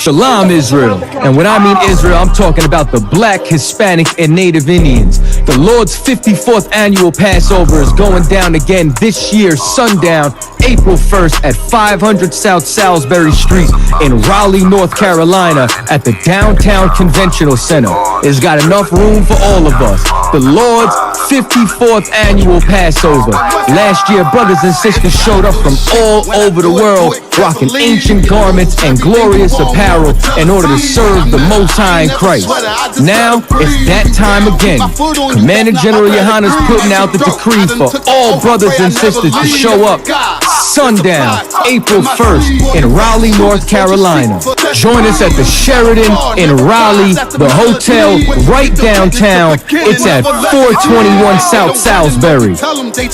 Shalom, Israel. And when I mean Israel, I'm talking about the Black, Hispanic, and Native Indians. The Lord's 54th annual Passover is going down again this year, sundown, April 1st at 500 South Salisbury Street in Raleigh, North Carolina at the Downtown Conventional Center. It's got enough room for all of us. The Lord's 54th annual Passover. Last year, brothers and sisters showed up from all over the world, rocking ancient garments and glorious apparel in order to serve the Most High in Christ. Now, it's that time again. Commander General Yohanna is putting out the decree for all brothers and sisters to show up sundown, April 1st in Raleigh, North Carolina. Join us at the Sheraton in Raleigh, the hotel right downtown. It's at 421 South Salisbury.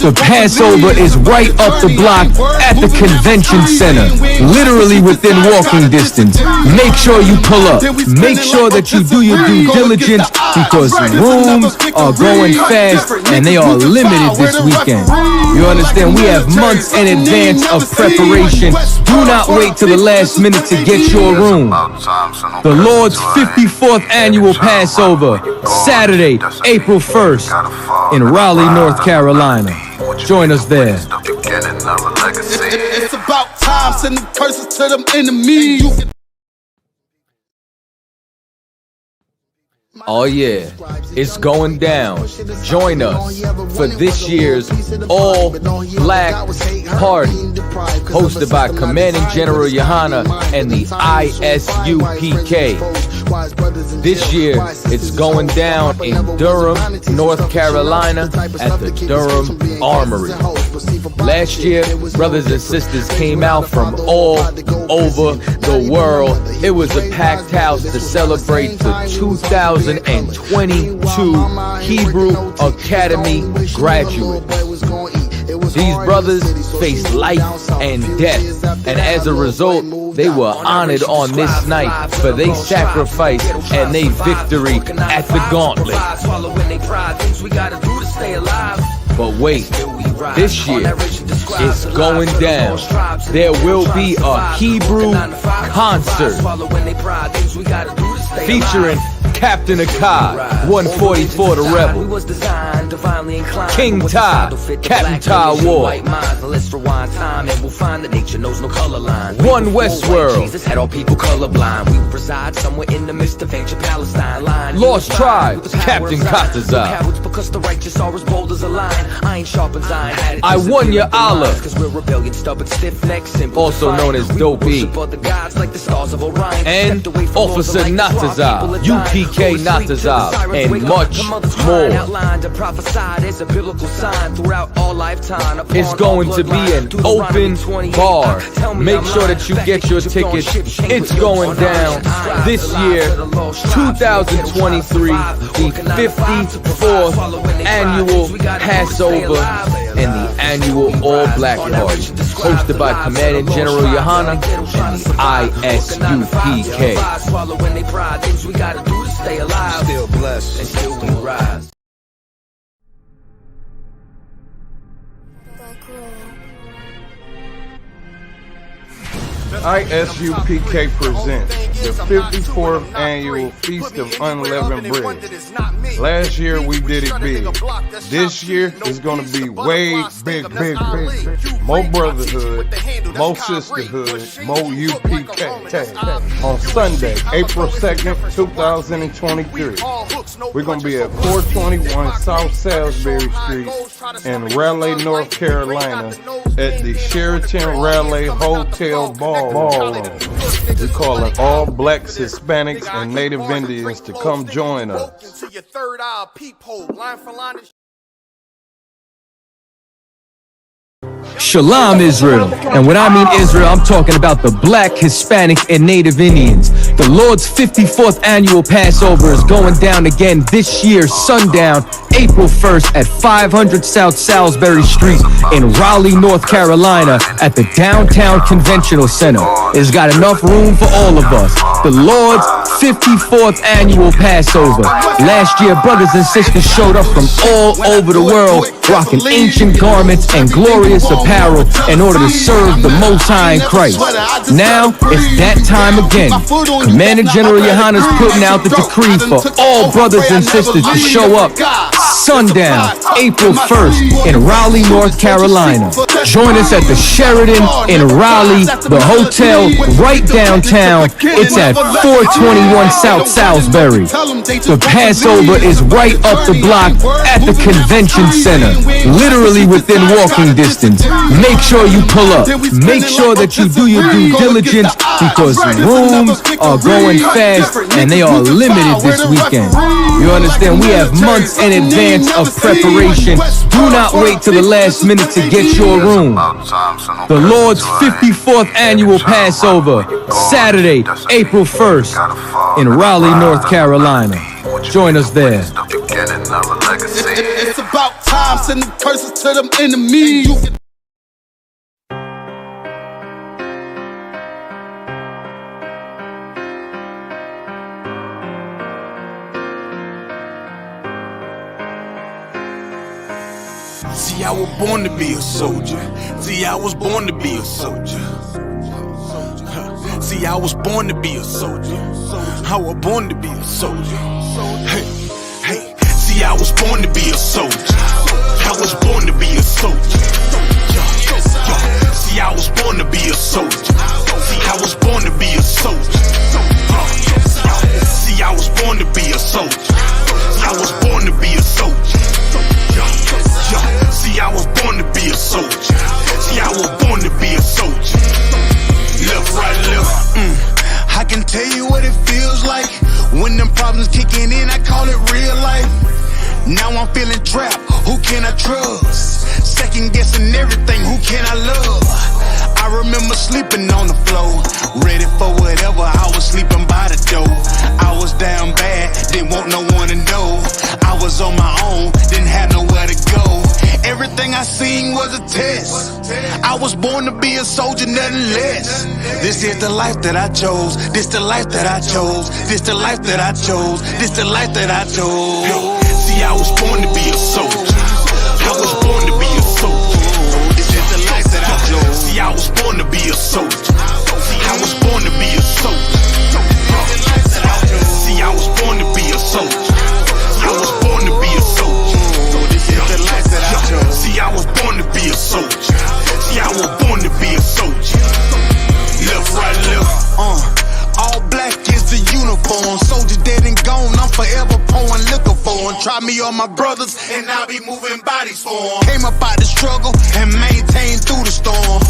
The Passover is right up the block at the Convention Center, literally within walking distance. Make sure you pull up. Make sure that you do your due diligence because rooms are going fast and they are limited this weekend. You understand? We have months in advance of preparation. Do not wait till the last minute to get your room. The Lord's 54th annual Passover, Saturday, April 1st in Raleigh, North Carolina. Join us there. It's about time, sending curses to them enemies. Oh yeah, it's going down. Join us for this year's all-black party, hosted by Commanding General Yohanna and the I.S.U.P.K. This year, it's going down in Durham, North Carolina at the Durham Armory. Last year, brothers and sisters came out from all over the world. It was a packed house to celebrate the 2022 Hebrew Academy graduates. These brothers faced life and death, and as a result, they were honored on this night for their sacrifice and their victory at the gauntlet. But wait, this year, it's going down. There will be a Hebrew concert featuring Captain Akkad, 144 the Rebel, King Ty, Captain Ty Ward, One Westworld, Lost Tribe, Captain Katazar, I.S.U.P.K, also known as Dope E, and Officer Natazar, UPK Natazar, and much more. It's going to be an open bar. Make sure that you get your tickets. It's going down this year, 2023, the 54th annual Passover and the annual all-black party, hosted by Commanding General Yohanna and the I.S.U.P.K. Still blessed and still we rise. I.S.U.P.K presents the 54th annual Feast of Unleavened Bread. Last year we did it big. This year is going to be way big. More brotherhood, more sisterhood, more UPK. On Sunday, April 2nd, 2023, we're going to be at 421 South Salisbury Street in Raleigh, North Carolina at the Sheraton Raleigh Hotel Ballroom. We call it all blacks, Hispanics, and Native Indians to come join us. Shalom, Israel. And when I mean Israel, I'm talking about the Black, Hispanic, and Native Indians. The Lord's 54th annual Passover is going down again this year, sundown, April 1st at 500 South Salisbury Street in Raleigh, North Carolina at the Downtown Conventional Center. It's got enough room for all of us. The Lord's 54th annual Passover. Last year, brothers and sisters showed up from all over the world, rocking ancient garments and glorious apparel in order to serve the Most High in Christ. Now, it's that time again. Commander General Yohanna's putting out the decree for all brothers and sisters to show up sundown, April 1st in Raleigh, North Carolina. Join us at the Sheraton in Raleigh, the hotel right downtown. It's at 421 South Salisbury. The Passover is right up the block at the convention center, literally within walking distance. Make sure you pull up. Make sure that you do your due diligence because rooms are going fast and they are limited this weekend. You understand? We have months in advance of preparation. Do not wait till the last minute to get your room. The Lord's 54th annual Passover, Saturday, April 1st in Raleigh, North Carolina. Join us there. It's about time, sending curses to them enemies. See, I was born to be a soldier. See, I was born to be a soldier. See, I was born to be a soldier. I was born to be a soldier. Hey, hey. See, I was born to be a soldier. I was born to be a soldier. See, I was born to be a soldier. See, I was born to be a soldier. See, I was born to be a soldier. I was born to be a soldier. See, I was born to be a soldier. See, I was born to be a soldier. Left, right, left. I can tell you what it feels like when them problems kicking in. I call it real life. Now I'm feeling trapped. Who can I trust? Second guessing everything. Who can I love? I remember sleeping on the floor, ready for whatever. I was sleeping by the door. I was down bad, didn't want no one to know. I was on my own, didn't have nowhere to go. Everything I seen was a test. I was born to be a soldier, nothing less. This is the life that I chose. This the life that I chose. This the life that I chose. This the life that I chose. See, I was born to be a soldier. I was born to be a soldier. This is the life that I chose. See, I was born to be a soldier. See, I was born to be a soldier. See, I was born to be a soldier. I was born to be a soldier. This is the life that I chose. See, I was born to be a soldier. See, I was born to be a soldier. Left, right, left. All black is the uniform. Soldier dead and gone. I'm forever pouring liquor for him. Try me on my brothers, and I'll be moving bodies for him. Came up out the struggle and maintained through the storm.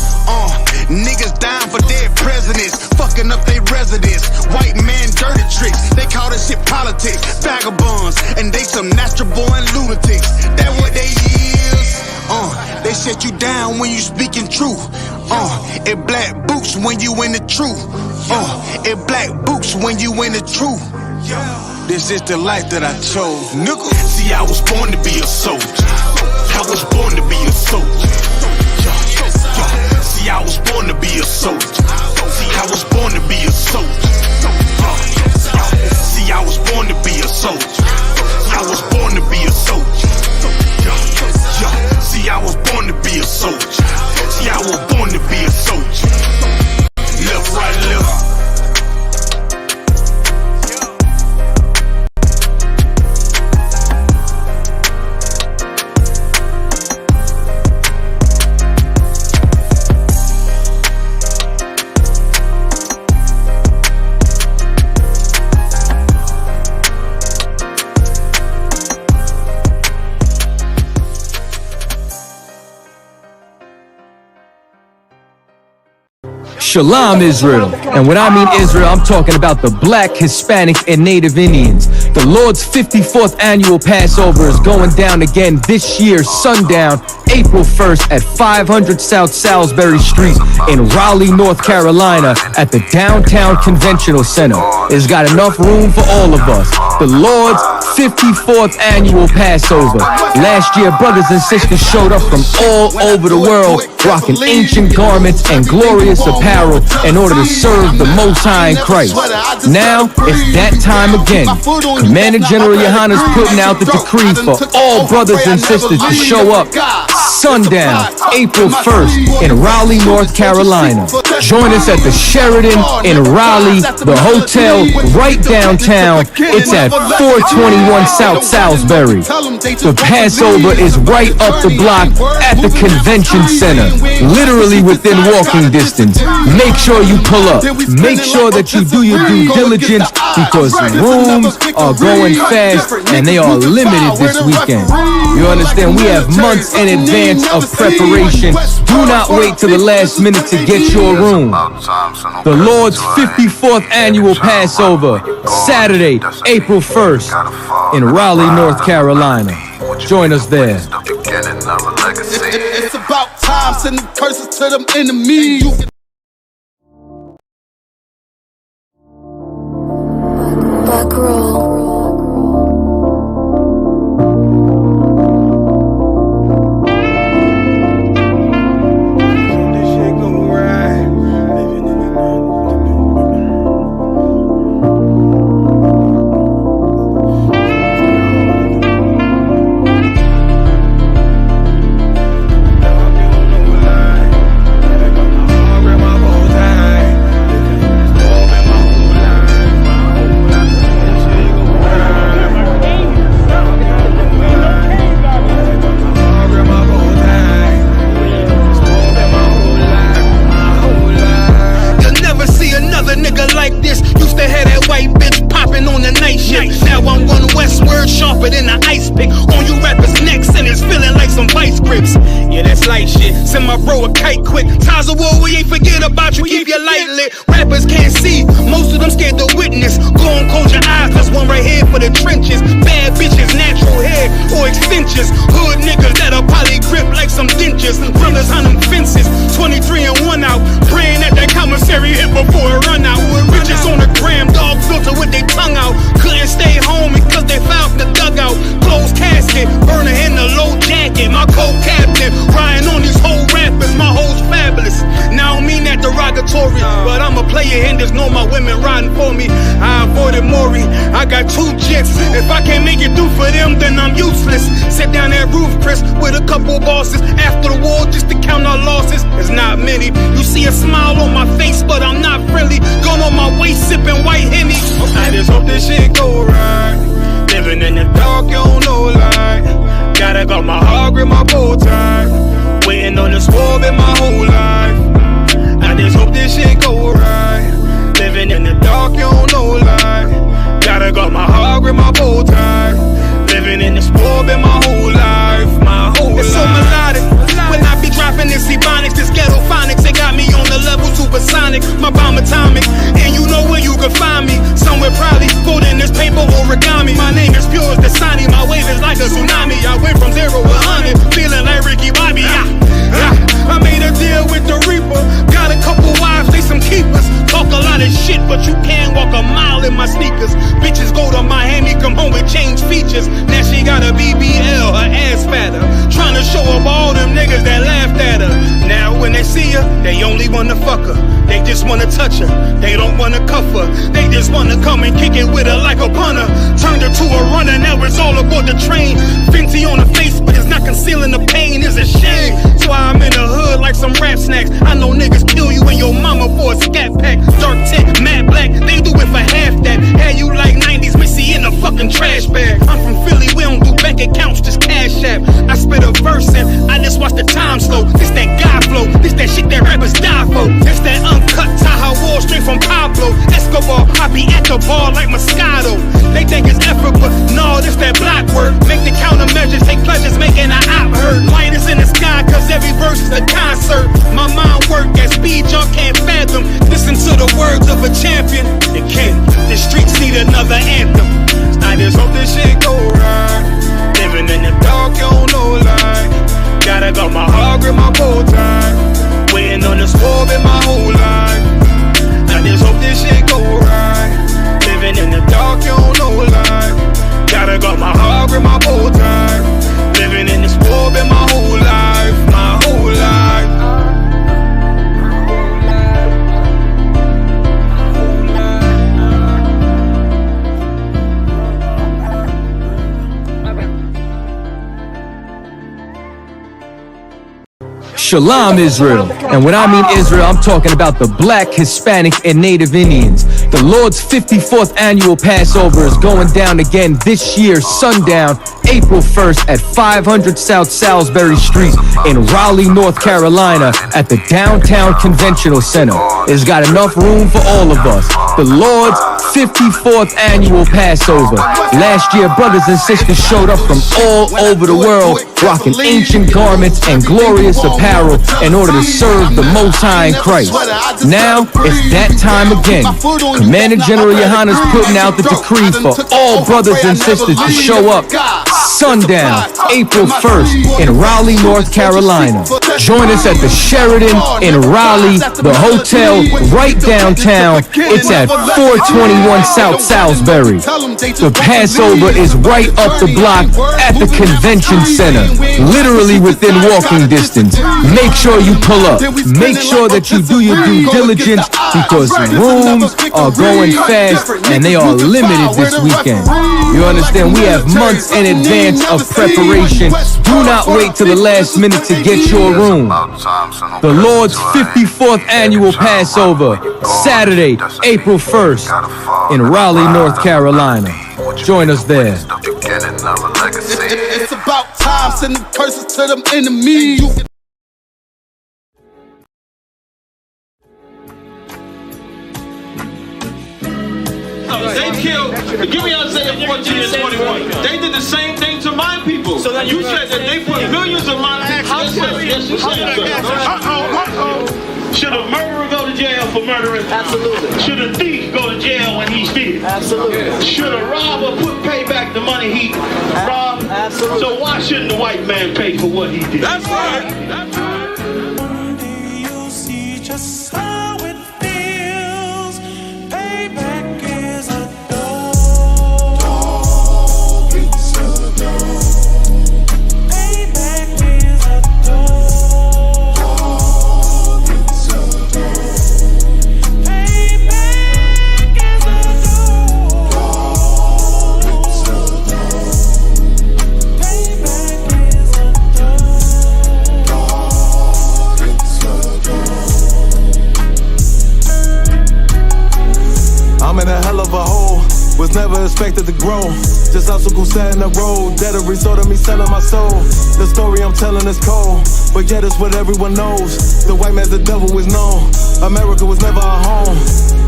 Niggas dying for dead presidents, fucking up their residence. White man dirty tricks, they call this shit politics. Vagabonds, and they some natural born lunatics. That what they is. They shut you down when you speaking truth. It black boots when you in the truth. It black boots when you in the truth. This is the life that I chose, nigga. See, I was born to be a soldier. I was born to be a soldier. See, I was born to be a soldier. See, I was born to be a soldier. See, I was born to be a soldier. I was born to be a soldier. See, I was born to be a soldier. See, I was born to be a soldier. Left, right, left. Shalom, Israel. And when I mean Israel, I'm talking about the Black, Hispanic, and Native Indians. The Lord's 54th annual Passover is going down again this year, sundown, April 1st at 500 South Salisbury Street in Raleigh, North Carolina at the Downtown Conventional Center. It's got enough room for all of us. The Lord's 54th annual Passover. Last year, brothers and sisters showed up from all over the world, rocking ancient garments and glorious apparel in order to serve the Most High in Christ. Now, it's that time again. Commander General Yohanna's putting out the decree for all brothers and sisters to show up sundown, April 1st in Raleigh, North Carolina. Join us at the Sheraton in Raleigh, the hotel right downtown. It's at 421 South Salisbury. The Passover is right up the block at the Convention Center, literally within walking distance. Make sure you pull up. Make sure that you do your due diligence because rooms are going fast and they are limited this weekend. You understand? We have months in advance of preparation. Do not wait till the last minute to get your room. The Lord's 54th annual Passover, Saturday, April 1st, in Raleigh, North Carolina. Join us there. It's about time, sending curses to them enemies. Back roll. Than the I.S.U.P.K on you rappers' necks and it's feeling like some vice grips. Yeah, that's light shit. Send my bro a kite quick. Ties of war, we ain't forget about you. Keep your light lit. Rappers can't see. Most of them scared to witness. Go on, close your eyes. There's one right here for the trenches. Bad bitches, natural hair or extensions. Hood niggas that'll probably grip like some dentures. Brothers on them fences. 23 and 1 out. Praying that commissary hit before it run out. Bitches on the gram, dog filter with their tongue out. Couldn't stay home because they found the dugout. Closed casket, burner in the low jacket. My co-captain, riding on these whole rappers. My hoes fabulous. Now I don't mean that derogatory, but I'm a player and there's no my women riding for me. I avoided Maury. I got 2 jets. If I can't make it through for them, then I'm useless. Sit down that roof, Chris, with a couple bosses. After the war, just to count our losses. It's not many. You see a smile on my face, but I'm not friendly. Gone on my waist, sipping white Henny. I just hope this shit go right. Living in the dark, you don't know light. Gotta got my heart with my bow tie. Waiting on the swerve in my whole life. I just hope this shit go right. Living in the dark, you don't know light. Gotta got my heart with my bow tie. Living in the swerve in my whole life. My whole life. It's so melodic. When I be dropping this ebonics, this ghetto phonics, they got me on the level supersonic. My bomb atomic, and you know where you can find me. Somewhere probably folding this paper origami. My name is pure as the Sani, my wave is like a tsunami. I went from 0 to 100, feeling like Ricky Bobby. I made a deal with the Reaper. Got a couple wives, they some keepers. Talk a lot of shit, but you can't walk a mile in my sneakers. Bitches go to Miami, come home with change features. Now she got a BBL, her ass fatter. Trying to show up all them niggas that laughed at her. Now when they see her, they only wanna fuck her. They just wanna touch her, they don't wanna cuff her. They just wanna come and kick it with her like a punter. Turned her to a runner, now it's all aboard the train. Fenty on the face, but it's not concealing the pain, it's a shame. So I'm in the hood like some rap snacks. I know niggas kill you and your mama for a scat pack. Dark tint, matte black, they do it for half that. Had you like 90s Missy in a fucking trash bag. I'm from Philly, we don't do bank accounts, just cash app. I spit a verse and I just watch the time slow. This that God flow, this that shit that rappers die for. This that uncut Taha Wall straight from Pablo Escobar. I be at the bar like Moscato. They think it's effort, but no, this that block work. Make the countermeasures, take pleasures, making an op hurt. Light is in the sky, cause every verse is a concert. My mind work at speed y'all can't fathom. Listen to the words of a champion. It can't, the streets need another anthem. I just hope this shit go right. Living in the dark, you don't know light. Gotta got my heart with my bow tie. Waiting on the swerve in my whole life. I just hope this shit go right. Living in the dark, you don't know light. Gotta got my heart with my bow tie. Living in the swerve in my whole life. My whole life. Shalom, Israel. And when I mean Israel, I'm talking about the Black, Hispanic, and Native Indians. The Lord's 54th annual Passover is going down again this year, sundown, April 1st at 500 South Salisbury Street in Raleigh, North Carolina at the Downtown Conventional Center. It's got enough room for all of us. The Lord's 54th annual Passover. Last year, brothers and sisters showed up from all over the world, rocking ancient garments and glorious apparel in order to serve the Most High in Christ. Now, it's that time again. Commander General Yohanna's putting out the decree for all brothers and sisters to show up sundown, April 1st in Raleigh, North Carolina. Join us at the Sheraton in Raleigh, the hotel right downtown. It's at 421 South Salisbury. The Passover is right up the block at the convention center, literally within walking distance. Make sure you pull up. Make sure that you do your due diligence because rooms are going fast and they are limited this weekend. You understand? We have months in advance of preparation. Do not wait till the last minute to get your room. The Lord's 54th annual Passover, Saturday, April 1st in Raleigh, North Carolina. Join us there. It's about time, sending curses to them enemies. They killed, give me Isaiah 14 and 21. They did the same thing to my people. So you said that they put millions of my people. Yes, you said so. Should a murderer go to jail for murdering? Absolutely. Should a thief go to jail when he steals? Absolutely. Should a robber pay back the money he robbed? Absolutely. So why shouldn't the white man pay for what he did? That's right. That's right. One day you'll see just how it feels. Payback is a dog. It's a dog. Payback is a dog. It's a dog. Payback is a dog. It's a dog. Payback is a I'm in a hell of a hole, was never expected to grow. Just obstacles set in the road, that a result of me selling my soul. The story I'm telling is cold, but yet it's what everyone knows. The white man's the devil is known. America was never our home,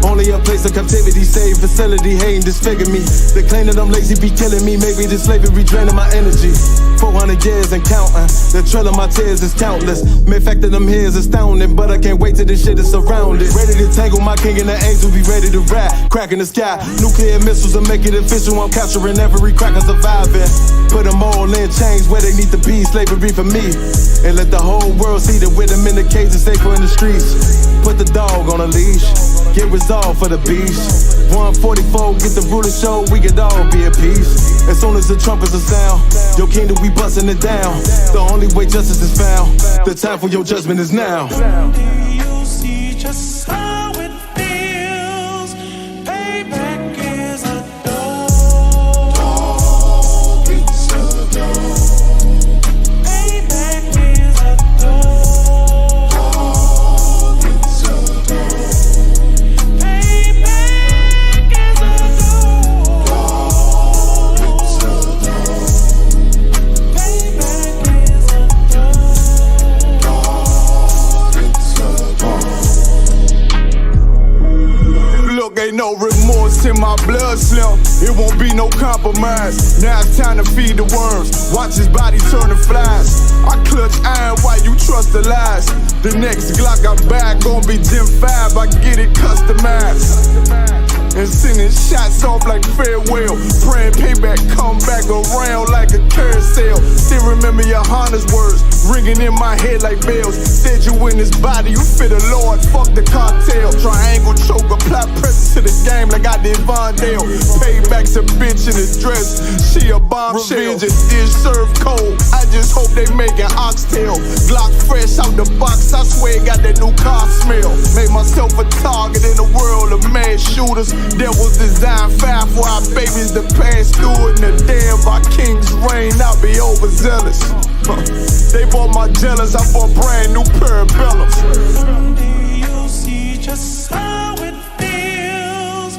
only a place of captivity, safe facility, hating, disfigure me. They claim that I'm lazy, be killing me. Maybe this slavery draining my energy. 400 years and counting, the trail of my tears is countless. Main fact that I'm here is astounding, but I can't wait till this shit is surrounded. Ready to tangle my king and the angels, be ready to rap. Cracking the sky, nuclear missiles will make it official. I'm capturing every cracker surviving. Put them all in chains where they need to be, slavery for me. And let the whole world see that with them in the cage and safer in the streets. Put the dog on a leash, get resolved for the beast. 144, get the ruler show, we could all be at peace. As soon as the trumpets are sound, your kingdom we busting it down. The only way justice is found, the time for your judgment is now. You'll see just how it feels. Payback is a dog. It's a dog. Payback is a dog. It's a dog. Payback is a dog. It's a dog. Payback is a dog. Look, ain't no remorse in my blood slim. It won't be no compromise. Now it's time to feed the worms. Watch his body turn to flies. I clutch iron while you trust the lies. The next Glock I buy gon' be Gen 5. I get it customized. And sending shots off like farewell. Praying payback come back around like a carousel. Still remember Yohanna's words ringing in my head like bells. Said you in this body, you fit a Lord, fuck the cartel. Triangle choke, apply pressure to the game like I did Vondale. Payback's a bitch in a dress, she a bombshell. Revenge is served cold, I just hope they make an oxtail. Glock fresh out the box, I swear it got that new car smell. Made myself a target in a world of mad shooters. That was designed fire for our babies to pass through. In the day of our king's reign, I'll be overzealous. They bought my jealous, I bought brand new parabellums. Someday you'll see just how it feels.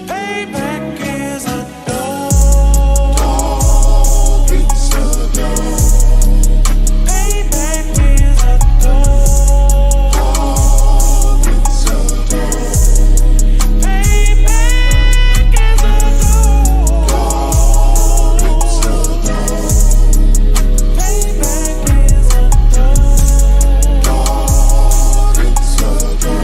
Payback is a dog. It's a dog. Payback is a dog. It's a dog. Payback is a dog. It's a dog. Payback is a dog. It's a dog.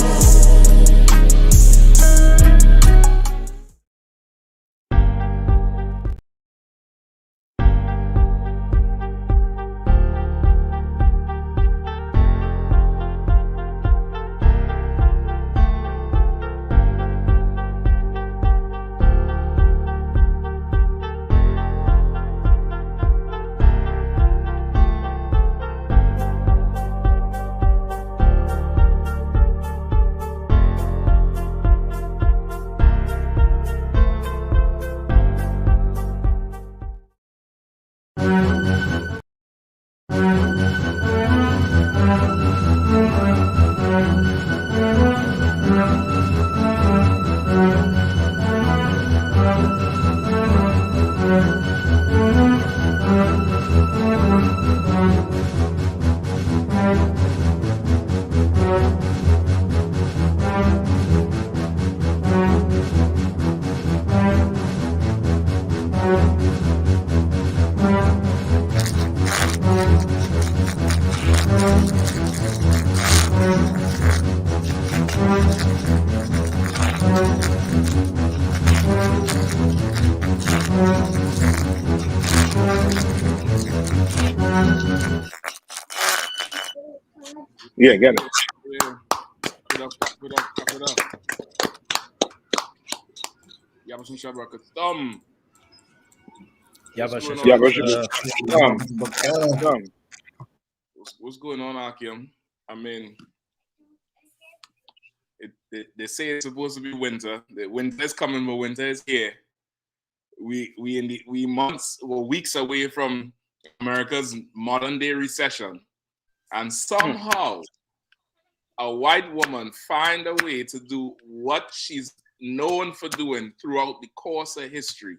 Yeah, get it. Yeah. Put up. Yabashim Shabrak thumb. Yabashim What's going on, Akim? I mean, they say it's supposed to be winter. The winter is coming, but winter is here. We weeks away from America's modern day recession, and somehow a white woman find a way to do what she's known for doing throughout the course of history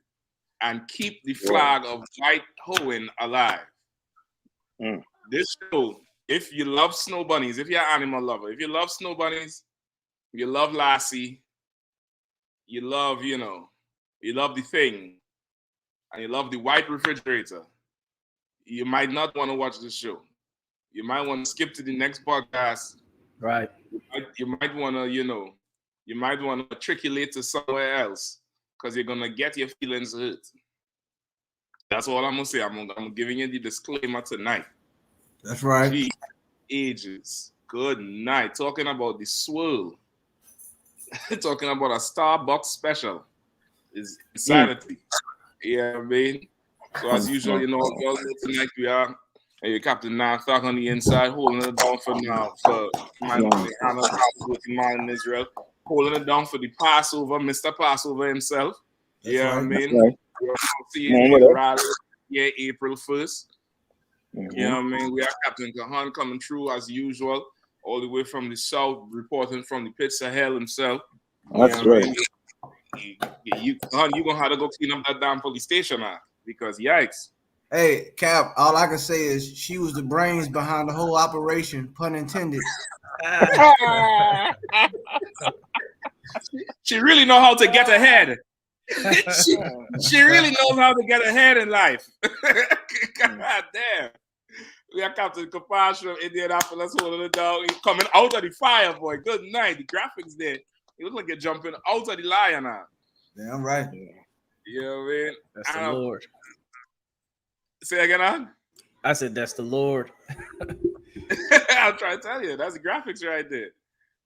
and keep the flag of white hoeing alive. This show, if you love snow bunnies, if you're an animal lover, if you love snow bunnies, you love Lassie, you love, you love the thing, and you love the white refrigerator, you might not want to watch this show. You might want to skip to the next podcast. Right. You might want to, you might want to matriculate to somewhere else because you're going to get your feelings hurt. That's all I'm going to say. I'm giving you the disclaimer tonight. That's right. Gee, ages. Good night. Talking about the swirl. Talking about a Starbucks special. Is insanity. Yeah, I mean. So as usual, y'all tonight we are Captain Nathak on the inside, holding it down for now for man in Israel, holding it down for the Passover, Mr. Passover himself. That's right. I mean? Right. We'll see you April 1st. Yeah, I mean, we have Captain Kahan coming through as usual, all the way from the south, reporting from the pits of hell himself. That's right. You're gonna have to go clean up that damn police station now, because yikes. Hey, Cap, all I can say is she was the brains behind the whole operation, pun intended. She really knows how to get ahead. she really knows how to get ahead in life. God damn. We have Captain Kapash from Indianapolis holding it down. He's coming out of the fire, boy. Good night. The graphics there. He looks like you're jumping out of the lion now. Damn right. You know what I mean? That's the Lord. Say again, huh? I said that's the Lord. I'm trying to tell you, that's the graphics right there.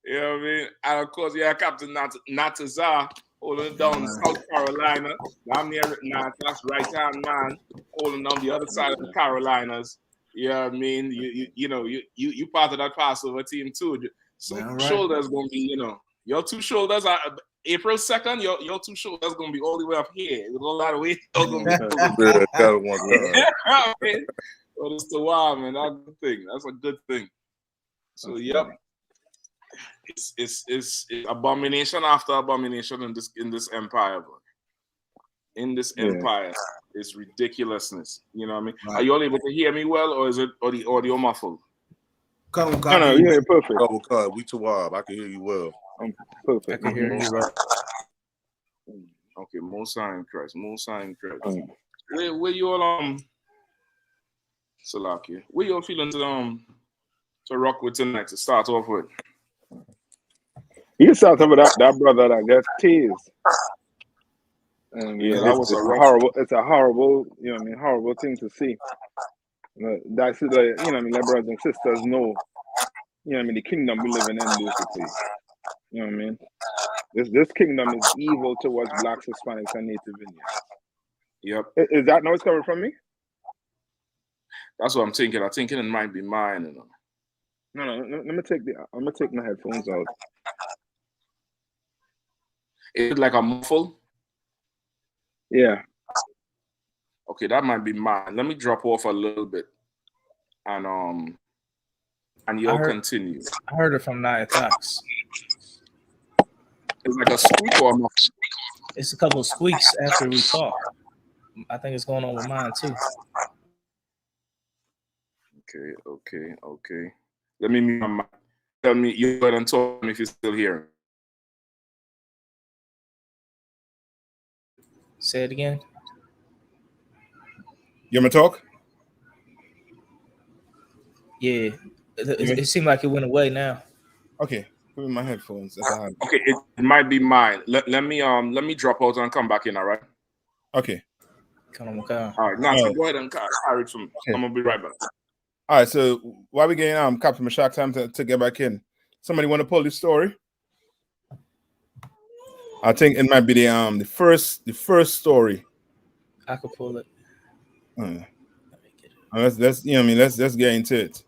You know what I mean? And of course, yeah, Captain Natazar holding it down in South Carolina. I'm near that's right hand man holding down the other side of the Carolinas. You know what I mean? You part of that Passover team too. So shoulders gonna be, your two shoulders are April 2nd, your two shoulders gonna be all the way up here with a lot of weight. But it's the wild, man. That's a good thing. That's a good thing. So yep. It's abomination after abomination in this empire, bro. In this empire, it's ridiculousness. You know what I mean? Right. Are you all able to hear me well, or is it or the audio muffled? No, you hear perfect. Oh God, we too wild. I can hear you well. I'm perfect. I can hear you well. Okay, Most High in Christ. Where you all Salaki? Where you all feeling to rock with tonight to start off with? You can start off with that brother that got tased. Yeah, that was horrible. It's a horrible, you know what I mean, horrible thing to see. That's you know what I mean, like brothers and sisters know, you know what I mean, the kingdom we live in basically. You know what I mean? This kingdom is evil towards blacks, Hispanics, and Native Indians. Yep. Is that noise coming from me? That's what I'm thinking. I'm thinking it might be mine, you know. No, I'm gonna take my headphones out. Is it like a muffle? Yeah. Okay, that might be mine. Let me drop off a little bit, and you'll continue. I heard it from Nia Cox. It's like a squeak or a muffle. It's a couple of squeaks after we talk. I think it's going on with mine too. Okay. Let me mute my mic. Tell me, you go ahead and talk to me if you're still here. Say it again. You want me to talk? Yeah. It seemed like it went away now. Okay. Put in my headphones. Okay, it might be mine. Let me drop out and come back in, all right? Okay. Come on, okay. All right, now so go ahead and carry it from me. Okay. I'm gonna be right back. All right, so while we getting Captain Mashak time to get back in, somebody want to pull this story? I think it might be the first story. I could pull it. Let's you know what I mean. Let's get into it.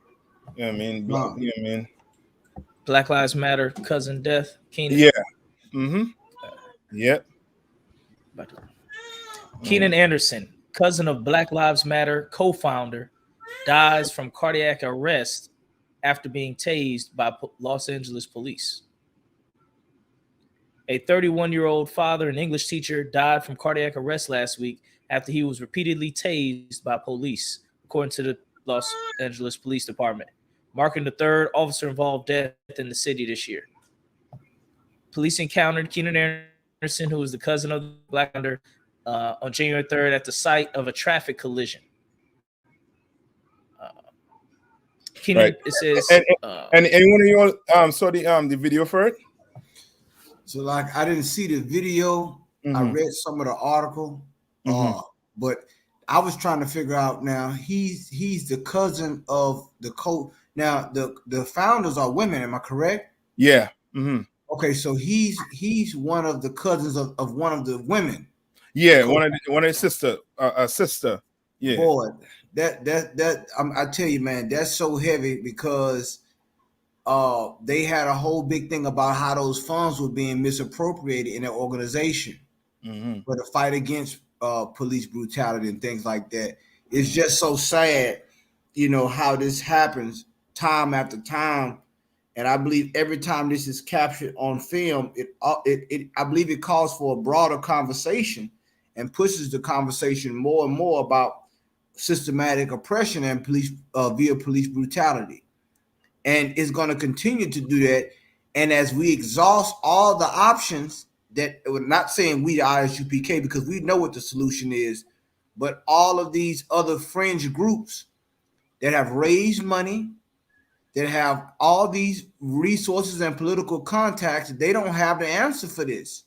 You know what I mean? You know what I mean? Black Lives Matter, cousin death, Keenan. Yeah. Mm-hmm. Yep. Keenan Anderson, cousin of Black Lives Matter co-founder, dies from cardiac arrest after being tased by Los Angeles police. A 31-year-old father and English teacher died from cardiac arrest last week after he was repeatedly tased by police, according to the Los Angeles Police Department, marking the third officer-involved death in the city this year. Police encountered Keenan Anderson, who was the cousin of the Black founder, on January 3rd at the site of a traffic collision. Keenan, right. It says, and anyone of you saw the video for it? So, like, I didn't see the video. I read some of the article, but I was trying to figure out now. He's the cousin of the Now, the founders are women. Am I correct? Yeah. Okay, so he's one of the cousins of one of the women. Yeah, one of his sister, a sister. Yeah. Boy, that I tell you, man, that's so heavy because they had a whole big thing about how those funds were being misappropriated in their organization for the fight against police brutality and things like that. It's just so sad, you know, how this happens time after time. And I believe every time this is captured on film, I believe it calls for a broader conversation and pushes the conversation more and more about systematic oppression and police via police brutality. And it's going to continue to do that. And as we exhaust all the options that we're not saying we the I.S.U.P.K, because we know what the solution is, but all of these other fringe groups that have raised money, that have all these resources and political contacts, they don't have the answer for this.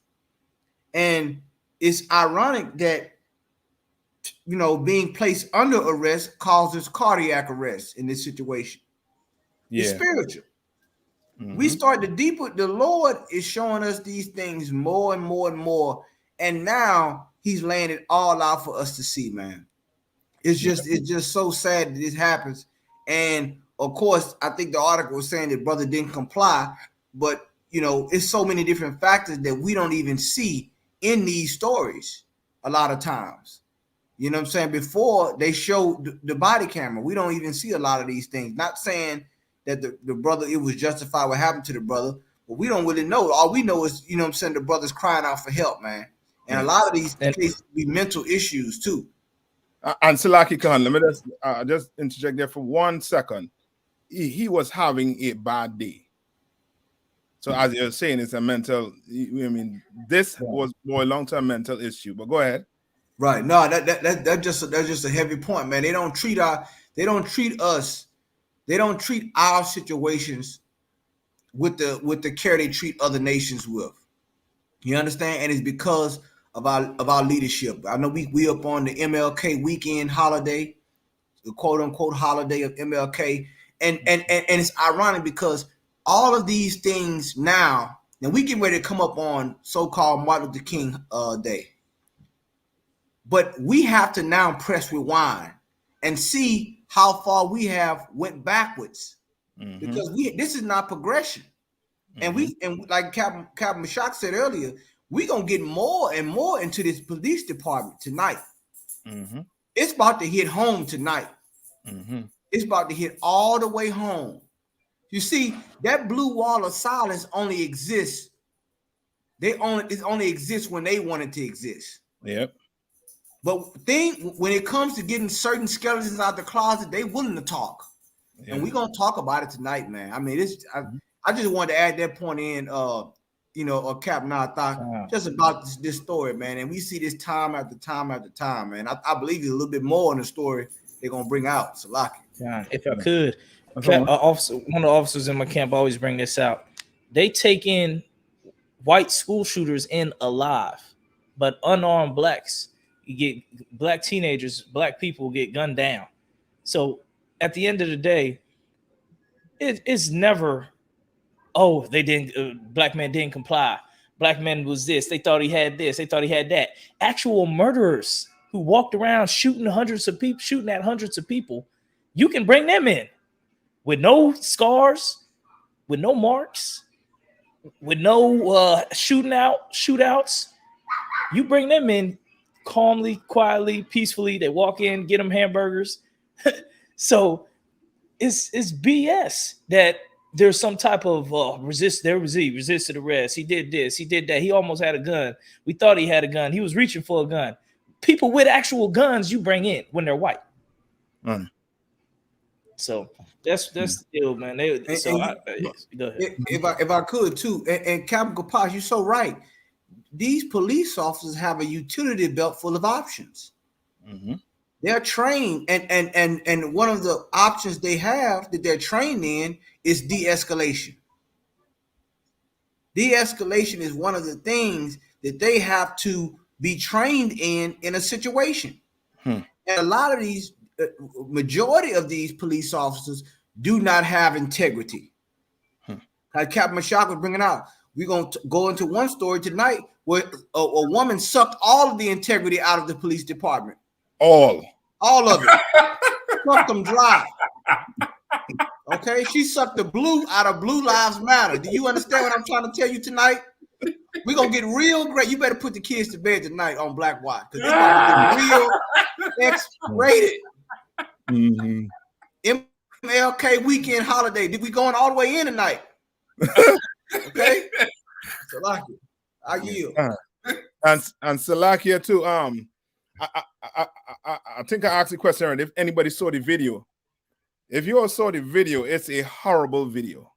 And it's ironic that, you know, being placed under arrest causes cardiac arrest in this situation. Yeah. It's spiritual. We start the Lord is showing us these things more and more and more. And now he's laying it all out for us to see, man. It's just so sad that this happens. And of course, I think the article was saying that brother didn't comply, but you know, it's so many different factors that we don't even see in these stories a lot of times. You know what I'm saying? Before they showed the body camera, we don't even see a lot of these things. Not saying that the brother, it was justified what happened to the brother, but we don't really know. All we know is, you know what I'm saying, the brother's crying out for help, man. And a lot of these cases be mental issues too. And Salaki Khan, let me just interject there for 1 second. He was having a bad day. So as you're saying, it's a mental, I mean, this was more a long-term mental issue, but go ahead. Right. No, that's just a heavy point, man. They don't treat our situations with the care they treat other nations with. You understand? And it's because of our leadership. I know we up on the MLK weekend holiday, the quote unquote holiday of MLK. And it's ironic because all of these things now we getting ready to come up on so-called Martin Luther King Day. But we have to now press rewind and see how far we have went backwards, because this is not progression. And like Captain Mashak said earlier, we're gonna get more and more into this police department tonight. It's about to hit home tonight. It's about to hit all the way home. You see, that blue wall of silence only exists. It only exists when they want it to exist. Yep. But when it comes to getting certain skeletons out the closet, they willing to talk. Yeah. And we're gonna talk about it tonight, man. I mean, I just wanted to add that point in, Captain, I thought just about this story, man. And we see this time after time after time, man. I believe there's a little bit more in the story they're gonna bring out. Salaki. Yeah, if I could, one of the officers in my camp always bring this out. They take in white school shooters in alive, but unarmed blacks. You get black teenagers, black people get gunned down. So at the end of the day, it's never, they didn't, black man didn't comply. Black man was this. They thought he had this. They thought he had that. Actual murderers who walked around shooting at hundreds of people, you can bring them in with no scars, with no marks, with no shootouts. You bring them in calmly, quietly, peacefully. They walk in, get them hamburgers. So it's BS that there's some type of resisted arrest. He did this, he did that. He almost had a gun. We thought he had a gun. He was reaching for a gun. People with actual guns you bring in when they're white. So that's the deal, man. Go ahead. If I could too, and Captain Kapash, you're so right. These police officers have a utility belt full of options. They're trained, and one of the options they have that they're trained in is de-escalation. De-escalation is one of the things that they have to be trained in a situation. And a lot of these, majority of these police officers do not have integrity. Like Captain Mashak was bringing out, we're going to go into one story tonight where a woman sucked all of the integrity out of the police department. All of it. Sucked them dry. Okay, she sucked the blue out of Blue Lives Matter. Do you understand what I'm trying to tell you tonight? We're gonna get real great. You better put the kids to bed tonight on Black Watch, because they're gonna get real X-rated. MLK weekend holiday. Did we going all the way in tonight? Okay. Salakia, I yield. And Salakia too. I think I asked the question earlier, if anybody saw the video. If you all saw the video, it's a horrible video.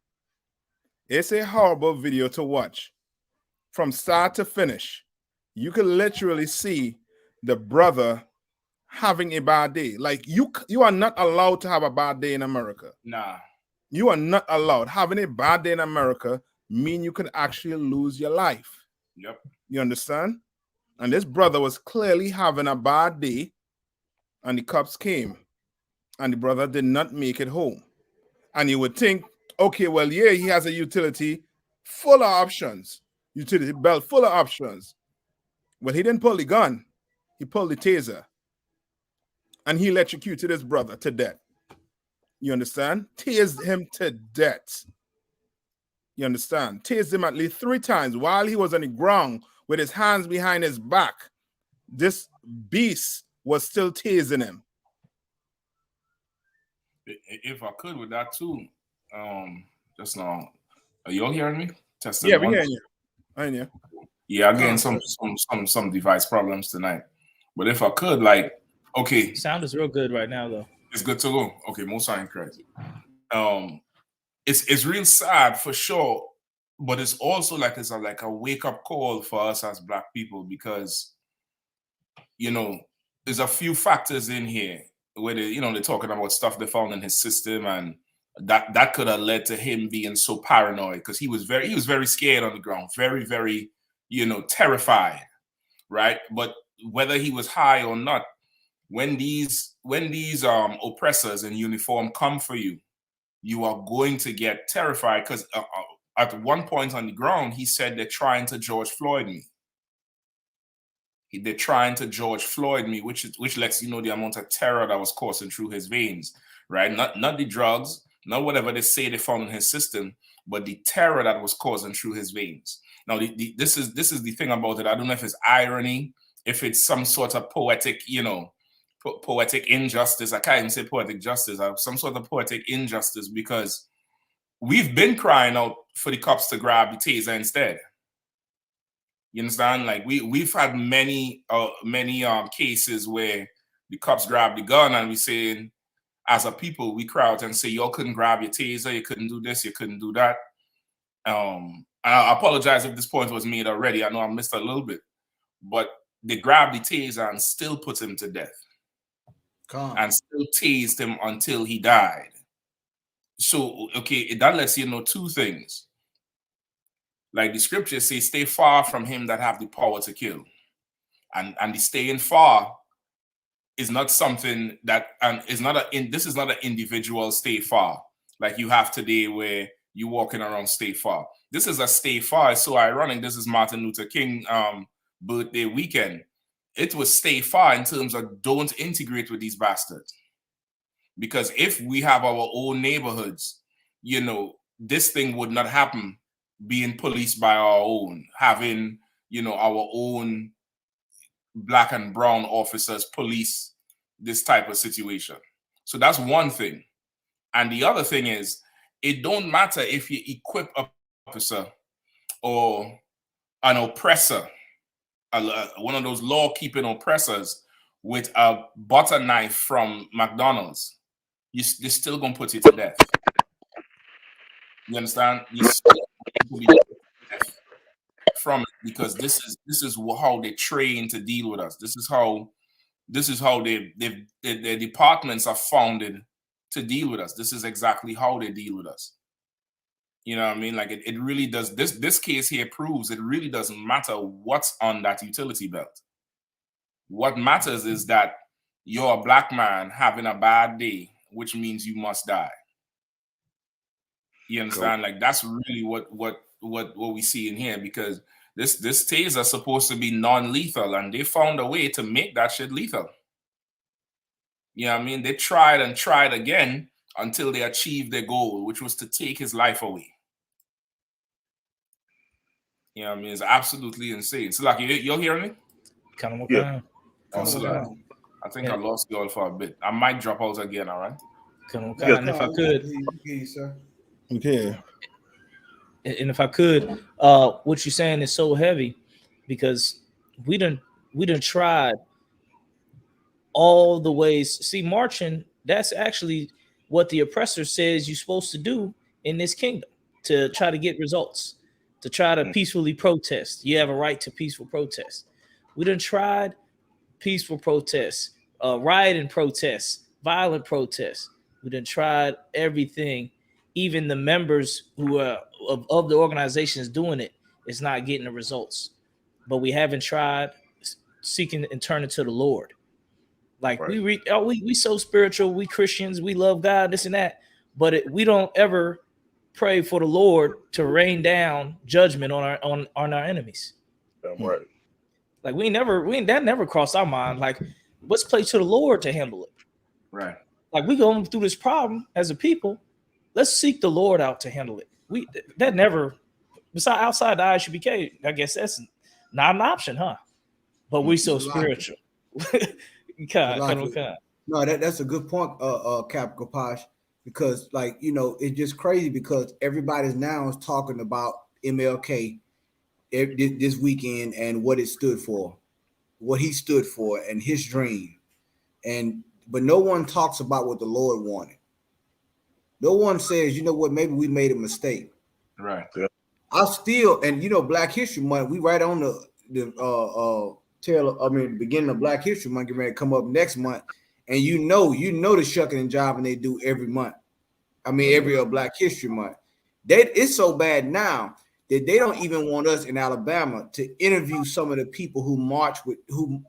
It's a horrible video to watch. From start to finish, you can literally see the brother having a bad day. Like you are not allowed to have a bad day in America. Nah. You are not allowed. Having a bad day in America mean you can actually lose your life. Yep. You understand? And this brother was clearly having a bad day, and the cops came, and the brother did not make it home. And you would think, okay, well, yeah, he has a utility full of options. Utility belt full of options. Well, he didn't pull the gun. He pulled the taser. And he electrocuted his brother to death. You understand? Tased him to death. You understand? Tased him at least 3 times while he was on the ground with his hands behind his back. This beast was still tasing him. If I could with that too, just now, are you all hearing me? Testing Yeah, we one. hearing you. I hear you. Yeah, I'm getting some device problems tonight. But if I could, like, okay, sound is real good right now though. It's good to go. Okay, most sign crazy. It's real sad for sure, but it's also like it's like a wake up call for us as Black people, because there's a few factors in here where they're talking about stuff they found in his system, and that could have led to him being so paranoid, because he was very scared on the ground, very, very terrified, right? But whether he was high or not, when these oppressors in uniform come for you, you are going to get terrified, because at one point on the ground, he said they're trying to George Floyd me. They're trying to George Floyd me, which lets you know the amount of terror that was coursing through his veins, right? Not the drugs, not whatever they say they found in his system, but the terror that was coursing through his veins. Now, this is the thing about it. I don't know if it's irony, if it's some sort of poetic, poetic injustice. I can't even say poetic justice. Some sort of poetic injustice, because we've been crying out for the cops to grab the taser instead. You understand? Like we've had many cases where the cops grab the gun, and we saying, as a people, we cry out and say, y'all couldn't grab your taser, you couldn't do this, you couldn't do that. I apologize if this point was made already. I know I missed a little bit, but they grabbed the taser and still put him to death. And still tased him until he died. So, okay, that lets you know two things. Like the scriptures say, stay far from him that have the power to kill. And the staying far is not something that, this is not an individual stay far like you have today where you walking around stay far. This is a stay far. It's so ironic. This is Martin Luther King birthday weekend. It was stay far in terms of don't integrate with these bastards. Because if we have our own neighborhoods, this thing would not happen, being policed by our own, having, our own Black and brown officers police this type of situation. So that's one thing. And the other thing is, it don't matter if you equip an officer or an oppressor, one of those law-keeping oppressors, with a butter knife from McDonald's, they're still gonna put you to death. You understand? You still going to be put to death from it, because this is how they train to deal with us. This is how their departments are founded to deal with us. This is exactly how they deal with us. You know what I mean? Like it really does. This case here proves it really doesn't matter what's on that utility belt. What matters is that you're a Black man having a bad day, which means you must die. You understand? Cool. Like that's really what we see in here, because this taser is supposed to be non-lethal, and they found a way to make that shit lethal. You know what I mean? They tried and tried again until they achieved their goal, which was to take his life away. You know what I mean? It's absolutely insane. So, like, you're hearing me? Yeah. I think I lost you all for a bit. I might drop out again, all right? And if I could, okay. And if I could, what you're saying is so heavy, because we done tried all the ways. See, marching, that's actually what the oppressor says you're supposed to do in this kingdom, to try to get results, to try to peacefully protest. You have a right to peaceful protest. We done tried peaceful protests, rioting protests, violent protests. We done tried everything. Even the members who are of the organizations doing it is not getting the results. But we haven't tried seeking and turning to the Lord. Like we so spiritual, we Christians, we love God, this and that, but we don't ever pray for the Lord to rain down judgment on our enemies. Right. Like that never crossed our mind. Like, let's play to the Lord to handle it. Right. Like, we going through this problem as a people. Let's seek the Lord out to handle it. That never, outside the I.S.U.P.K, I guess that's not an option, huh? But we so spiritual. No, that's a good point, Cap Kapash, because like it's just crazy because everybody's now is talking about MLK this weekend and what it stood for, what he stood for, and his dream, but no one talks about what the Lord wanted. No one says, you know what, maybe we made a mistake. Right. Yeah. I still, and Black History Month, we right on the beginning of Black History Month, getting ready to come up next month, and the shucking and jiving they do every month. Every Black History Month. It's so bad now that they don't even want us in Alabama to interview some of the people who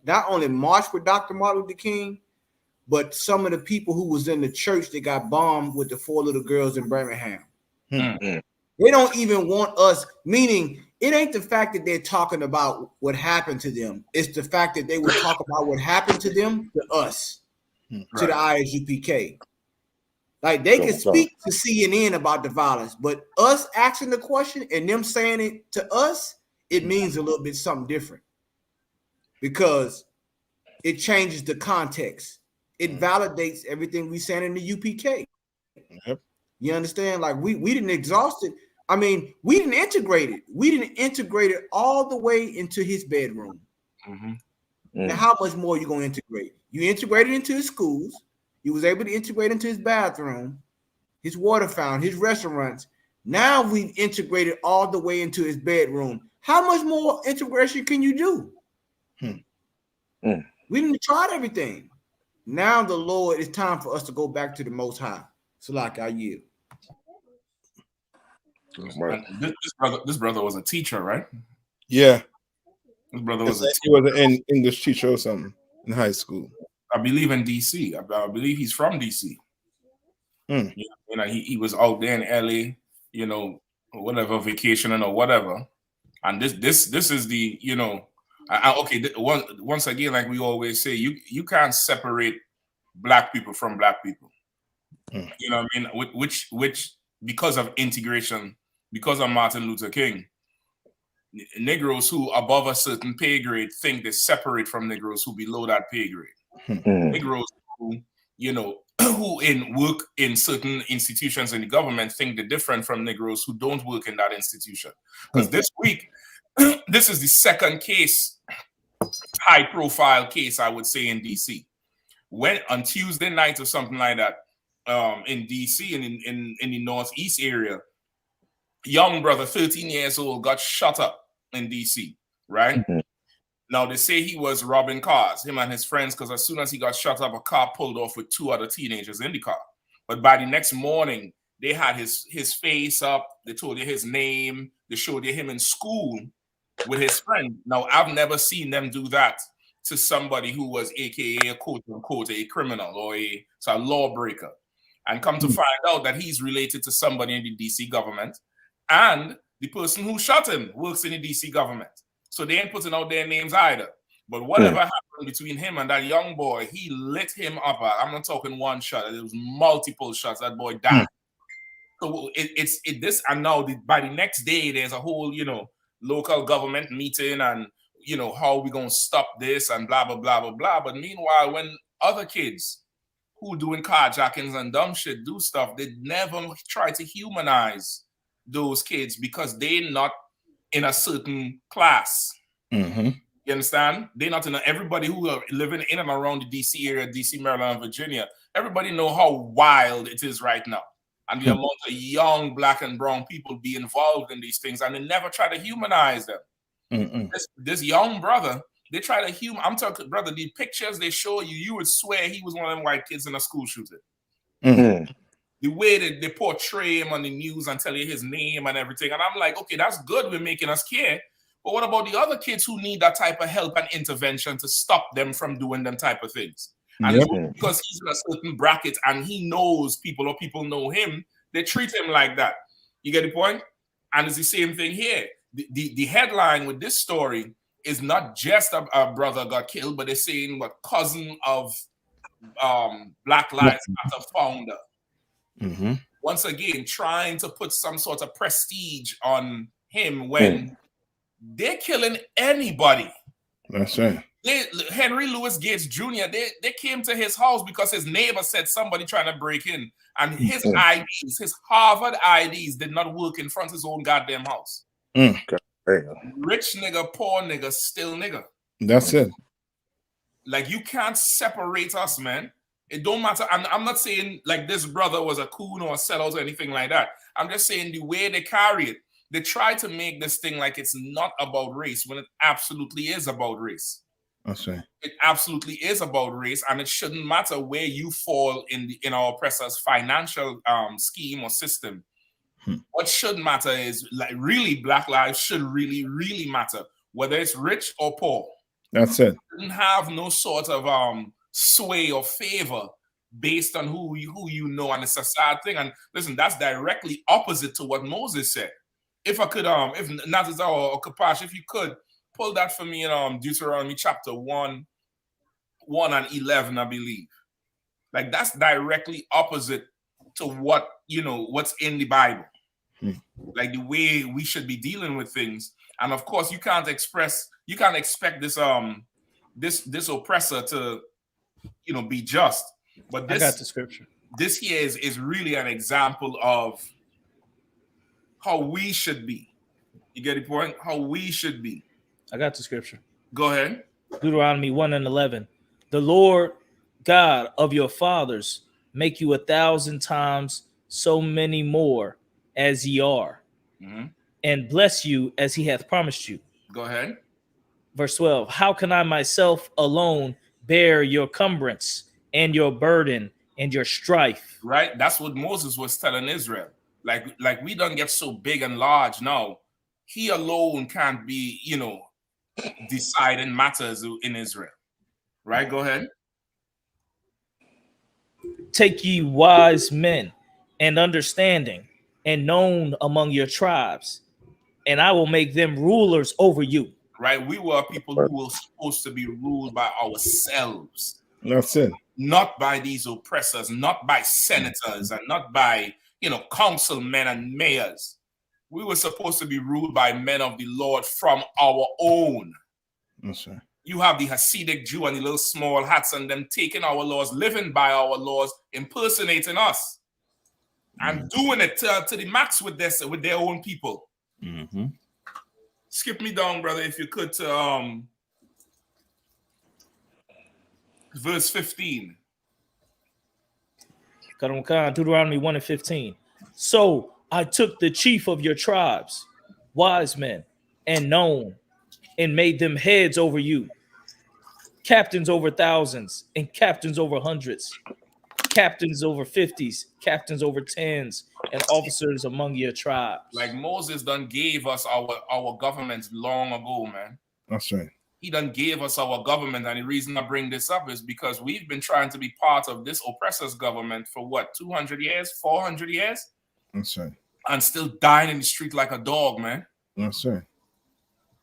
not only marched with Dr. Martin Luther King, but some of the people who was in the church that got bombed with the 4 little girls in Birmingham. Mm-hmm. They don't even want us, meaning it ain't the fact that they're talking about what happened to them. It's the fact that they would talk about what happened to them to us, to the ISUPK. Like they can speak to CNN about the violence, but us asking the question and them saying it to us, it means a little bit something different because it changes the context. It validates everything we saying in the UPK. Yep. You understand? Like we didn't exhaust it. We didn't integrate it. We didn't integrate it all the way into his bedroom. Mm-hmm. Now, how much more are you going to integrate? You integrated into his schools. You was able to integrate into his bathroom, his water fountain, his restaurants. Now we've integrated all the way into his bedroom. How much more integration can you do? We didn't try everything. Now the Lord, it's time for us to go back to the Most High. So like I yield. Right. This brother was a teacher, right? Yeah. His brother he was an English teacher or something in high school. I believe in DC. I believe he's from DC. He was out there in LA, whatever, vacationing or whatever. And this is the, once again, like we always say, you can't separate Black people from Black people. You know what I mean? Which because of integration, because of Martin Luther King, Negroes who above a certain pay grade think they separate from Negroes who below that pay grade. Negroes who, who work in certain institutions in the government think they're different from Negroes who don't work in that institution. Because this week, this is the second case, high profile case, I would say, in DC. When on Tuesday night or something like that, in DC and in the Northeast area, young brother, 13 years old, got shot up in DC, right? Now, they say he was robbing cars, him and his friends, because as soon as he got shot up, a car pulled off with 2 other teenagers in the car. But by the next morning, they had his face up. They told you his name. They showed you him in school with his friend. Now, I've never seen them do that to somebody who was AKA a quote-unquote a criminal or a lawbreaker. And come to find out that he's related to somebody in the DC government. And the person who shot him works in the DC government. So they ain't putting out their names either. But whatever happened between him and that young boy, he lit him up. I'm not talking one shot. There was multiple shots. That boy died. So this, and now by the next day, there's a whole, local government meeting and, how we going to stop this and blah, blah, blah, blah, blah. But meanwhile, when other kids who doing carjackings and dumb shit do stuff, they never try to humanize those kids because they're not in a certain class. You understand? They're not in everybody who are living in and around the DC area, DC, Maryland, and Virginia. Everybody know how wild it is right now. And the amount of young Black and brown people be involved in these things, and they never try to humanize them. This young brother, they try to I'm talking, brother, the pictures they show you, you would swear he was one of them white kids in a school shooting. The way that they portray him on the news and tell you his name and everything. And I'm like, okay, that's good. We're making us care. But what about the other kids who need that type of help and intervention to stop them from doing them type of things? And because he's in a certain bracket and he knows people or people know him, they treat him like that. You get the point? And it's the same thing here. The headline with this story is not just a brother got killed, but they're saying what cousin of Black Lives Matter founder. Once again, trying to put some sort of prestige on him when they're killing anybody. That's right. Henry Louis Gates Jr., they came to his house because his neighbor said somebody trying to break in. And his IDs, his Harvard IDs did not work in front of his own goddamn house. Rich nigga, poor nigga, still nigga. That's it. Like, you can't separate us, man. It don't matter. I'm not saying like this brother was a coon or a sellout or anything like that. I'm just saying the way they carry it. They try to make this thing like it's not about race when it absolutely is about race. That's right. It absolutely is about race, and it shouldn't matter where you fall in our oppressor's financial scheme or system. What should matter is, like, really, Black lives should really, really matter, whether it's rich or poor. That's it. Shouldn't have no sort of sway or favor based on who you know, and it's a sad thing. And listen, that's directly opposite to what Moses said. If I could, if Natazar or Kapash, if you could pull that for me in Deuteronomy chapter 1 and 11, I believe. Like, that's directly opposite to what, what's in the Bible. Like, the way we should be dealing with things. And of course, you can't expect this this oppressor to be just. But this, I got the scripture. This here is really an example of how we should be. You get the point? How we should be. I got the scripture. Go ahead. Deuteronomy 1 and 11. The Lord God of your fathers make you 1,000 times so many more as ye are, and bless you as he hath promised you. Go ahead. Verse 12. How can I myself alone bear your cumbrance and your burden and your strife? Right. That's what Moses was telling Israel. Like we don't get so big and large now. He alone can't be, deciding matters in Israel. Right? Go ahead. Take ye wise men and understanding and known among your tribes, and I will make them rulers over you. Right? We were people who were supposed to be ruled by ourselves. That's it. Not by these oppressors, not by senators, and not by, councilmen and mayors. We were supposed to be ruled by men of the Lord from our own. That's right. You have the Hasidic Jew and the little small hats and them taking our laws, living by our laws, impersonating us, and doing it to the max with their own people. Skip me down, brother, if you could, to verse 15. Deuteronomy 1 and 15. So I took the chief of your tribes, wise men, and known, and made them heads over you, captains over thousands, and captains over hundreds, captains over 50s, captains over 10s, and officers among your tribes. Like Moses done gave us our government long ago, man. That's right. He done gave us our government, and the reason I bring this up is because we've been trying to be part of this oppressor's government for what, 200 years, 400 years? That's right. And still dying in the street like a dog, man. That's right.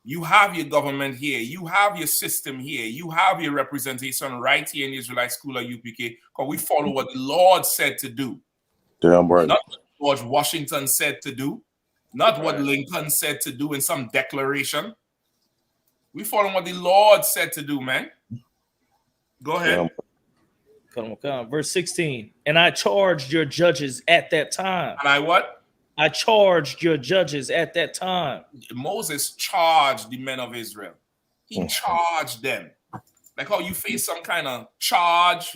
You have your government here. You have your system here. You have your representation right here in the Israelite school of UPK, because we follow what the Lord said to do. Damn right. Not what George Washington said to do. Not what Lincoln said to do in some declaration. We follow what the Lord said to do, man. Go ahead. Verse 16. And I charged your judges at that time. And I what? I charged your judges at that time. Moses charged the men of Israel. He charged them. Like how you face some kind of charge,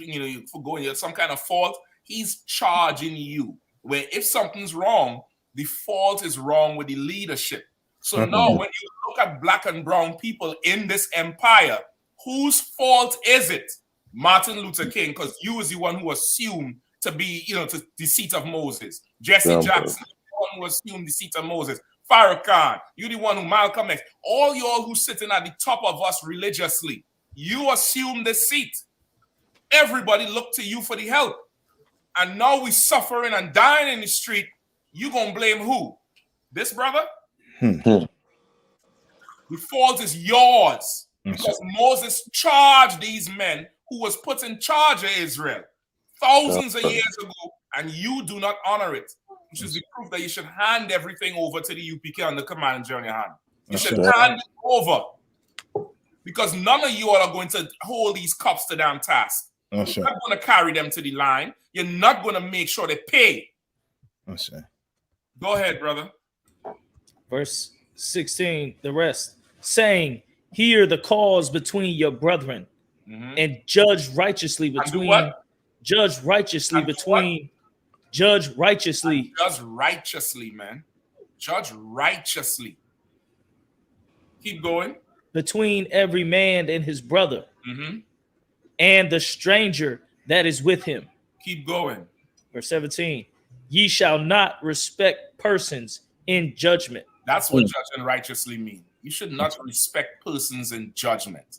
for going some kind of fault. He's charging you. Where if something's wrong, the fault is wrong with the leadership. So now when you look at black and brown people in this empire, whose fault is it? Martin Luther King, because you was the one who assumed to be, to the seat of Moses. Jesse Jackson, the one who assumed the seat of Moses. Farrakhan, you the one who Malcolm X. All y'all who sitting at the top of us religiously, you assume the seat. Everybody look to you for the help. And now we suffering and dying in the street. You gonna blame who? This brother? The fault is yours because Moses charged these men who was put in charge of Israel thousands of years ago, and you do not honor it, which is the proof that you should hand everything over to the UPK under command of GEN.YAHANNA. You should hand it over. Because none of you all are going to hold these cops to damn task. That's You're right. not going to carry them to the line. You're not going to make sure they pay. That's right. Go ahead, brother. Verse 16, the rest, saying, hear the cause between your brethren, and judge righteously between, judge righteously between, judge righteously. Judge righteously, man. Judge righteously. Keep going. Between every man and his brother, and the stranger that is with him. Keep going. Verse 17, ye shall not respect persons in judgment. That's what judging righteously means. You should not respect persons in judgment.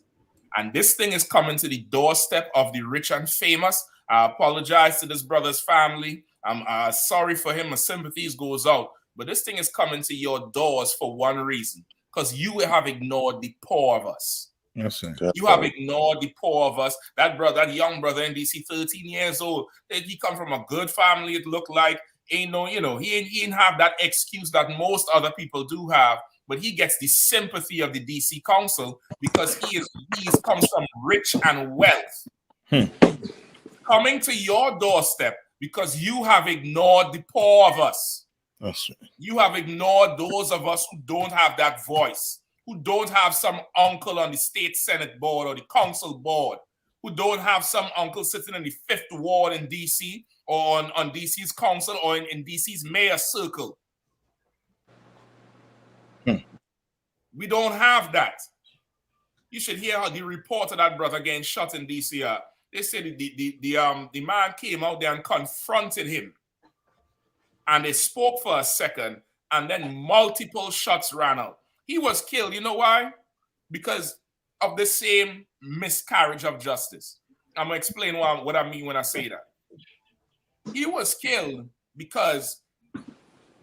And this thing is coming to the doorstep of the rich and famous. I apologize to this brother's family. I'm sorry for him. My sympathies goes out. But this thing is coming to your doors for one reason. Because you have ignored the poor of us. Yes, sir. You have ignored the poor of us. That brother, that young brother in DC, 13 years old, he come from a good family, it looked like. Ain't no, he ain't have that excuse that most other people do have, but he gets the sympathy of the DC Council because he's comes from rich and wealth. Coming to your doorstep because you have ignored the poor of us. That's right. You have ignored those of us who don't have that voice, who don't have some uncle on the state senate board or the council board, who don't have some uncle sitting in the 5th ward in DC or on DC's council or in DC's mayor circle. We don't have that. You should hear how the report of that brother getting shot in DC. They said the man came out there and confronted him. And they spoke for a second, and then multiple shots ran out. He was killed. You know why? Because of the same miscarriage of justice. I'm going to explain what I mean when I say that. He was killed because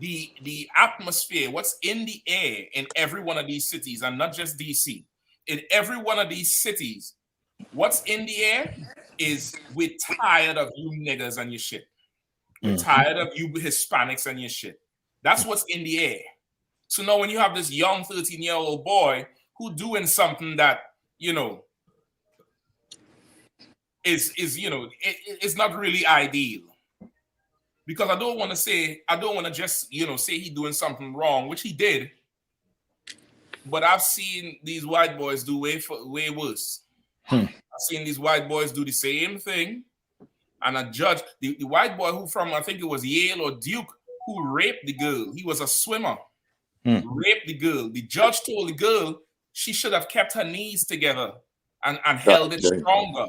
the atmosphere, what's in the air in every one of these cities, and not just DC, in every one of these cities, what's in the air is we're tired of you niggas and your shit. We're tired of you Hispanics and your shit. That's what's in the air. So now when you have this young 13-year-old boy who doing something that, is it's not really ideal. Because I don't want to just, say he doing something wrong, which he did. But I've seen these white boys do way worse. I've seen these white boys do the same thing. And a judge, the white boy who from, I think it was Yale or Duke, who raped the girl. He was a swimmer. Raped the girl. The judge told the girl she should have kept her knees together and held it stronger.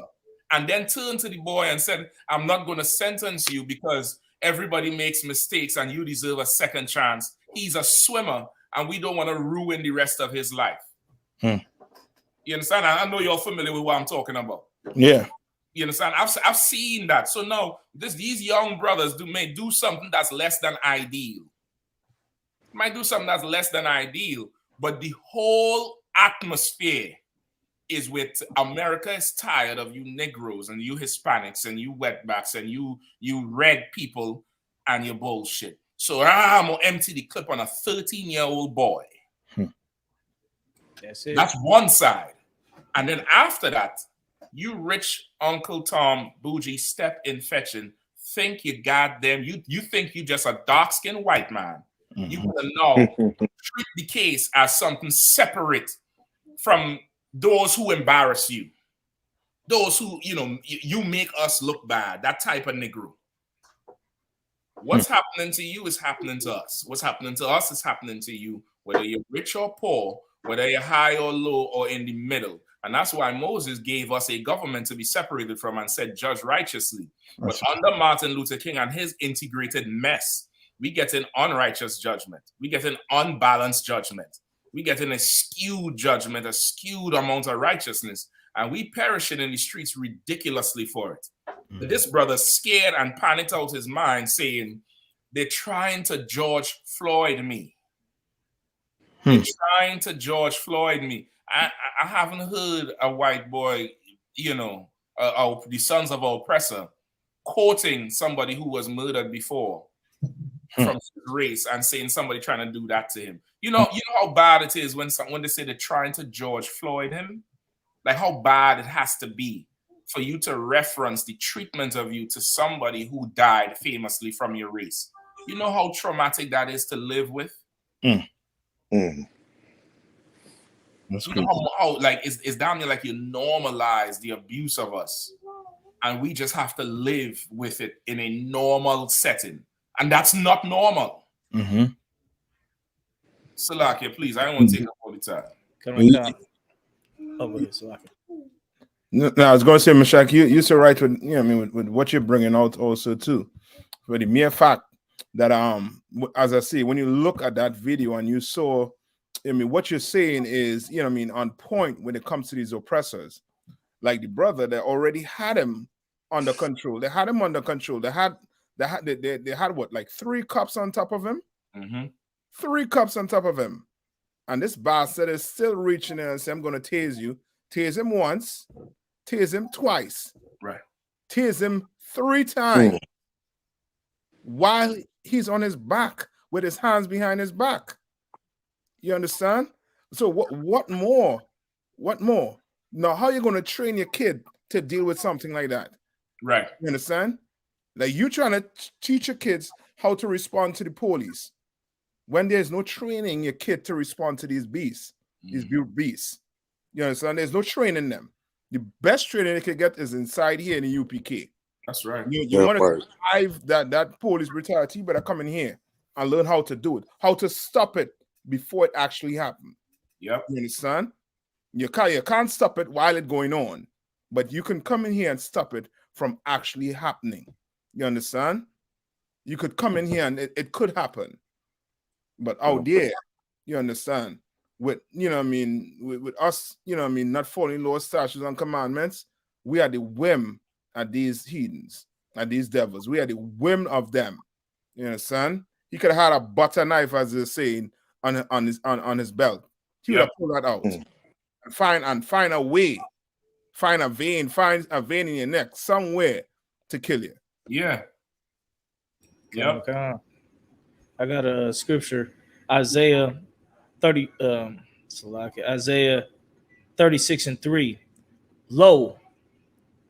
And then turned to the boy and said, I'm not going to sentence you because everybody makes mistakes and you deserve a second chance. He's a swimmer and we don't want to ruin the rest of his life. You understand? I know you're familiar with what I'm talking about. Yeah. You understand? I've seen that. So now these young brothers may do something that's less than ideal. Might do something that's less than ideal, but the whole atmosphere is with America is tired of you Negroes and you Hispanics and you wetbacks and you red people and your bullshit. So I'm gonna empty the clip on a 13-year-old boy. That's it. That's one side. And then after that, you rich Uncle Tom Bougie step in fetching, think you goddamn, you think you just a dark-skinned white man. You wanna know, treat the case as something separate from those who embarrass you. Those who, you make us look bad, that type of Negro. What's happening to you is happening to us. What's happening to us is happening to you, whether you're rich or poor, whether you're high or low or in the middle. And that's why Moses gave us a government to be separated from and said, judge righteously. But under Martin Luther King and his integrated mess, we get an unrighteous judgment. We get an unbalanced judgment. We get an skewed judgment, a skewed amount of righteousness. And we perishing in the streets ridiculously for it. But this brother scared and panicked out his mind saying, they're trying to George Floyd me. They're trying to George Floyd me. I haven't heard a white boy, the sons of our oppressor, quoting somebody who was murdered before from his race and saying somebody trying to do that to him. You know how bad it is when they say they're trying to George Floyd him? Like how bad it has to be for you to reference the treatment of you to somebody who died famously from your race. You know how traumatic that is to live with? That's You know how like it's down there like you normalize the abuse of us. And we just have to live with it in a normal setting. And that's not normal. Salakia, please. I don't want to take up all the time. Can I come? Oh, go ahead, Salakia. No, I was going to say, Meshach, you're so right with with what you're bringing out also too. For the mere fact that as I say, when you look at that video and you saw, what you're saying is, on point when it comes to these oppressors. Like the brother that already had him under control. They had him under control. They had what, like 3 cups on top of him? 3 cups on top of him. And this bastard is still reaching in and saying, I'm going to tase you. Tase him once. Tase him twice. Right. Tase him 3 times. While he's on his back with his hands behind his back. You understand? So what more? What more? Now, how are you going to train your kid to deal with something like that? Right. You understand? Like you trying to teach your kids how to respond to the police when there's no training your kid to respond to these beasts, these beasts. You understand? There's no training them. The best training they can get is inside here in the UPK. That's right. You want to survive that police brutality, you better come in here and learn how to do it, how to stop it before it actually happens. Yep. You understand? You can't stop it while it's going on, but you can come in here and stop it from actually happening. You understand? You could come in here and it could happen. But out there, you understand, with with us, not following laws, statutes, and commandments, we are the whim at these heathens, at these devils. We are the whim of them. You understand? He could have had a butter knife, as they're saying, on his belt. He would have pulled that out. And find a way, find a vein in your neck somewhere to kill you. Yeah. Yep. I got a scripture, Isaiah 36:3. Lo,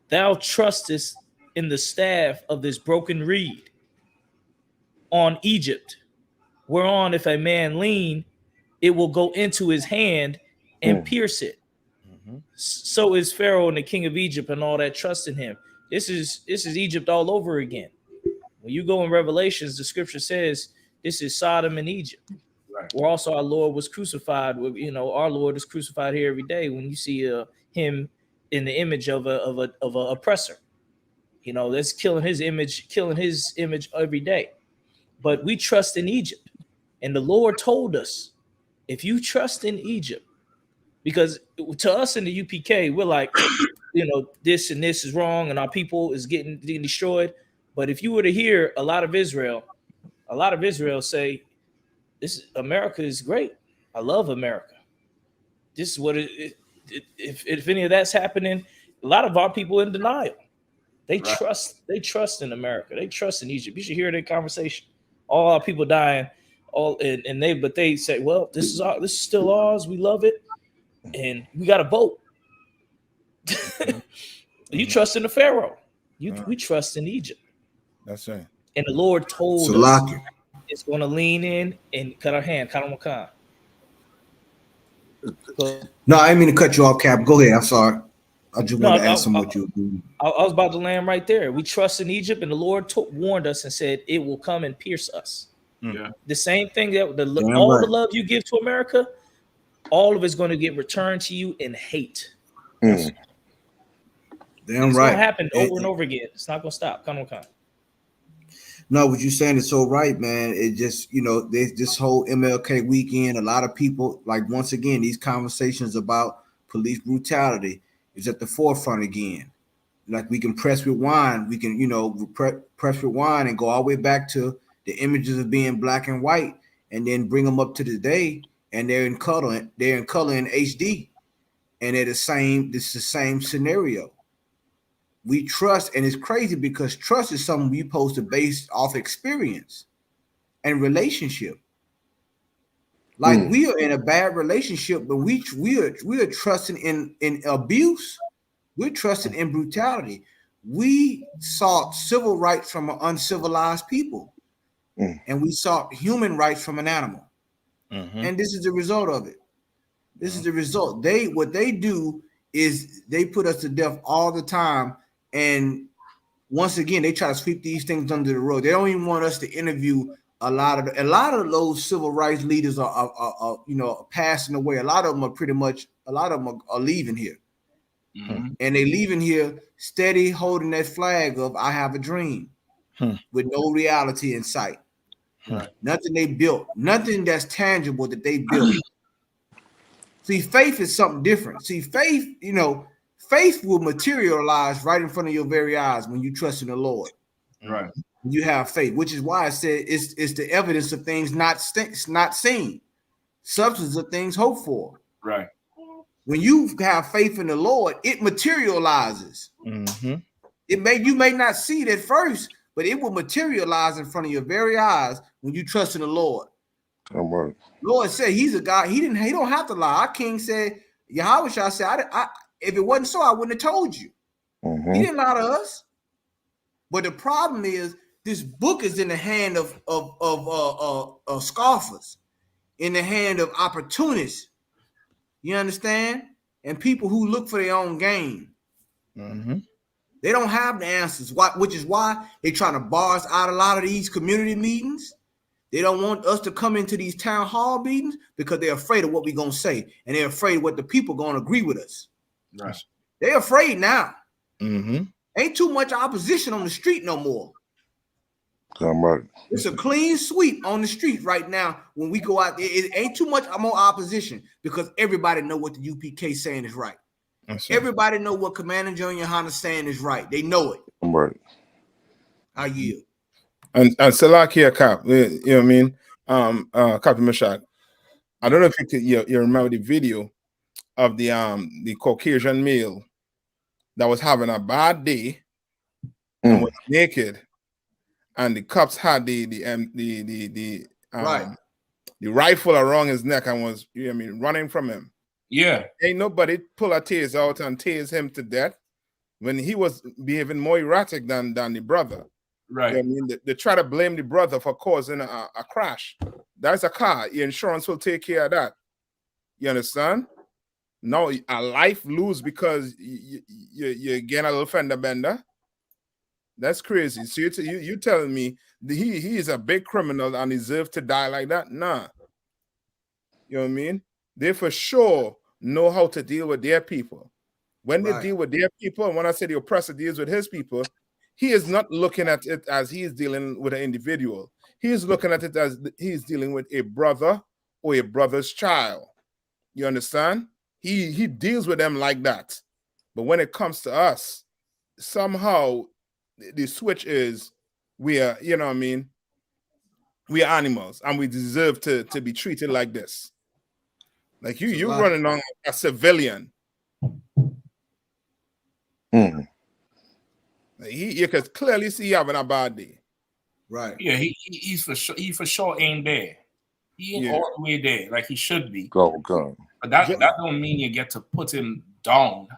thou trustest in the staff of this broken reed on Egypt, whereon if a man lean, it will go into his hand and pierce it. So is Pharaoh and the king of Egypt and all that trust in him. This is Egypt all over again. When you go in Revelations, the scripture says this is Sodom and Egypt, where also our Lord was crucified. Our Lord is crucified here every day. When you see him in the image of a oppressor, that's killing his image every day. But we trust in Egypt, and the Lord told us, if you trust in Egypt, because to us in the UPK, we're like, this and this is wrong, and our people is getting destroyed. But if you were to hear a lot of Israel say, America is great. I love America. This is what if any of that's happening, a lot of our people in denial. They trust in America. They trust in Egypt. You should hear that conversation. All our people dying, but they say, well, this is still ours. We love it, and we got to vote. You trust in the Pharaoh. We trust in Egypt. That's right. And the Lord told us it's going to lean in and cut our hand. No, I didn't mean to cut you off, Cap. Go ahead. I'm sorry. I just want to ask him what you do. I was about to land right there. We trust in Egypt, and the Lord warned us and said it will come and pierce us. Yeah. The same thing that the love you give to America, all of it's going to get returned to you in hate. Damn it's right. It's going to happen over and over again. It's not going to stop. Come on. No, what you're saying is so right, man. It just, there's this whole MLK weekend. A lot of people, like, once again, these conversations about police brutality is at the forefront again. Like, we can press rewind. We can, press rewind and go all the way back to the images of being black and white, and then bring them up to today, and they're in color in HD, and they're the same. This is the same scenario. We trust, and it's crazy because trust is something we supposed to base off experience and relationship. Like we are in a bad relationship, but we are trusting in abuse. We're trusting in brutality. We sought civil rights from an uncivilized people, and we sought human rights from an animal. And this is the result of it. This is the result. What they do is they put us to death all the time, and once again they try to sweep these things under the rug. They don't even want us to interview a lot of those civil rights leaders are passing away. A lot of them are leaving here. And they leaving here steady holding that flag of I have a dream with no reality in sight. Nothing they built, nothing that's tangible that they built. See, faith is something different. See, faith, faith will materialize right in front of your very eyes when you trust in the Lord. Right. You have faith, which is why I said it's the evidence of things not seen, substance of things hoped for. Right. When you have faith in the Lord, it materializes. You may not see it at first, but it will materialize in front of your very eyes when you trust in the Lord. Lord said He's a God. He don't have to lie. Our King said, Yahweh said, if it wasn't so, I wouldn't have told you. He didn't lie to us. But the problem is, this book is in the hand of scoffers, in the hand of opportunists. You understand? And people who look for their own gain. They don't have the answers, which is why they're trying to bar us out a lot of these community meetings. They don't want us to come into these town hall meetings because they're afraid of what we're going to say. And they're afraid of what the people going to agree with us. Right. They're afraid now. Ain't too much opposition on the street no more. It's a clean sweep on the street right now. When we go out there, it ain't too much more opposition because everybody know what the UPK saying is right. Everybody know what Commander GEN.YAHANNA saying is right. They know it. I yield. And Salakia Cap, you know what I mean? Captain Meshach. I don't know if you remember the video of the Caucasian male that was having a bad day and was naked, and the cops had the rifle around his neck and was running from him. Yeah. Ain't nobody pull a tase out and tase him to death when he was behaving more erratic than the brother. Right. You know what I mean? They try to blame the brother for causing a crash. That's a car. Your insurance will take care of that. You understand? No, a life lose because you get a little fender bender. That's crazy. So you telling me he is a big criminal and deserves to die like that? Nah. You know what I mean? They for sure know how to deal with their people. When they deal with their people, and when I say the oppressor deals with his people, he is not looking at it as he is dealing with an individual. He is looking at it as he's dealing with a brother or a brother's child. You understand? He deals with them like that. But when it comes to us, somehow the switch is we are, you know what I mean? We are animals and we deserve to be treated like this. Like you running on a civilian. You can clearly see having a bad day. Right. Yeah, he for sure ain't there. He ain't all the way there like he should be. Go. But that don't mean you get to put him down.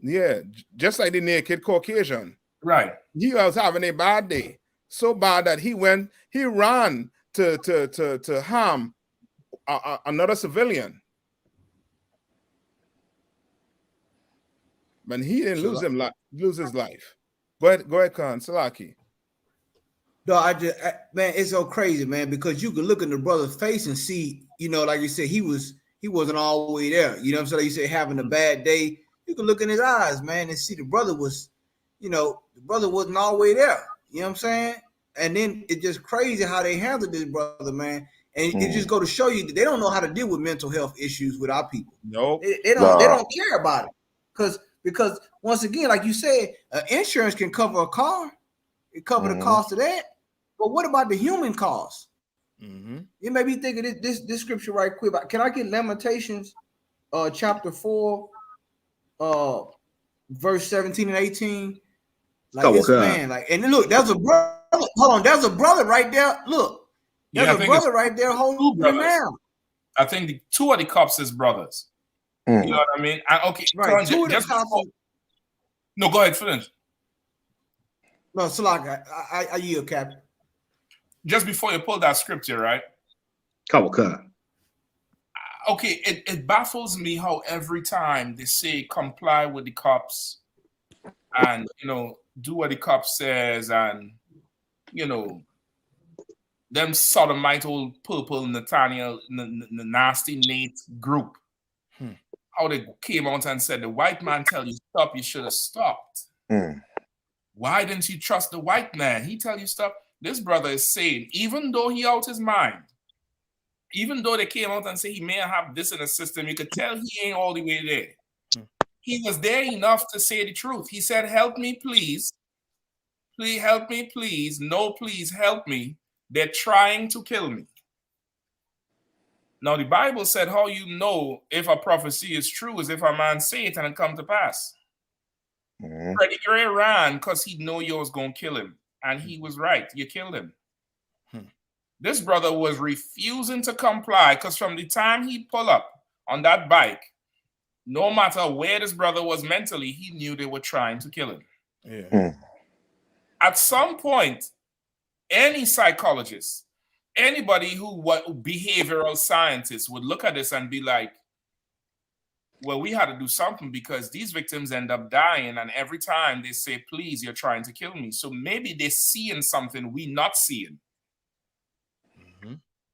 Yeah, just like the naked Caucasian. Right. He was having a bad day. So bad that he ran to harm another civilian. But he didn't lose his life. Go ahead, Khan. Salaki. No, man, it's so crazy, man, because you can look in the brother's face and see, like you said, he wasn't all the way there. You know what I'm saying? Like you said, having a bad day. You can look in his eyes, man, and see the brother was, the brother wasn't all the way there. You know what I'm saying? And then it's just crazy how they handled this brother, man. And it just go to show you that they don't know how to deal with mental health issues with our people. No, they don't care about it. Because once again, like you said, insurance can cover a car. It cover the cost of that. But what about the human cost? You may be thinking this scripture right quick. Can I get Lamentations chapter 4, verse 17 and 18? Like this man, and look, there's a brother. Hold on, there's a brother right there. Look, there's a brother right there holding him down. I think two of the cops is brothers. You know what I mean? And okay, Right. Con, just before, no, go ahead, finish. No, Salak, I yield, Captain. Just before you pull that scripture, right? Okay, it baffles me how every time they say comply with the cops and, you know, do what the cop says and, you know, them sodomite old purple Nathaniel, nasty Nate group, how they came out and said the white man tell you stop, you should have stopped. Why didn't you trust the white man? He tell you stop. This brother is saying, even though he out his mind, even though they came out and say he may have this in the system, you could tell he ain't all the way there. He was there enough to say the truth. He said, help me, please. Please help me, please. No, please help me. They're trying to kill me. Now, the Bible said how you know if a prophecy is true is if a man say it and it come to pass. Freddie Gray ran because he know you was going to kill him. And he was right. You killed him. This brother was refusing to comply because from the time he pulled up on that bike, no matter where this brother was mentally, he knew they were trying to kill him. At some point, any psychologist, anybody who behavioral scientists would look at this and be like, well, we had to do something because these victims end up dying. And every time they say, please, you're trying to kill me. So maybe they're seeing something we not seeing.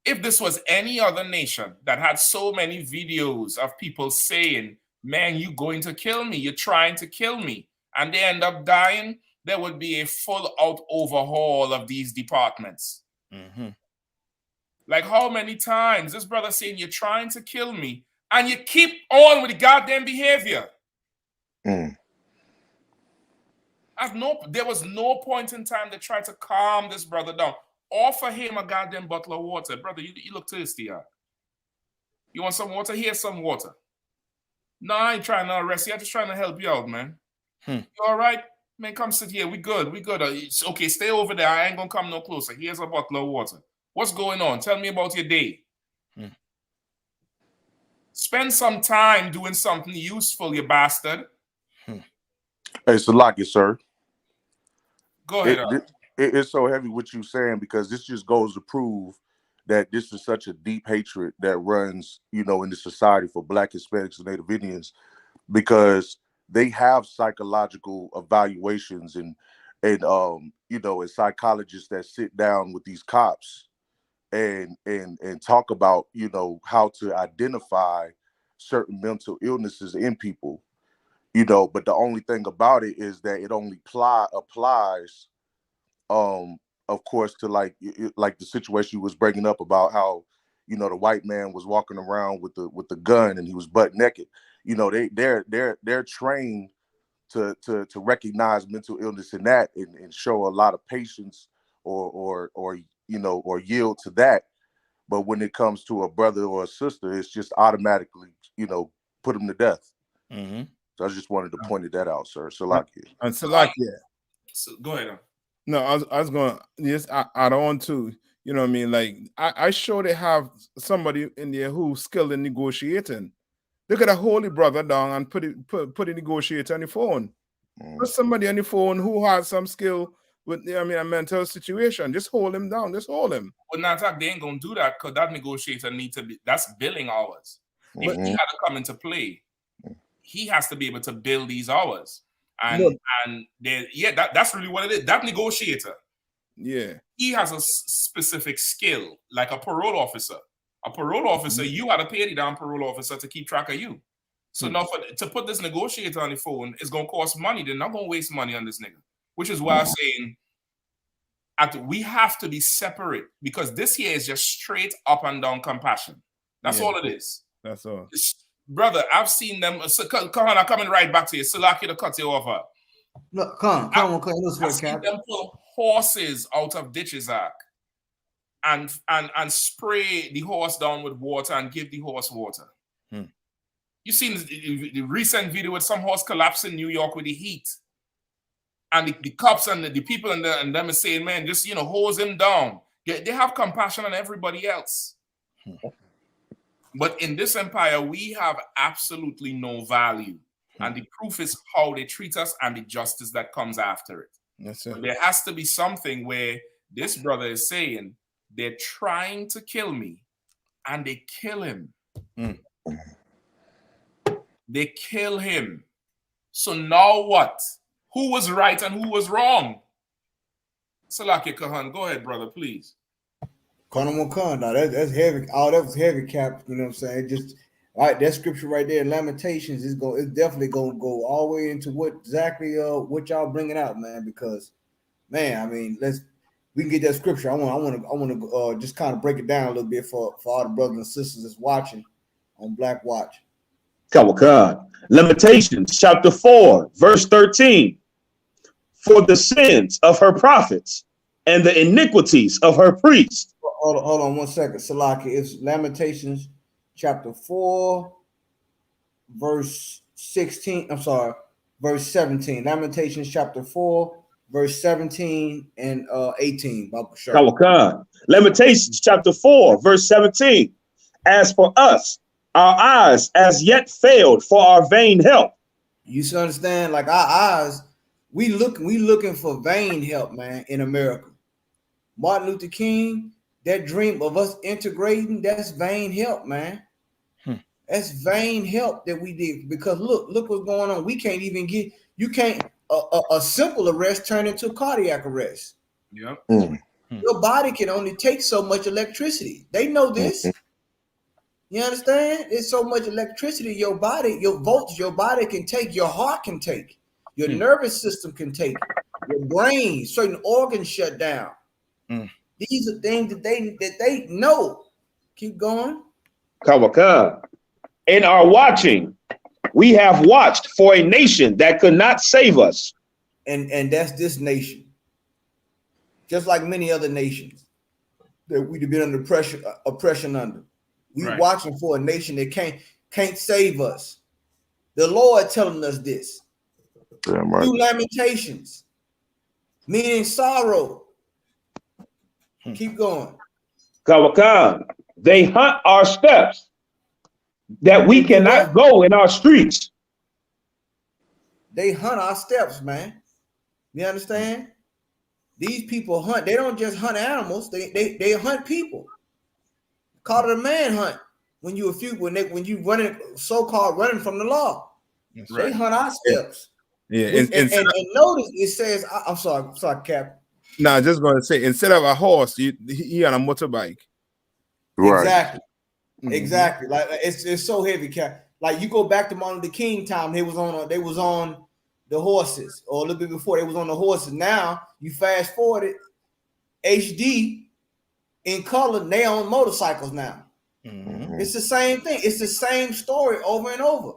If this was any other nation that had so many videos of people saying, man, you going to kill me, you're trying to kill me, and they end up dying, there would be a full out overhaul of these departments. Like how many times this brother saying you're trying to kill me and you keep on with the goddamn behavior. There was no point in time to try to calm this brother down. Offer him a goddamn bottle of water. Brother, you look thirsty, huh? You want some water? Here's some water. No, I ain't trying to arrest you. I'm just trying to help you out, man. You all right? Man, come sit here. We good. We good. It's okay, stay over there. I ain't going to come no closer. Here's a bottle of water. What's going on? Tell me about your day. Spend some time doing something useful, you bastard. Hey, Salaki, sir. Go ahead. It's so heavy what you saying because this just goes to prove that this is such a deep hatred that runs, you know, in the society for Black, Hispanics, and Native Indians, because they have psychological evaluations and you know, and psychologists that sit down with these cops and talk about, you know, how to identify certain mental illnesses in people, you know. But the only thing about it is that it only applies of course to like the situation you was bringing up about how, you know, the white man was walking around with the gun and he was butt naked. You know, they're trained to recognize mental illness in that and show a lot of patience or you know, or yield to that. But when it comes to a brother or a sister, it's just automatically, you know, put them to death. So I just wanted to point that out, sir. Salakia. And Salakia. So, go ahead. No, I was going to just add on to, you know what I mean? Like, I sure they have somebody in there who's skilled in negotiating. They could have hold the brother down and put the negotiator on the phone. Put somebody on the phone who has some skill with, I mean, a mental situation. Just hold him down. Just hold him. But not that they ain't going to do that because that negotiator needs to be, that's billing hours. If he had to come into play, he has to be able to bill these hours. And that's really what it is. That negotiator, he has a specific skill, like a parole officer. A parole officer, you got to pay the damn parole officer to keep track of you. So now to put this negotiator on the phone is going to cost money. They're not going to waste money on this nigga, which is why I'm saying we have to be separate because this here is just straight up and down compassion. That's all it is. That's all. Brother, I've seen them. Come on, I'm coming right back to you. Salaki to cut you off. Look, come on. I've seen them pull horses out of ditches, and spray the horse down with water and give the horse water. You seen the recent video with some horse collapse in New York with the heat, and the cops and the people and them are saying, man, just, you know, hose him down. They have compassion on everybody else. But in this empire, we have absolutely no value. And the proof is how they treat us and the justice that comes after it. Yes, sir. There has to be something where this brother is saying, they're trying to kill me, and they kill him. They kill him. So now what? Who was right and who was wrong? Salaki Kahan, go ahead, brother, please. Now that's heavy. Oh, that was heavy, Cap. You know what I'm saying? Just all right, that scripture right there, Lamentations, it's definitely gonna go all the way into what y'all bringing out, man. Because, man, I mean, we can get that scripture. I want to just kind of break it down a little bit for all the brothers and sisters that's watching on Black Watch. Kawakan. Lamentations chapter 4, verse 13. For the sins of her prophets and the iniquities of her priests. Hold on 1 second, Salaki. It's Lamentations chapter 4, verse 16. I'm sorry, verse 17. Lamentations chapter 4, verse 17 and 18. Kawakan. Lamentations chapter 4, verse 17. As for us, our eyes as yet failed for our vain help. You understand? Like our eyes, we looking for vain help, man, in America. Martin Luther King, that dream of us integrating, that's vain help, man. That's vain help that we did, because look what's going on. We can't even get, you can't, a simple arrest turn into a cardiac arrest. Yep. Your body can only take so much electricity. They know this. You understand? It's so much electricity your body, your voltage, your body can take, your heart can take, your nervous system can take, your brain, certain organs shut down. These are things that they know. Keep going. Kawakan. In our watching, we have watched for a nation that could not save us. And that's this nation. Just like many other nations that we've been under oppression under. We watching for a nation that can't save us. The Lord telling us this. Through Lamentations, meaning sorrow. Keep going. Kawakan. They hunt our steps that we cannot go in our streets. They hunt our steps, man. You understand? These people hunt. They don't just hunt animals. They hunt people. Call it a manhunt when you running, so-called running from the law. They hunt our steps. Yeah. And notice it says, I'm sorry, Cap. No, I just gonna say, instead of a horse, he on a motorbike. Right. Exactly. Like it's so heavy, Cap. Like you go back to Martin Luther King time, they was on the horses, or a little bit before they was on the horses. Now you fast forward it, HD in color, they on motorcycles now. It's the same thing. It's the same story over and over.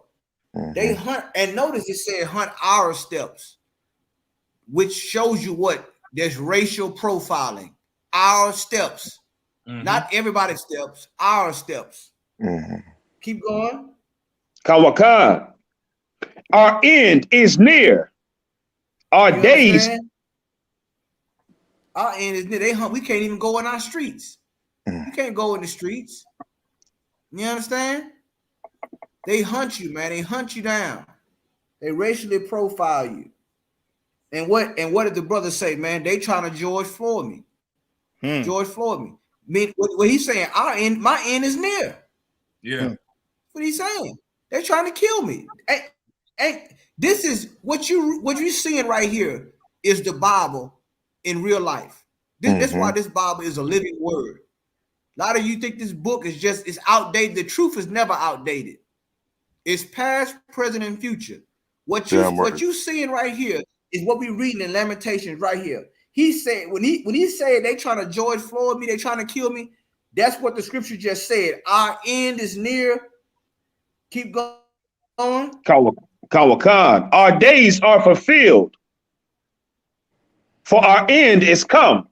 They hunt, and notice it said hunt our steps, which shows you what? There's racial profiling. Our steps. Not everybody's steps, our steps. Keep going. Kawakan. Our end is near. Our days. Our end is near. They hunt. We can't even go in our streets. You can't go in the streets. You understand? They hunt you, man. They hunt you down. They racially profile you. And what did the brother say, man? They trying to George Floyd me. George Floyd me. I mean, what he's saying, my end is near. Yeah. What he's saying. They're trying to kill me. And this is what you're seeing right here is the Bible in real life. That's why this Bible is a living word. A lot of you think this book is it's outdated. The truth is never outdated. It's past, present, and future. What you seeing right here is what we're reading in Lamentations right here. He said when he said they trying to George Floyd me, they trying to kill me. That's what the scripture just said. Our end is near. Keep going. Kawakan. Our days are fulfilled, for our end is come.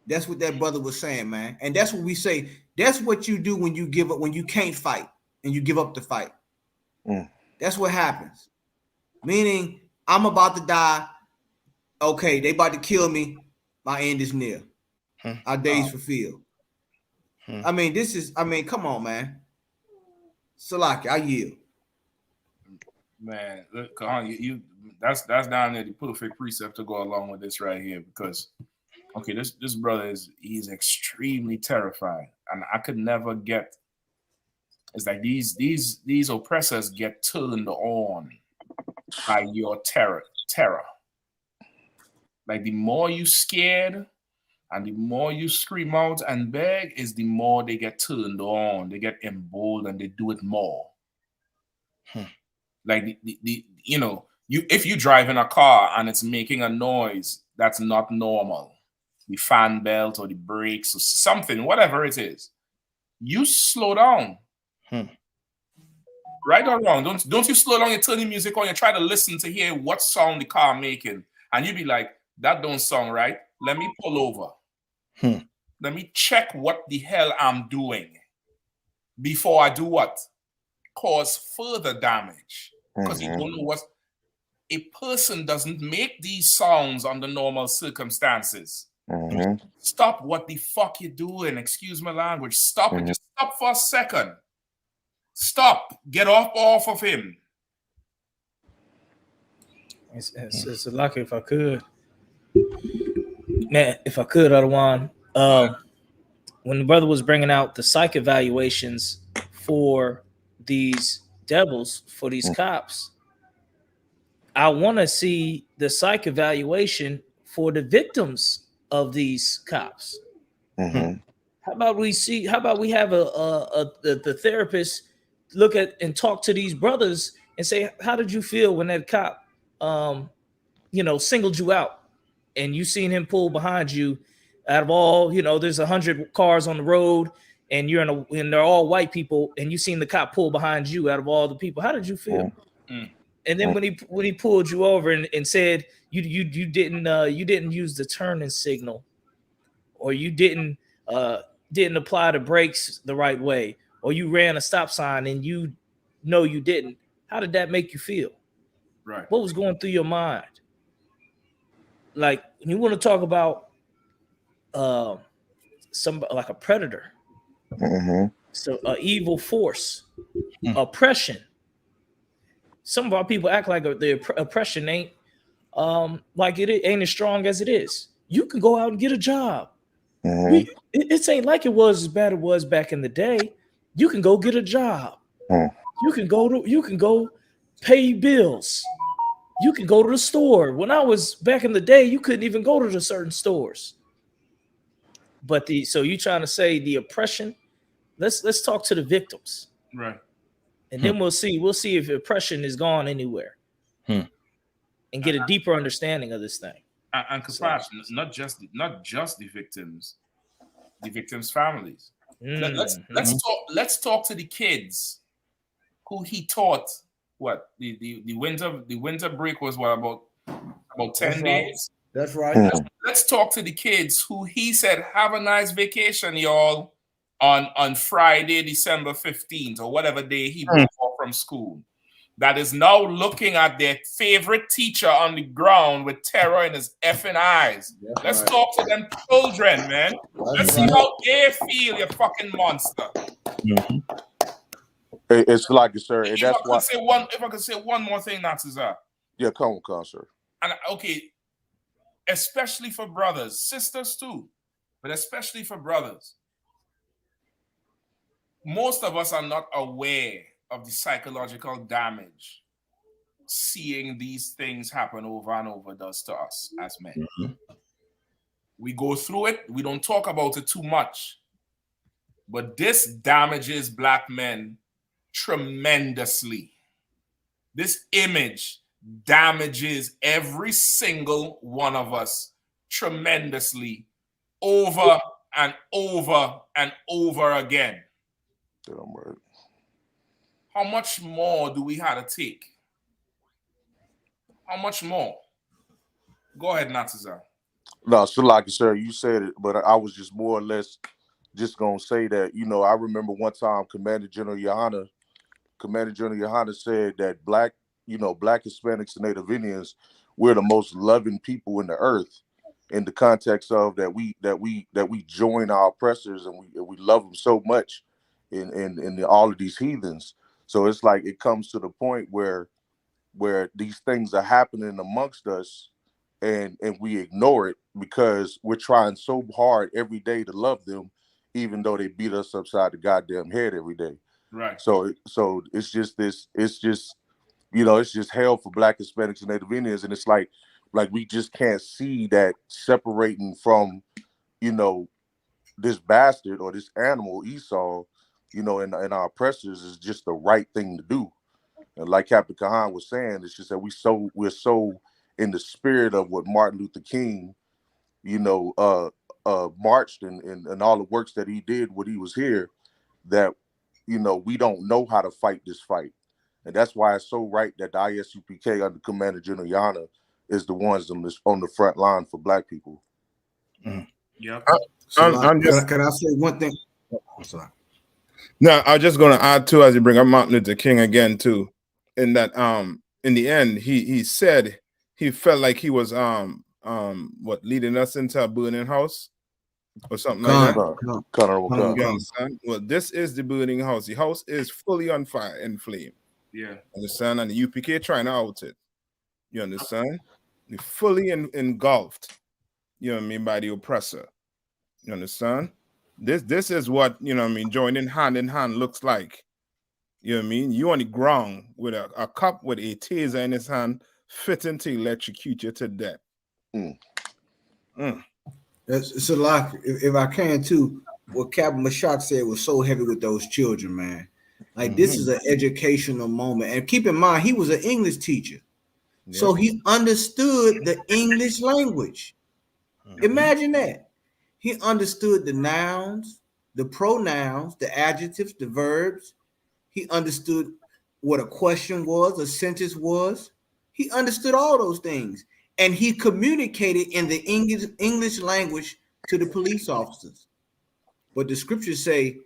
That's what that brother was saying, man. And that's what we say. That's what you do when you give up, when you can't fight and you give up the fight. That's what happens. Meaning, I'm about to die. Okay, they about to kill me. My end is near. Our days fulfilled. I mean, this is. I mean, come on, man. Salaki, I yield. Man, look, Kahan, you that's down there the perfect precept to go along with this right here because okay, this brother he's extremely terrified, and I could never get. It's like these oppressors get turned on by your terror. Like the more you scared and the more you scream out and beg, is the more they get turned on. They get emboldened. They do it more. Like the you know, if you drive in a car and it's making a noise that's not normal, the fan belt or the brakes or something, whatever it is, you slow down. Right or wrong? Don't you slow down? You turn the music on. You try to listen to hear what sound the car making, and you be like, "That don't sound right. Let me pull over. Let me check what the hell I'm doing before I do what cause further damage." Because you don't know what a person doesn't make these sounds under normal circumstances. Stop what the fuck you doing. Excuse my language. Stop it. Just stop for a second. Stop. Get off of him. It's lucky if I could. Man, if I could, Adawan, when the brother was bringing out the psych evaluations for these devils, for these cops, I want to see the psych evaluation for the victims of these cops. How about we have the therapist look at and talk to these brothers and say, how did you feel when that cop singled you out and you seen him pull behind you out of all, there's 100 cars on the road and you're and they're all white people and you seen the cop pull behind you out of all the people. How did you feel? And then when he pulled you over and said you didn't use the turning signal, or you didn't apply the brakes the right way, or you ran a stop sign and you didn't. How did that make you feel? Right. What was going through your mind? Like, you want to talk about somebody like a predator, so an evil force, oppression. Some of our people act like the oppression ain't like it ain't as strong as it is. You can go out and get a job. It ain't like it was as bad as it was back in the day. You can go get a job. You can go pay bills. You can go to the store. When I was back in the day, you couldn't even go to the certain stores. But so you trying to say the oppression? Let's talk to the victims. Right. And then we'll see if oppression is gone anywhere. And get a deeper understanding of this thing. And compassion, not just the victims families. Let's talk to the kids who he taught. What the winter break was about 10 days. That's right. Let's talk to the kids who he said, have a nice vacation, y'all, on Friday, December 15th, or whatever day he broke off from school. That is now looking at their favorite teacher on the ground with terror in his effing eyes. Let's talk to them children, man. Let's see how they feel, you fucking monster. It's like it, sir. And If that's I why. could say one more thing, Natazar. Yeah, come on, sir. And okay, especially for brothers, sisters too, but especially for brothers. Most of us are not aware of the psychological damage seeing these things happen over and over does to us as men. We go through it, we don't talk about it too much, but this damages Black men tremendously. This image damages every single one of us tremendously over and over and over again. How much more do we have to take? How much more? Go ahead, Natazar. No, so like sir, you said it, but I was just more or less just gonna say that, I remember one time Commander General Yohanna said that Black Hispanics and Native Indians, we're the most loving people in the earth. in the context of that we join our oppressors and we love them so much in all of these heathens. So it's like it comes to the point where these things are happening amongst us, and we ignore it because we're trying so hard every day to love them, even though they beat us upside the goddamn head every day. Right. So it's just it's just hell for Black, Hispanics, and Native Indians, and it's like we just can't see that separating from, this bastard or this animal Esau, and our oppressors is just the right thing to do. And like Captain Kahan was saying, it's just that we're so in the spirit of what Martin Luther King, marched and all the works that he did when he was here, that we don't know how to fight this fight. And that's why it's so right that the I.S.U.P.K under Commander Gen.YAHANNA is the ones on the front line for Black people. Yep. Can I say one thing? I'm sorry. No, I'm just going to add too, as you bring up Martin Luther King again too, in that in the end he said he felt like he was leading us into a burning house or something like that. Well, this is the burning house. The house is fully on fire and flame. Yeah. Understand? And the UPK trying to out it. You understand? They're fully engulfed, by the oppressor. You understand? This is what, joining hand in hand looks like. You know what I mean? You on the ground with a cop with a taser in his hand, fitting to electrocute you to death. It's a lot. If I can too, what Captain Mashak said was so heavy with those children, man. Like this is an educational moment. And keep in mind, he was an English teacher. So he understood the English language. Imagine that. He understood the nouns, the pronouns, the adjectives, the verbs. He understood what a question was, a sentence was. He understood all those things. And he communicated in the English language to the police officers. But the scriptures say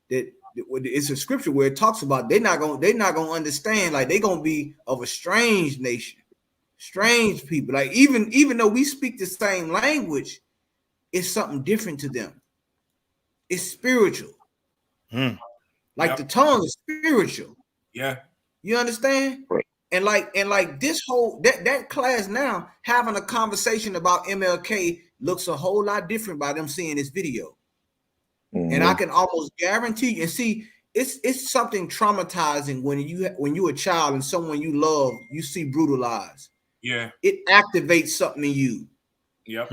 that it's a scripture where it talks about they're not gonna understand, like they're gonna be of a strange nation, strange people. Like even though we speak the same language, it's something different to them. It's spiritual. Like the tongue is spiritual. Yeah. You understand? Right. And like this whole that class now having a conversation about MLK looks a whole lot different by them seeing this video. And I can almost guarantee and see it's something traumatizing when you're a child and someone you love, you see brutalized. Yeah. It activates something in you. Yep.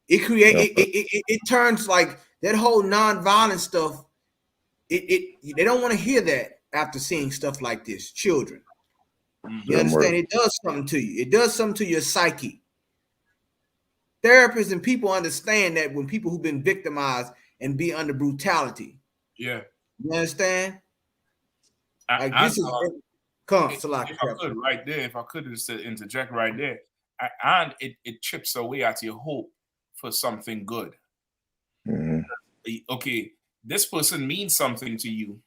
It creates it turns like that whole non-violent stuff. They don't want to hear that after seeing stuff like this, children. You understand? It does something to you. It does something to your psyche. Therapists and people understand that when people who've been victimized and be under brutality. Yeah. You understand? Like I, this is if I could just interject right there, and it chips away at your hope for something good. Okay, this person means something to you.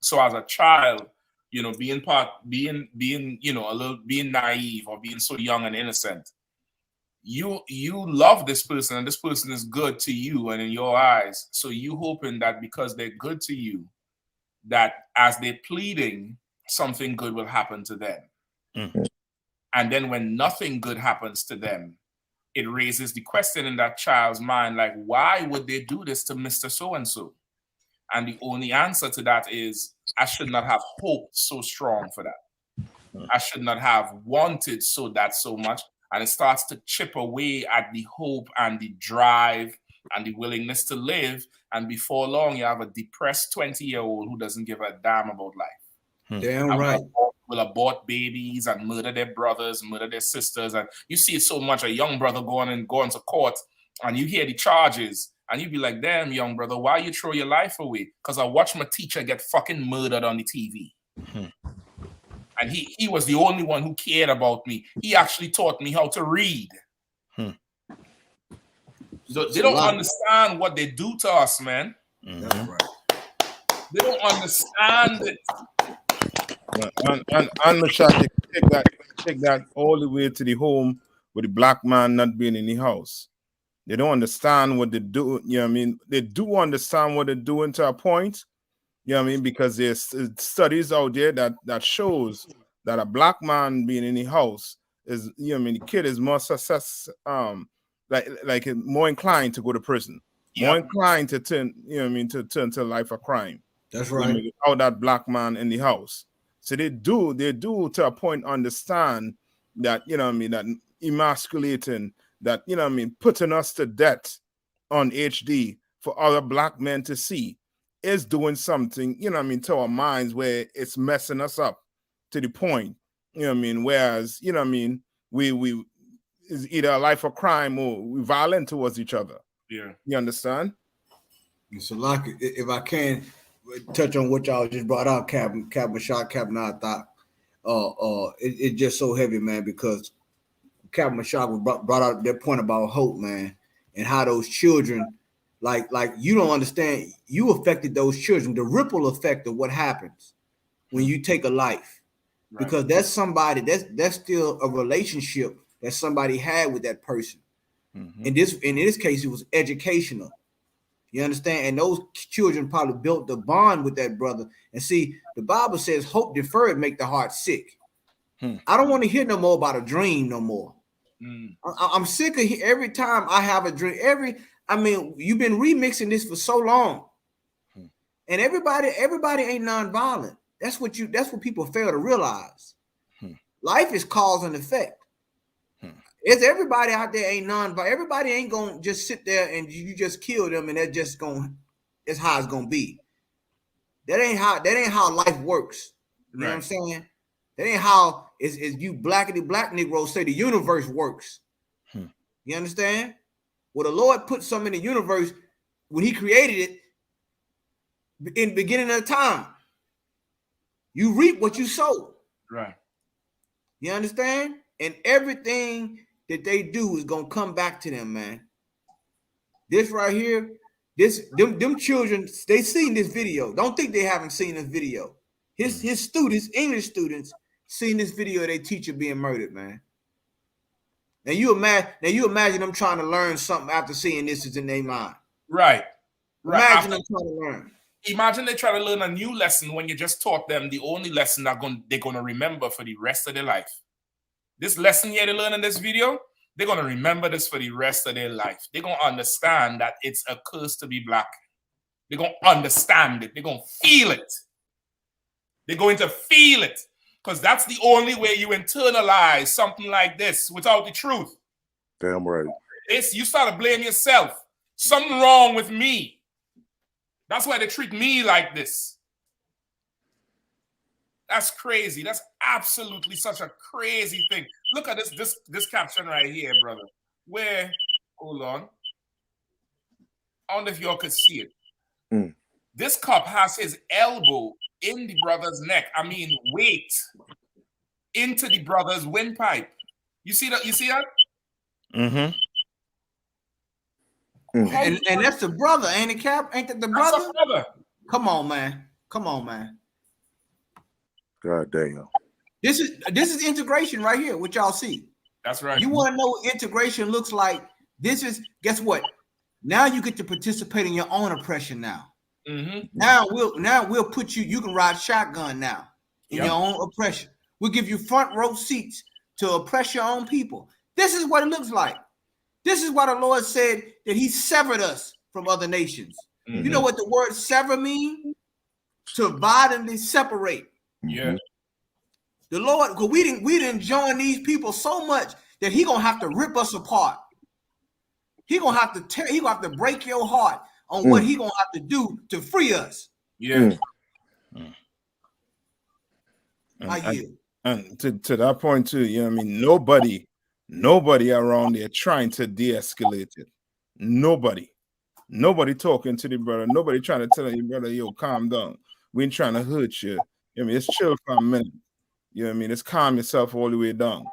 So as a child, being naive or being so young and innocent, you love this person and this person is good to you and in your eyes. So you hoping that because they're good to you, that as they're pleading, something good will happen to them. And then when nothing good happens to them, it raises the question in that child's mind, like, why would they do this to Mr. So-and-so? And the only answer to that is, I should not have hoped so strong for that. I should not have wanted so much. And it starts to chip away at the hope and the drive and the willingness to live. And before long, you have a depressed 20-year-old who doesn't give a damn about life. Damn right. Will abort babies and murder their brothers, murder their sisters. And you see it so much, a young brother going to court and you hear the charges and you be like, damn, young brother, why you throw your life away? Because I watched my teacher get fucking murdered on the TV. And he was the only one who cared about me. He actually taught me how to read. So they don't understand what they do to us, man. That's right. They don't understand it. And Mashak, take that all the way to the home with the black man not being in the house. They don't understand what they do. You know what I mean? They do understand what they're doing to a point. You know what I mean? Because there's studies out there that shows that a black man being in the house is, you know what I mean, the kid is more like more inclined to go to prison, more inclined to turn, you know what I mean, to turn to life of crime. That's right. Without that black man in the house. So they do to a point understand that, you know what I mean, that emasculating, that, you know what I mean, putting us to death on HD for other black men to see is doing something, you know what I mean, to our minds, where it's messing us up to the point, you know what I mean, whereas, you know what I mean, we is either a life of crime or we violent towards each other. Yeah. You understand? So, like, if I can touch on what y'all just brought out, Captain Mashak, Captain, I thought it's just so heavy, man, because Captain Mashak brought out that point about hope, man, and how those children, like you don't understand, you affected those children, the ripple effect of what happens when you take a life, because that's somebody, that's still a relationship that somebody had with that person. In this case, it was educational. You understand? And those children probably built the bond with that brother. And see, the Bible says hope deferred make the heart sick. I don't want to hear no more about a dream no more. I'm sick of every time I have a dream. You've been remixing this for so long. And everybody ain't nonviolent. That's what people fail to realize. Life is cause and effect. Is everybody out there ain't nonviolent? Everybody ain't gonna just sit there and you just kill them and that's how it's gonna be. That ain't how life works. You know what I'm saying? That ain't how is you blackity black Negroes say the universe works. You understand? Well, the Lord put something in the universe when He created it in the beginning of time. You reap what you sow. Right. You understand? And everything that they do is gonna come back to them, man. This right here, them children, they seen this video. Don't think they haven't seen this video. His students, English students, seen this video of their teacher being murdered, man. Now you imagine them trying to learn something after seeing this is in their mind. Right. Imagine them trying to learn. Imagine they try to learn a new lesson when you just taught them the only lesson they're gonna remember for the rest of their life. This lesson here they learn in this video, they're gonna remember this for the rest of their life. They're gonna understand that it's a curse to be black. They're gonna understand it. They're gonna feel it. They're going to feel it, because that's the only way you internalize something like this without the truth. Damn right. You start to blame yourself. Something wrong with me. That's why they treat me like this. That's crazy. That's absolutely such a crazy thing. Look at this caption right here, brother. Hold on. I wonder if y'all could see it. This cop has his elbow in the brother's neck. Weight into the brother's windpipe. You see that? You see that? And that's the brother, ain't it, Cap? Ain't that the brother? That's the brother. Come on, man. God damn. This is integration right here, what y'all see. That's right. You want to know what integration looks like? Guess what? Now you get to participate in your own oppression now. Now we'll put you can ride shotgun now in your own oppression. We'll give you front row seats to oppress your own people. This is what it looks like. This is why the Lord said that He severed us from other nations. You know what the word sever means? To violently separate. Yeah. The Lord, because we didn't join these people so much that He gonna have to rip us apart. He gonna have to break your heart on what He gonna have to do to free us. Yeah. And to that point too, you know what I mean? Nobody around there trying to de-escalate it. Nobody talking to the brother. Nobody trying to tell your brother, yo, calm down. We ain't trying to hurt you. I mean, it's chill for a minute. You know what I mean? It's calm yourself all the way down.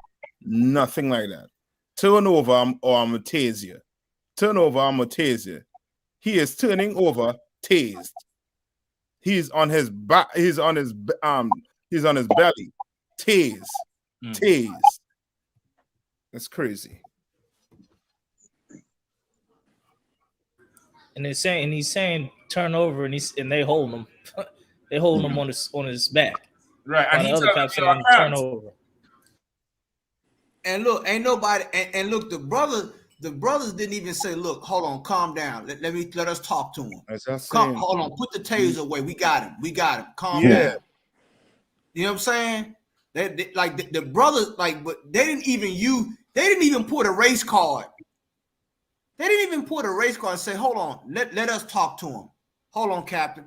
Nothing like that. Turn over or I'm gonna tase you. Turn over, I'm gonna tase you. He is turning over, tased. He's on his back. He's on his belly. Tase. That's crazy. And he's saying turn over, and they hold him. They hold him on his back. Right, While and the he other tells cop him, "Yo, saying I turn can't." over. And look, ain't nobody. And look, the brothers didn't even say, "Look, hold on, calm down. Let us talk to him. As I Come, saying, hold on, put the taser away. We got him. Calm yeah, down." You know what I'm saying? Like the brothers, like, but they didn't even put a race card. They didn't even put a race card and say, "Hold on, let us talk to him. Hold on, Captain.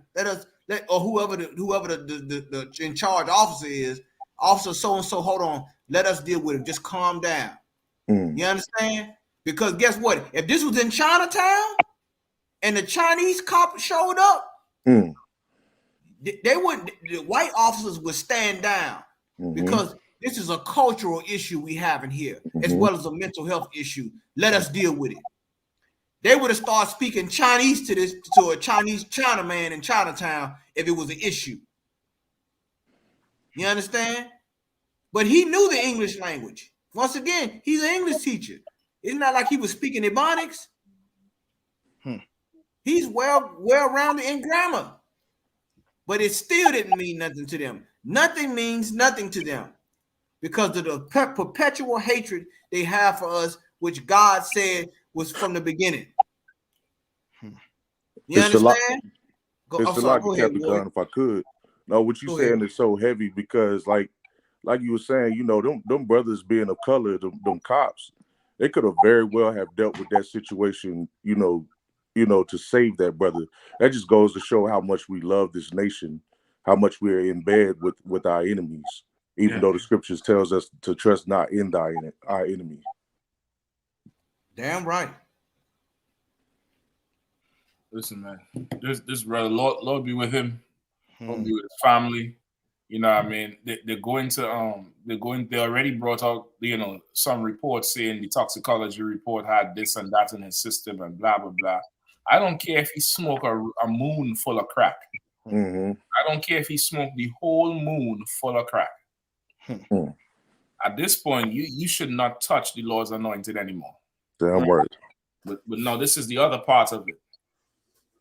Or whoever the in charge officer is, officer so and so. Hold on, let us deal with him. Just calm down." You understand? Because guess what? If this was in Chinatown and the Chinese cop showed up, they wouldn't. The white officers would stand down because this is a cultural issue we have in here, as well as a mental health issue. Let us deal with it. They would have started speaking Chinese to a Chinese Chinaman in Chinatown if it was an issue. You understand? But he knew the English language. Once again, he's an English teacher. It's not like he was speaking Ebonics. He's well-rounded in grammar. But it still didn't mean nothing to them. Nothing means nothing to them because of the perpetual hatred they have for us, which God said was from the beginning. You understand? It's a lot, Captain Gunn, if I could. No, what you saying is so heavy because, like you were saying, you know, them brothers being of color, them cops, they could have very well have dealt with that situation, you know, to save that brother. That just goes to show how much we love this nation, how much we're in bed with our enemies, even though the scriptures tells us to trust not in our enemy. Damn right. Listen, man, this brother, Lord be with him. Lord be with his family. You know what I mean? They already brought out, you know, some reports saying the toxicology report had this and that in his system and blah, blah, blah. I don't care if he smoked a moon full of crack. I don't care if he smoked the whole moon full of crack. At this point, you should not touch the Lord's anointed anymore. Damn word. But no, this is the other part of it.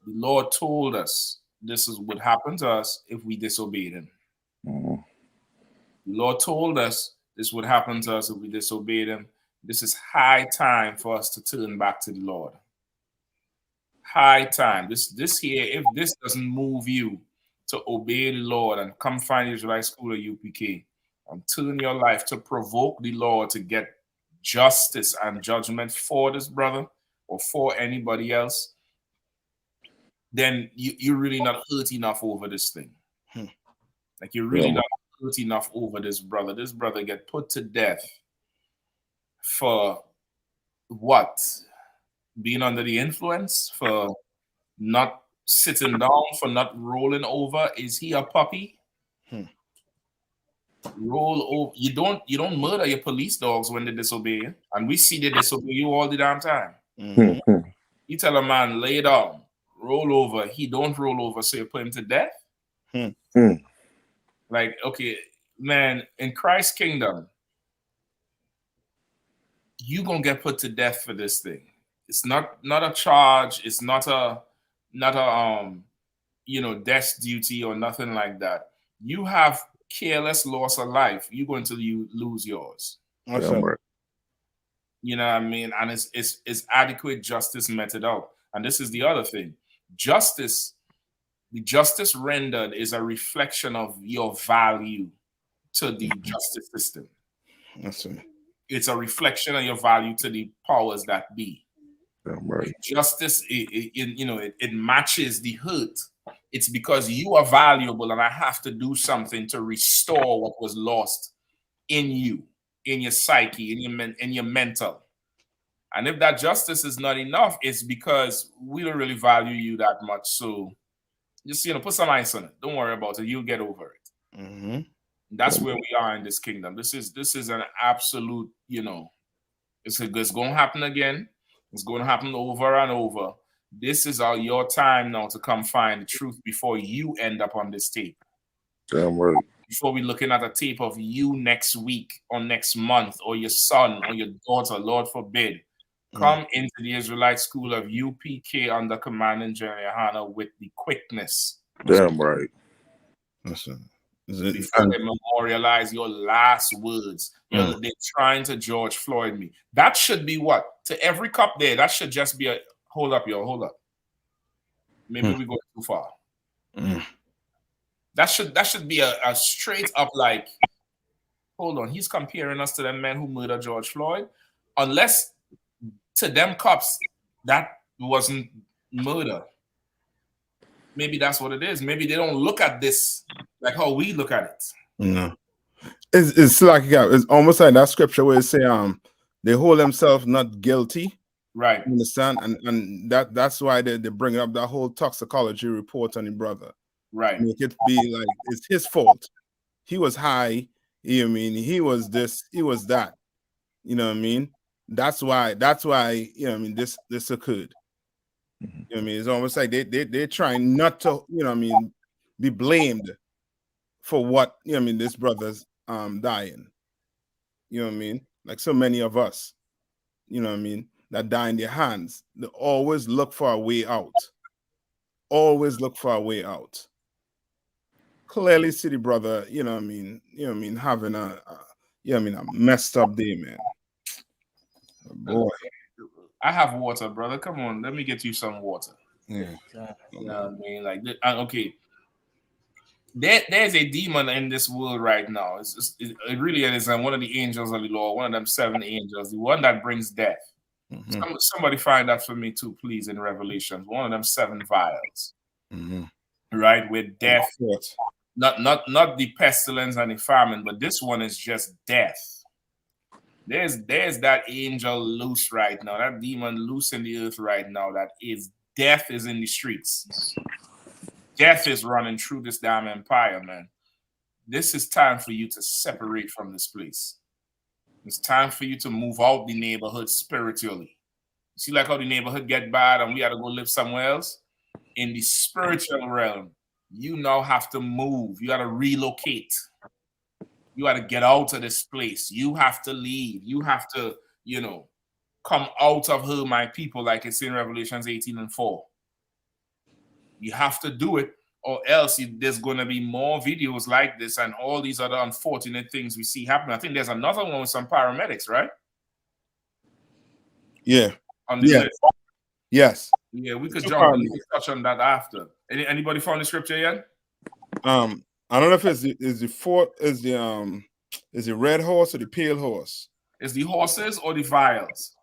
The Lord told us this is what happened to us if we disobeyed him. The Lord told us this would happen to us if we disobeyed him. This is high time for us to turn back to the Lord. High time. This here, if this doesn't move you to obey the Lord and come find Israelite School of UPK and turn your life to provoke the Lord to get justice and judgment for this brother or for anybody else, then you're really not hurt enough over this thing. Like you're really not hurt enough over this brother. This brother get put to death for what? Being under the influence, for not sitting down, for not rolling over. Is he a puppy? Roll over. You don't murder your police dogs when they disobey you. And we see they disobey you all the damn time. You tell a man, lay down, roll over. He don't roll over, so you put him to death. Like, okay, man, in Christ's kingdom, you gonna get put to death for this thing. It's not a charge. It's not a you know, death duty or nothing like that. You have careless loss of life. You're going to lose yours. You know what I mean? And it's adequate justice meted out. And this is the other thing. The justice rendered is a reflection of your value to the justice system. It's a reflection of your value to the powers that be. Justice, it matches the hurt. It's because you are valuable and I have to do something to restore what was lost in you, in your psyche, in your mental. And if that justice is not enough, it's because we don't really value you that much. So just, put some ice on it. Don't worry about it. You'll get over it. That's where we are in this kingdom. This is an absolute, it's going to happen again. It's going to happen over and over. This is your time now to come find the truth before you end up on this tape. Damn right. Before we're looking at a tape of you next week or next month or your son or your daughter, Lord forbid, Come into the Israelite school of UPK under command in GEN.YAHANNA with the quickness. Damn right. Listen. Before they memorialize your last words. They're trying to George Floyd me. That should be what? To every cup there, that should just be a hold up, yo, hold up. Maybe we go too far. That should be a straight up like, hold on, he's comparing us to the men who murdered George Floyd. Unless to them cops, that wasn't murder. Maybe that's what it is. Maybe they don't look at this like how we look at it. No. It's like it's almost like that scripture where it say they hold themselves not guilty. Right. You understand? And that's why they bring up that whole toxicology report on the brother. Right. Make it be like it's his fault. He was high, you know what I mean? He was this, he was that. You know what I mean? That's why, you know what I mean, this occurred. You know what I mean? It's almost like they're trying not to, you know what I mean, be blamed for what, you know what I mean, this brother's dying. You know what I mean? Like so many of us, you know what I mean, that die in their hands. They always look for a way out. Always look for a way out. Clearly see the brother, you know what I mean, having a you know what I mean, a messed up day, man. Boy. I have water, brother. Come on, let me get you some water. Yeah. You know what I mean? Like, okay. There's a demon in this world right now. It really is one of the angels of the Lord, one of them 7 angels, the one that brings death. Somebody find that for me too, please, in Revelation. One of them 7 vials. Right? With death. Not the pestilence and the famine, but this one is just death. There's that angel loose right now, that demon loose in the earth right now. That is death is in the streets. Death is running through this damn empire, man. This is time for you to separate from this place. It's time for you to move out the neighborhood spiritually. You see, like how the neighborhood get bad and we got to go live somewhere else? In the spiritual realm, you now have to move. You got to relocate. You got to get out of this place. You have to leave. You have to, you know, come out of her, my people, like it's in Revelations 18:4. You have to do it, or else there's going to be more videos like this and all these other unfortunate things we see happening. I think there's another one with some paramedics, right? Yeah. On the list. Yes. Yeah, we could jump on, we could touch on that after. Anybody found the scripture yet? I don't know if it's the red horse or the pale horse. Is the horses or the vials?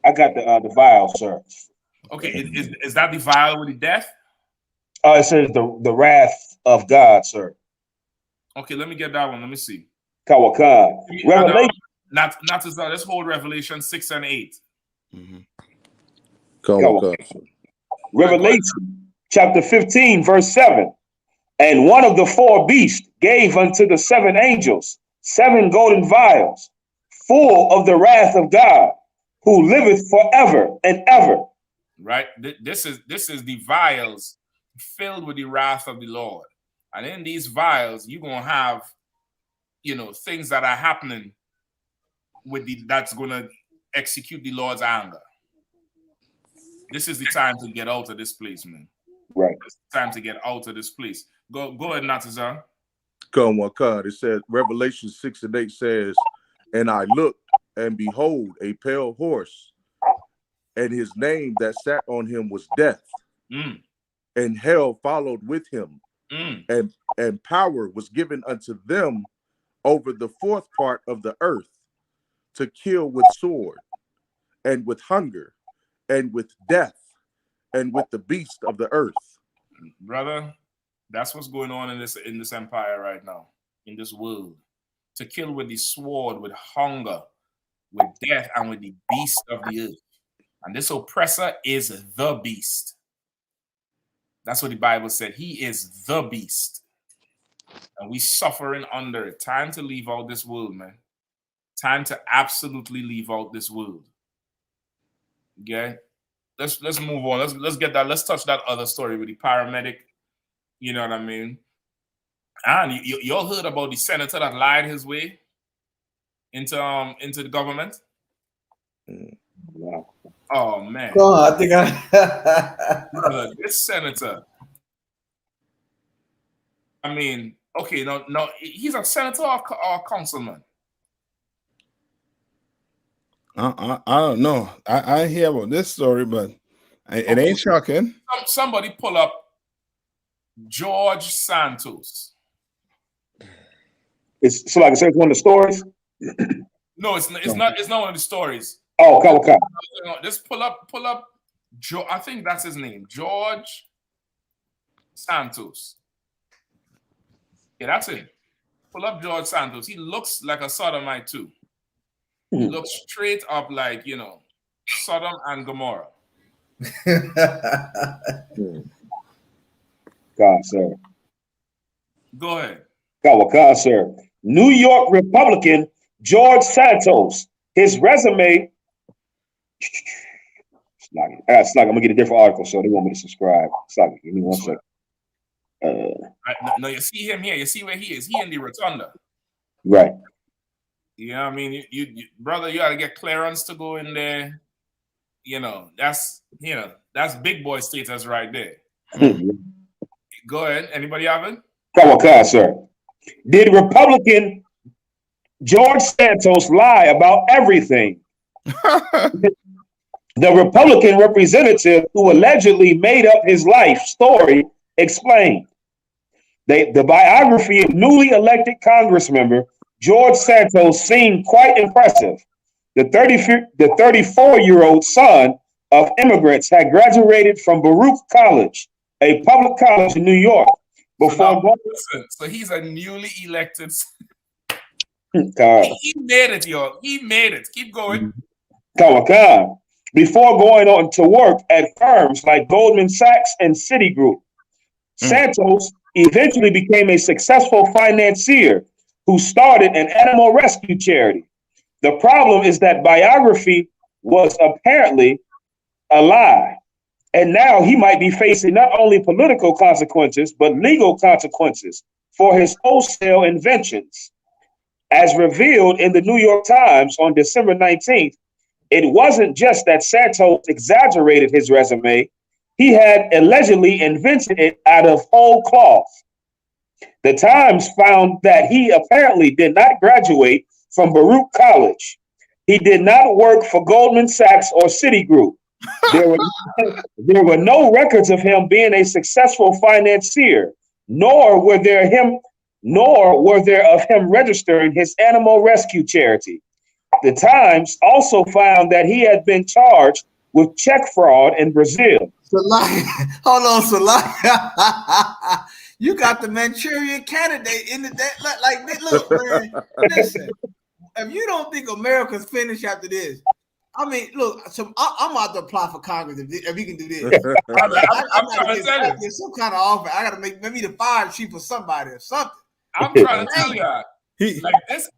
I got the vial, sir. Okay, is that the vial with the death? It says the wrath of God, sir. Okay, let me get that one. Let me see. Kawakan. Revelation. Not to start. Let's hold Revelation 6 and 8. Revelation chapter 15, verse 7. And one of the 4 beasts gave unto the 7 angels 7 golden vials, full of the wrath of God, who liveth forever and ever. Right? This is the vials filled with the wrath of the Lord. And in these vials, you're going to have, you know, things that are happening that's going to execute the Lord's anger. This is the time to get out of this place, man. Right. It's time to get out of this place. Go ahead, Natazar. It said Revelation 6 and 8 says, and I looked, and behold, a pale horse, and his name that sat on him was Death, and hell followed with him, and power was given unto them over the 4th part of the earth, to kill with sword, and with hunger, and with death, and with the beast of the earth. Brother, that's what's going on in this empire right now, in this world. To kill with the sword, with hunger, with death, and with the beast of the earth. And this oppressor is the beast. That's what the Bible said. He is the beast. And we suffering under it. Time to leave out this world, man. Time to absolutely leave out this world. Okay? Let's move on. Let's get that. Let's touch that other story with the paramedic. You know what I mean? And you all heard about the senator that lied his way into the government? Oh man. Oh, I think I Brother, this senator. I mean, okay, no, he's a senator or a councilman. I don't know. I hear about this story, but it ain't shocking. Somebody pull up George Santos. It's so like I said, it's one of the stories. No, it's not one of the stories. Oh, okay. Just pull up I think that's his name, George Santos. Yeah, that's it. Pull up George Santos. He looks like a sodomite too. He looks straight up like, Sodom and Gomorrah. God, sir. Go ahead. God, sir. New York Republican George Santos. His resume. It's like I'm gonna get a different article, so they want me to subscribe. It's like, give me 1 second. No, you see him here. You see where he is. He in the rotunda. Right. Yeah, I mean, you brother, you got to get clearance to go in there. That's big boy status right there. Go ahead. Anybody have it? God, sir. Did Republican George Santos lie about everything? The Republican representative who allegedly made up his life story explained. The biography of newly elected Congress member George Santos seemed quite impressive. The 34-year-old son of immigrants had graduated from Baruch College, a public college in New York. So he's a newly elected. He made it, yo. He made it. Keep going. Before going on to work at firms like Goldman Sachs and Citigroup, Santos eventually became a successful financier who started an animal rescue charity. The problem is that biography was apparently a lie. And now he might be facing not only political consequences, but legal consequences for his wholesale inventions. As revealed in the New York Times on December 19th, it wasn't just that Santos exaggerated his resume, he had allegedly invented it out of whole cloth. The Times found that he apparently did not graduate from Baruch College. He did not work for Goldman Sachs or Citigroup. There were no records of him being a successful financier, nor were there of him registering his animal rescue charity. The Times also found that he had been charged with check fraud in Brazil. Hold on, Salai. You got the Manchurian candidate in that. Like, look, man. Listen, if you don't think America's finished after this, I mean, look. So I'm about to apply for Congress if you can do this. I'm trying to tell you, some kind of offer. I got to make maybe the fire chief or somebody or something. I'm trying to tell you, like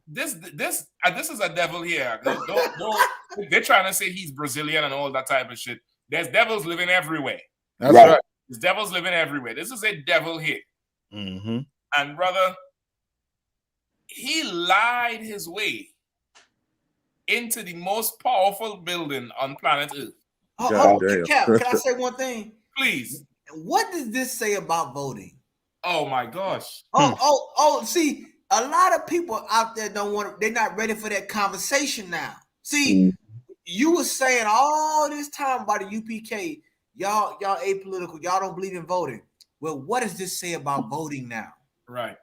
this is a devil here. Don't, they're trying to say he's Brazilian and all that type of shit. There's devils living everywhere. That's right. There's devils living everywhere. This is a devil here. Mm-hmm. And brother, he lied his way into the most powerful building on planet Earth. Cap, can I say one thing? Please. What does this say about voting? Oh my gosh. See, a lot of people out there they're not ready for that conversation now. See, you were saying all this time about the UPK, y'all apolitical, y'all don't believe in voting. Well, what does this say about voting now? Right.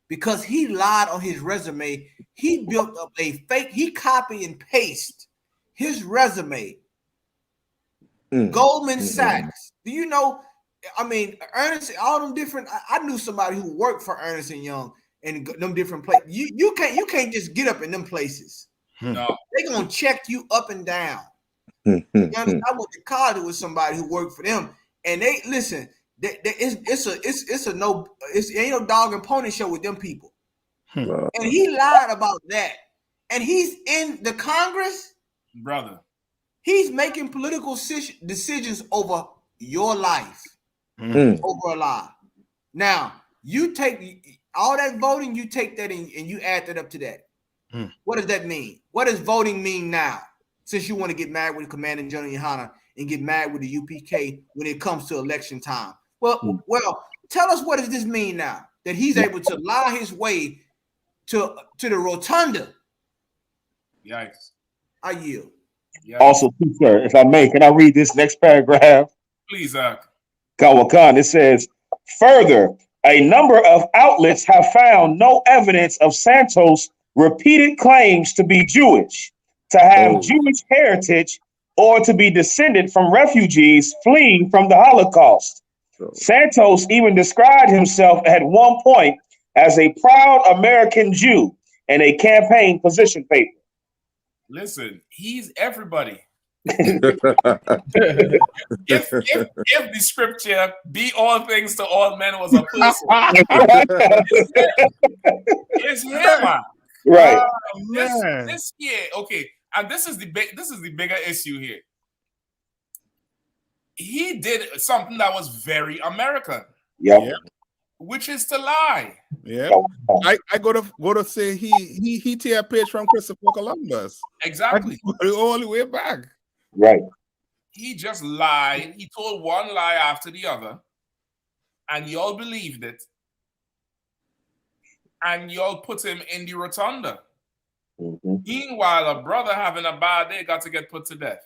Because he lied on his resume. He built up a fake, he copy and paste his resume. Goldman Sachs. Do you know? I mean, Ernest, all them different. I knew somebody who worked for Ernest and Young and them different places. You can't just get up in them places. No, they're gonna check you up and down. I went to college with somebody who worked for them, and they listen. It ain't no dog and pony show with them people. And he lied about that. And he's in the Congress, brother. He's making political decisions over your life, over a lie. Now you take all that voting, you take that and you add that up to that. What does that mean? What does voting mean now? since you want to get mad with Commanding General Yohanna and get mad with the UPK when it comes to election time. Well, tell us, what does this mean now that he's able to lie his way to the rotunda? Yikes. I yield. Yikes. Also, too, sir, if I may, can I read this next paragraph? Please, Zach. Kawakan, it says, further, a number of outlets have found no evidence of Santos' repeated claims to be Jewish, to have Jewish heritage, or to be descended from refugees fleeing from the Holocaust. Santos even described himself at one point as a proud American Jew in a campaign position paper. Listen, he's everybody. if the scripture be all things to all men was a person, it's him, man. Right. This year, okay, and this is the bigger issue here. He did something that was very American. Yeah. Which is to lie. Yeah. I gotta say he tear a page from Christopher Columbus. Exactly. All the way back. Right. He just lied. He told one lie after the other, and y'all believed it. And y'all put him in the rotunda. Meanwhile, a brother having a bad day got to get put to death.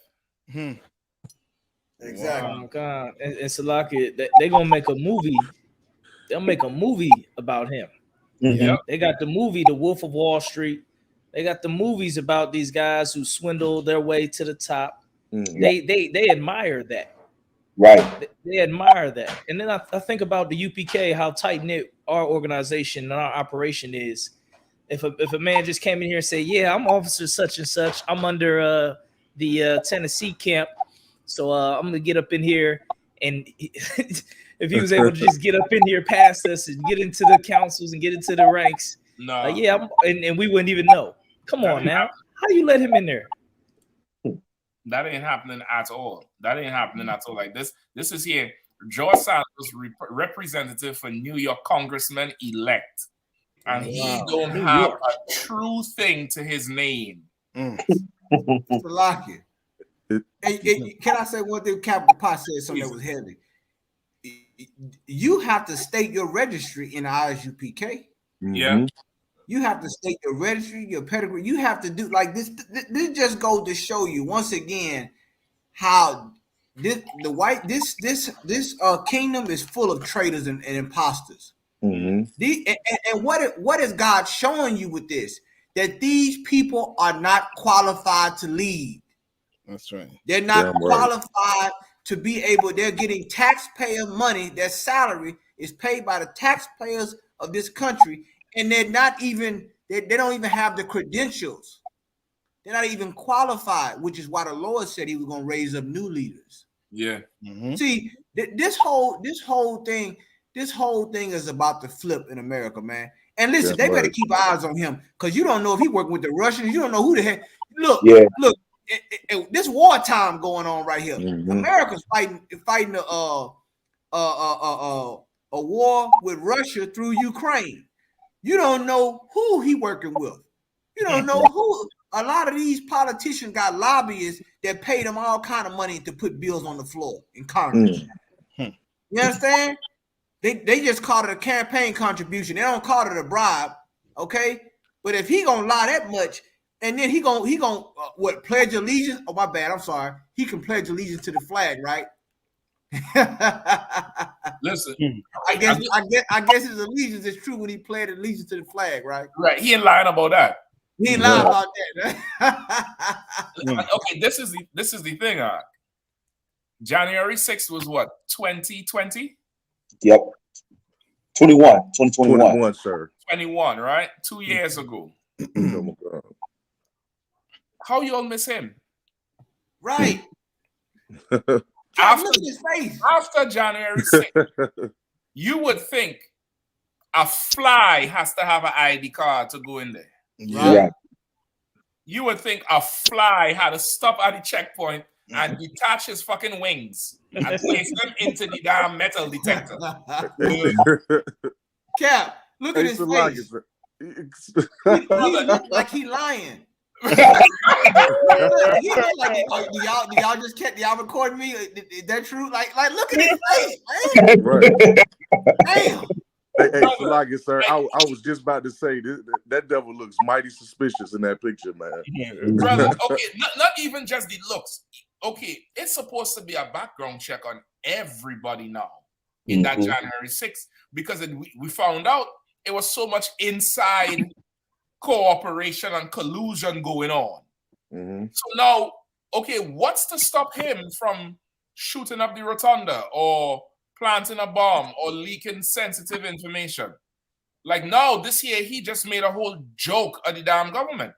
Exactly. Oh God. And Salaki, they're gonna make a movie. They'll make a movie about him. They got the movie The Wolf of Wall Street. They got the movies about these guys who swindle their way to the top. They admire that. Right. They admire that. And then I think about the UPK, how tight-knit our organization and our operation is. If a man just came in here and say, yeah, I'm officer such and such, I'm under the Tennessee camp, so I'm gonna get up in here, and if he was able to just get up in here past us and get into the councils and get into the ranks, and we wouldn't even know. Come on now, how do you let him in there? That ain't happening at all. That ain't happening at all. Like this is here. George Santos, representative for New York congressman elect, and he don't have a true thing to his name. Salaki. Hey, can I say one thing? Captain Pot said something that was heavy. You have to state your registry in the ISUPK. Yeah. You have to state your registry, your pedigree. You have to do like this. This just goes to show you once again how this kingdom is full of traitors and imposters. And what is God showing you with this? That these people are not qualified to lead. That's right. They're not qualified to be able. They're getting taxpayer money. Their salary is paid by the taxpayers of this country, and they're not even. They don't even have the credentials. They're not even qualified, which is why the Lord said He was going to raise up new leaders. Yeah. See, this whole thing is about to flip in America, man. And listen, they better keep eyes on him because you don't know if he working with the Russians. You don't know who the heck. Look. This wartime going on right here. America's fighting a war with Russia through Ukraine. You don't know who he working with. You don't know who. A lot of these politicians got lobbyists that pay them all kind of money to put bills on the floor in Congress. You understand? They just call it a campaign contribution. They don't call it a bribe, okay? But if he gonna lie that much, and then he gonna what, pledge allegiance? Oh, my bad. I'm sorry. He can pledge allegiance to the flag, right? Listen, I guess his allegiance is true when he pledged allegiance to the flag, right? Right. He ain't lying about that. He ain't lying about that. Okay, this is the thing. January 6th was what, 2020? Yep. 2021, sir. 21, right? 2 years ago. Oh my God. How you all miss him? Right. After his face. After January 6th, you would think a fly has to have an ID card to go in there. Yeah. You would think a fly had to stop at the checkpoint and detach his fucking wings and place them into the damn metal detector. Cap, look at his face. He look like he lying. He look like do y'all just catch y'all recording me? Is that true? Like look at his face, man. Right. Damn. Hey, Salaki, sir, I was just about to say that devil looks mighty suspicious in that picture, man. Brother, okay, not even just the looks. Okay, it's supposed to be a background check on everybody now in that January 6th because we found out it was so much inside cooperation and collusion going on. So now, okay, what's to stop him from shooting up the rotunda or planting a bomb or leaking sensitive information? Like now, this year, he just made a whole joke of the damn government.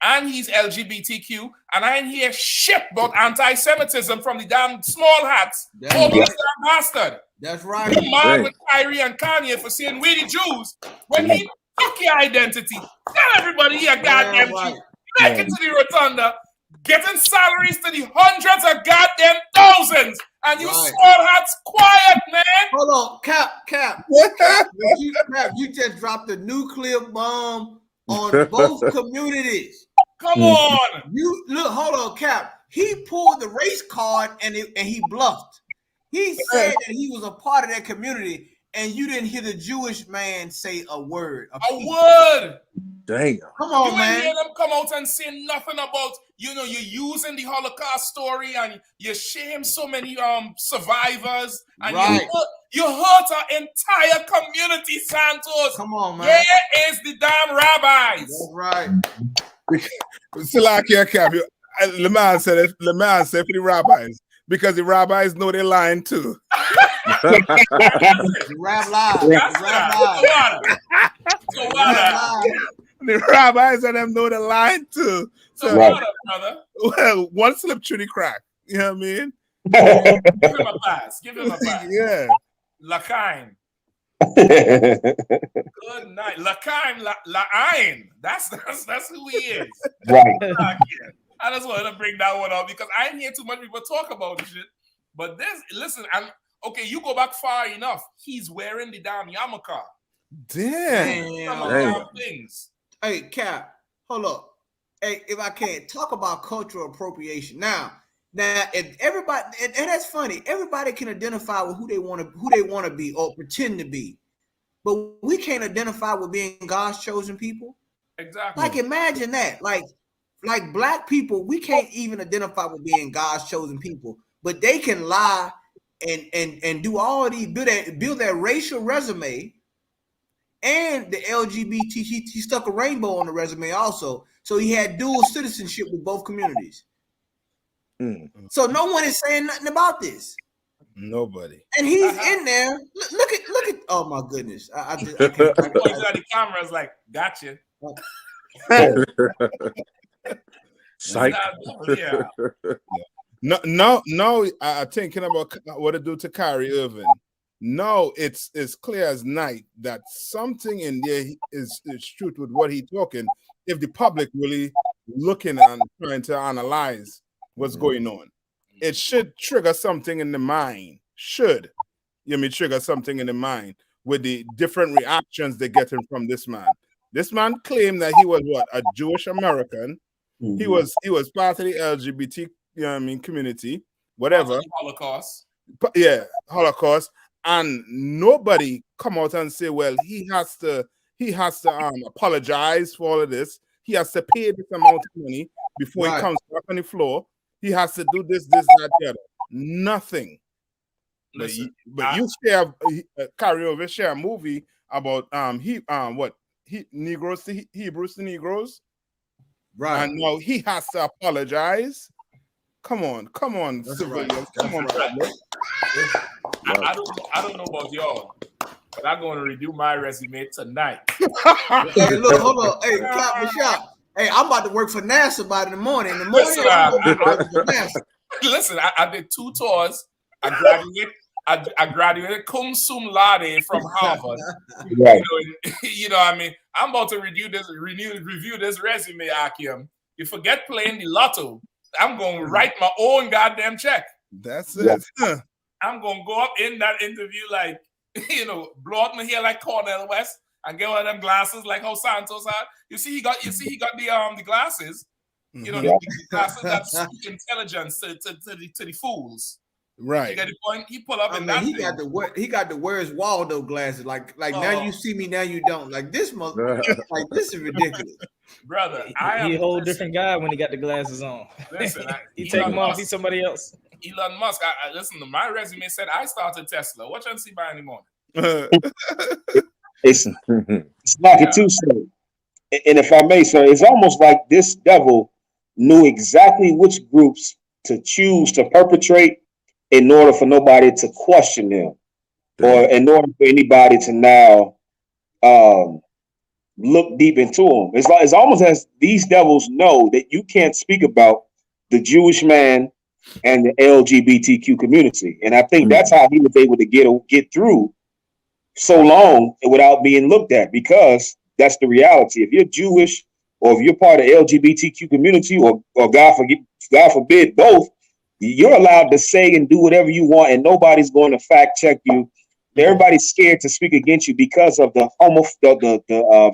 And he's LGBTQ, and I ain't hear shit about anti-Semitism from the damn small hats. Oh, this damn bastard. That's right. You mad with Kyrie and Kanye for saying we the Jews when he took your identity. Tell everybody he a goddamn Jew. Make it to the rotunda, getting salaries to the hundreds of goddamn thousands, and you small hats quiet, man. Hold on, Cap. You just dropped a nuclear bomb on both communities. Come on. You look, hold on, Cap. He pulled the race card and he bluffed. He said that he was a part of that community, and you didn't hear the Jewish man say a word. A word. Damn. Come on, you man. You hear them come out and say nothing about, you're using the Holocaust story and you shame so many survivors. And you hurt our entire community, Santos. Come on, man. Where is the damn rabbis? That's right. Salakia Cap, the man said for the rabbis, because the rabbis know they're lying too. The rabbis and them know they're lying too. So, well, one slip through the crack. You know what I mean? Give him a pass. Yeah. L'chaim. Good night. L'chaim, La'ain. That's who he is. Right. I just wanted to bring that one up because I didn't hear too much people talk about this shit. But listen, okay, you go back far enough. He's wearing the damn yarmulke. Damn. Things. Hey, Cap, hold up. Hey, if I can talk about cultural appropriation now, if everybody, and that's funny, everybody can identify with who they want to be or pretend to be, but we can't identify with being God's chosen people. Exactly. Like imagine that, like black people, we can't even identify with being God's chosen people, but they can lie and do all these build that racial resume. And the LGBT, he stuck a rainbow on the resume also. So he had dual citizenship with both communities. So no one is saying nothing about this. Nobody. And he's in there. Look at. Oh my goodness! I the camera's like, gotcha. Psych. Yeah. No. I'm thinking about what to do to Kyrie Irving. No, it's clear as night that something in there is truth with what he's talking. If the public really looking and trying to analyze what's going on, it should trigger something in the mind. Trigger something in the mind with the different reactions they're getting from this man. This man claimed that he was a Jewish American. He was part of the LGBT, community, whatever. Holocaust. Yeah, Holocaust. And nobody come out and say, well, he has to apologize for all of this. He has to pay this amount of money before he comes back on the floor. He has to do this, that, the other. Nothing. Listen, but you share carry over share a movie about Negroes to Hebrews to Negroes. Right. And now he has to apologize. Come on, civilians. Right. Come on, right. I don't know about y'all, but I'm going to redo my resume tonight. Hey, look, hold on. Hey, clap the shop. Hey, I'm about to work for NASA by the morning. In the morning, Listen, I'm gonna be working for NASA. Listen, I did 2 tours. I graduated cum sum laude from Harvard. Right. You know what I mean? I'm about to review this resume, Akim. You forget playing the lotto. I'm going to write my own goddamn check. That's it. I'm going to go up in that interview like, blow out my hair like Cornel West and get one of them glasses like how Santos had. You see, he got the glasses. You know, the glasses that speak intelligence to the fools. Right. You get the point? He pull up I in mean, that he thing. got the Where's Waldo glasses. Like now you see me, now you don't. Like this like this is ridiculous. Brother, He a whole different guy when he got the glasses on. Listen, he take them off, he's somebody else. Elon Musk, listen, my resume said I started Tesla. What you see by any morning? It's like it too, sir. And if I may, sir, it's almost like this devil knew exactly which groups to choose to perpetrate in order for nobody to question them, or in order for anybody to now look deep into them. It's almost as these devils know that you can't speak about the Jewish man and the LGBTQ community, and I think that's how he was able to get through so long without being looked at, because that's the reality. If you're Jewish or if you're part of the LGBTQ community, or God forbid both, you're allowed to say and do whatever you want, and nobody's going to fact check you. Everybody's scared to speak against you because of the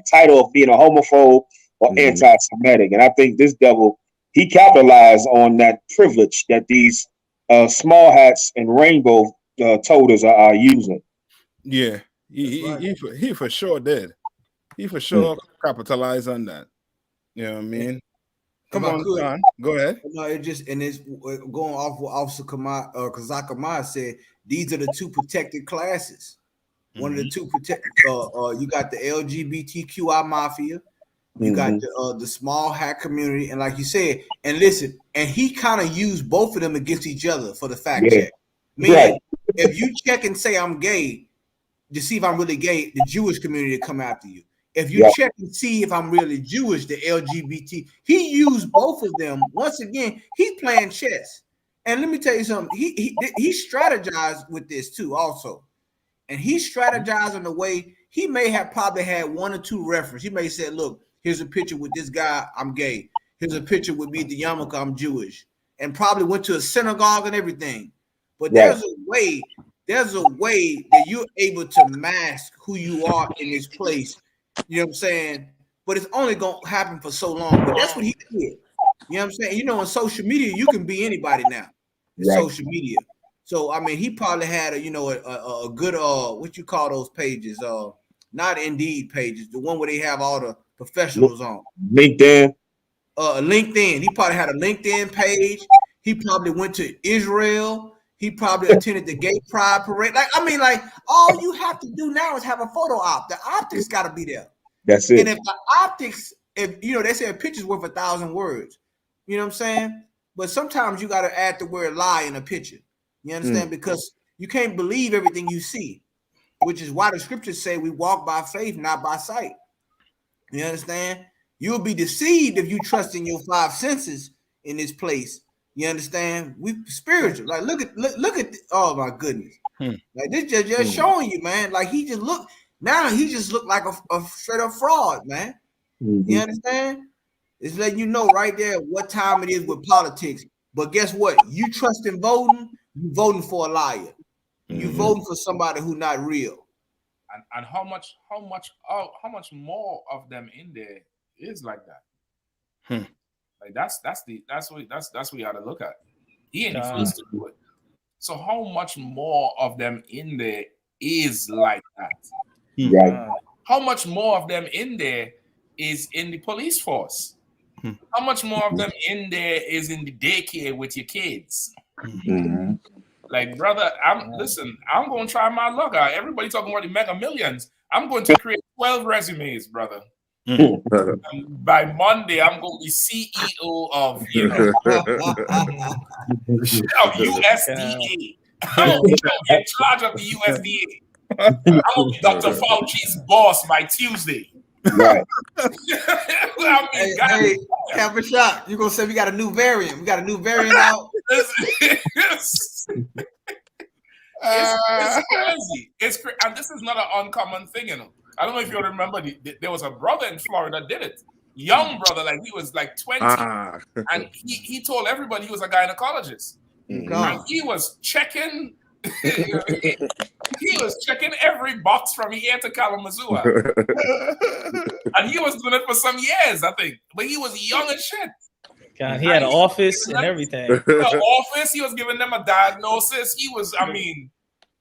title of being a homophobe or anti-Semitic. And I think this devil, he capitalized on that privilege that these small hats and rainbow toters are using. Yeah, he for sure did. He for sure capitalized on that. You know what I mean? Come on, John. Go ahead. No, it's going off what Officer Kazak Ahmad said. These are the two protected classes. One of the two protected. You got the LGBTQI mafia. You got the small hat community, and like you said, and listen, and he kind of used both of them against each other for the fact check. Meaning, if you check and say I'm gay, to see if I'm really gay, the Jewish community will come after you. If you check and see if I'm really Jewish, the LGBT, he used both of them. Once again, he's playing chess. And let me tell you something. He strategized with this too, also. And he strategized in the way he may have probably had one or two references. He may say, look, here's a picture with this guy, I'm gay. Here's a picture with me, the yarmulke, I'm Jewish. And probably went to a synagogue and everything. But there's a way that you're able to mask who you are in this place. You know what I'm saying? But it's only going to happen for so long. But that's what he did. You know what I'm saying? You know, on social media, you can be anybody now. Social media. So, I mean, he probably had a good, what you call those pages? Not Indeed pages. The one where they have all the professionals on. LinkedIn. LinkedIn. He probably had a LinkedIn page. He probably went to Israel. He probably attended the gay pride parade. Like all you have to do now is have a photo op. The optics got to be there. That's it. And if the optics, they say a picture's worth 1,000 words. You know what I'm saying? But sometimes you got to add the word lie in a picture. You understand? Because you can't believe everything you see, which is why the scriptures say we walk by faith, not by sight. You understand? You'll be deceived if you trust in your five senses in this place. You understand? We spiritual. Like look at oh my goodness. Like this just showing you, man. Like he just look like a straight up fraud, man. You understand? It's letting you know right there what time it is with politics. But guess what? You trust in voting, you voting for a liar. You voting for somebody who not real. And how much more of them in there is like that? Like that's what you got to look at. He ain't the first to do it. So how much more of them in there is like that? Right. How much more of them in there is in the police force? How much more of them in there is in the daycare with your kids? Like, brother, I'm going to try my luck out. Everybody talking about the Mega Millions. I'm going to create 12 resumes, brother. By Monday, I'm going to be CEO of, of USDA. I'm going to be in charge of the USDA. I'm going to be Dr. Fauci's boss by Tuesday. Right. Hey, have a shot. You're going to say we got a new variant. We got a new variant out. It's crazy. And this is not an uncommon thing, you know. I don't know if you remember, there was a brother in Florida did it. Young brother, like he was like 20. And he told everybody he was a gynecologist. And he was checking You know what I mean? He was checking every box from here to Kalamazoo. And he was doing it for some years, I think. But he was young as shit. God, he had an office and everything. The office, he was giving them a diagnosis. He was, I mean,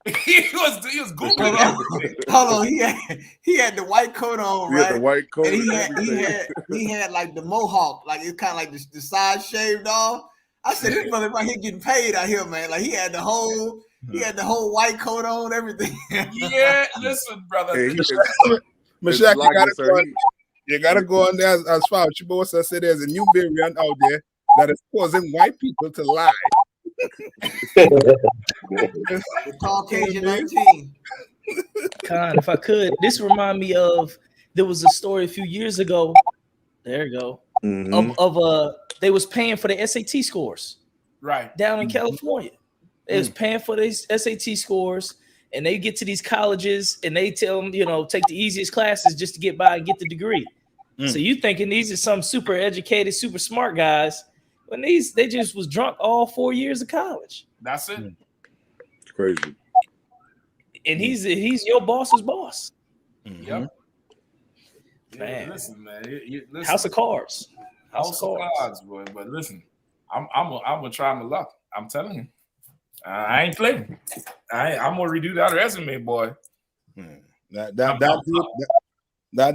he was Googling everything. Hold on, he had the white coat on, He right? had the white coat. And And he had like the mohawk, like it's kind of like the side shaved off. I said, this brother right here getting paid out here, man. Like he had the whole white coat on, everything. Yeah, listen, brother. Hey, Mashak, you gotta go on there as far as Chibosa said. There's a new variant out there that is causing white people to lie. The Caucasian 19. Con, if I could, this remind me of there was a story a few years ago. There you go. Of they was paying for the SAT scores. Right. Down in California. They was paying for these SAT scores, and they get to these colleges and they tell them, you know, take the easiest classes just to get by and get the degree. So you thinking these are some super educated, super smart guys, when they just was drunk all 4 years of college. That's it. It's crazy. And he's your boss's boss. Yep. Man. Yeah, listen, man. Listen. House of Cards. House of Cards, boy. But listen, I'm gonna try my luck. I'm telling you, I ain't playing. I'm gonna redo that resume, boy. That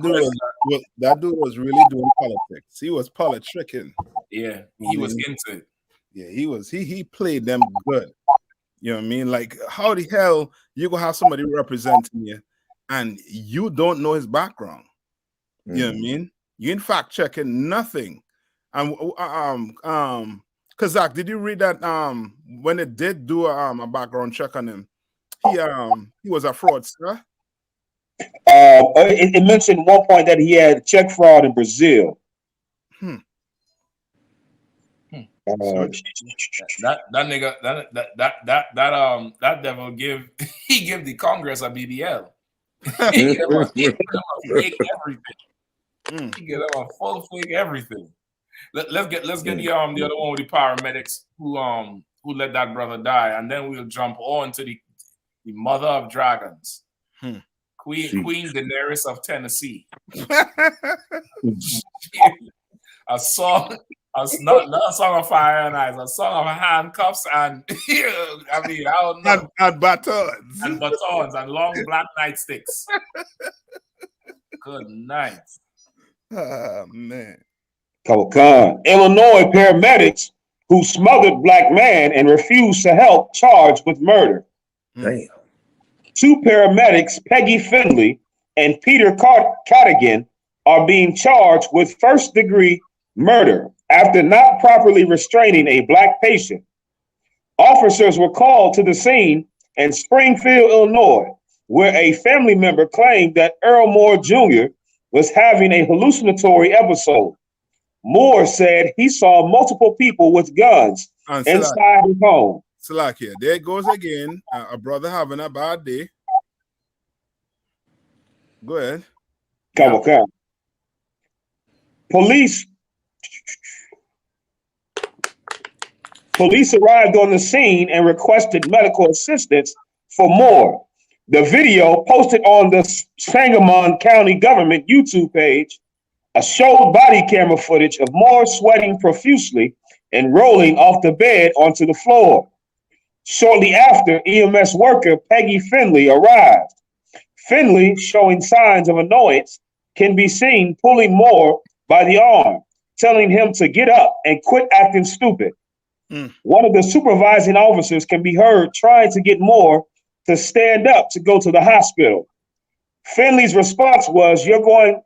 dude was really doing politics. He was politicking. Yeah, he was into it. Yeah, he was. He played them good. You know what I mean? Like, how the hell you gonna have somebody representing you and you don't know his background? You know what I mean? You in fact checking nothing. And Kazak, did you read that when it did do a background check on him, he was a fraudster? It mentioned at one point that he had check fraud in Brazil. That nigga, that devil give the Congress a BBL. He give them a fake everything. He give them a full fake everything. Let's get the other one with the paramedics who let that brother die, and then we'll jump on to the mother of dragons, Queen Daenerys of Tennessee. A song. Not a song of fire and ice, a song of handcuffs and I don't know. And batons. And batons and long black nightsticks. Good night. Oh man. Illinois paramedics who smothered black man and refused to help charged with murder. Damn. 2 paramedics, Peggy Finley and Peter Cardigan, are being charged with first-degree murder after not properly restraining a black patient. Officers were called to the scene in Springfield, Illinois, where a family member claimed that Earl Moore Jr. was having a hallucinatory episode. Moore said he saw multiple people with guns inside his home. Salakia, there it goes again. A brother having a bad day. Go ahead. Come. Police arrived on the scene and requested medical assistance for Moore. The video posted on the Sangamon County government YouTube page showed body camera footage of Moore sweating profusely and rolling off the bed onto the floor. Shortly after, EMS worker Peggy Finley arrived. Finley, showing signs of annoyance, can be seen pulling Moore by the arm, telling him to get up and quit acting stupid. One of the supervising officers can be heard trying to get Moore to stand up to go to the hospital. Finley's response was, you're going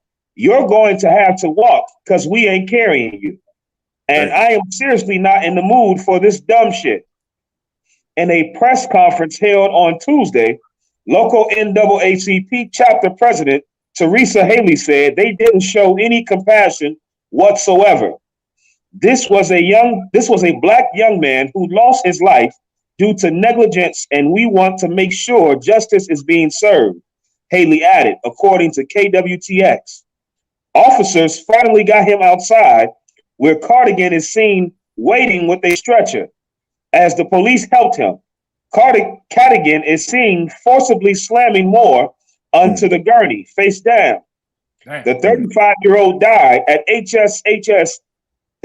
to have to walk because we ain't carrying you. And I am seriously not in the mood for this dumb shit. In a press conference held on Tuesday, local NAACP chapter president Teresa Haley said they didn't show any compassion whatsoever. This was a black young man who lost his life due to negligence, and we want to make sure justice is being served, Haley added, according to KWTX. Officers finally got him outside, where Cardigan is seen waiting with a stretcher. As the police helped him, Cadigan is seen forcibly slamming Moore onto the gurney, face down. The 35-year-old died at HSHS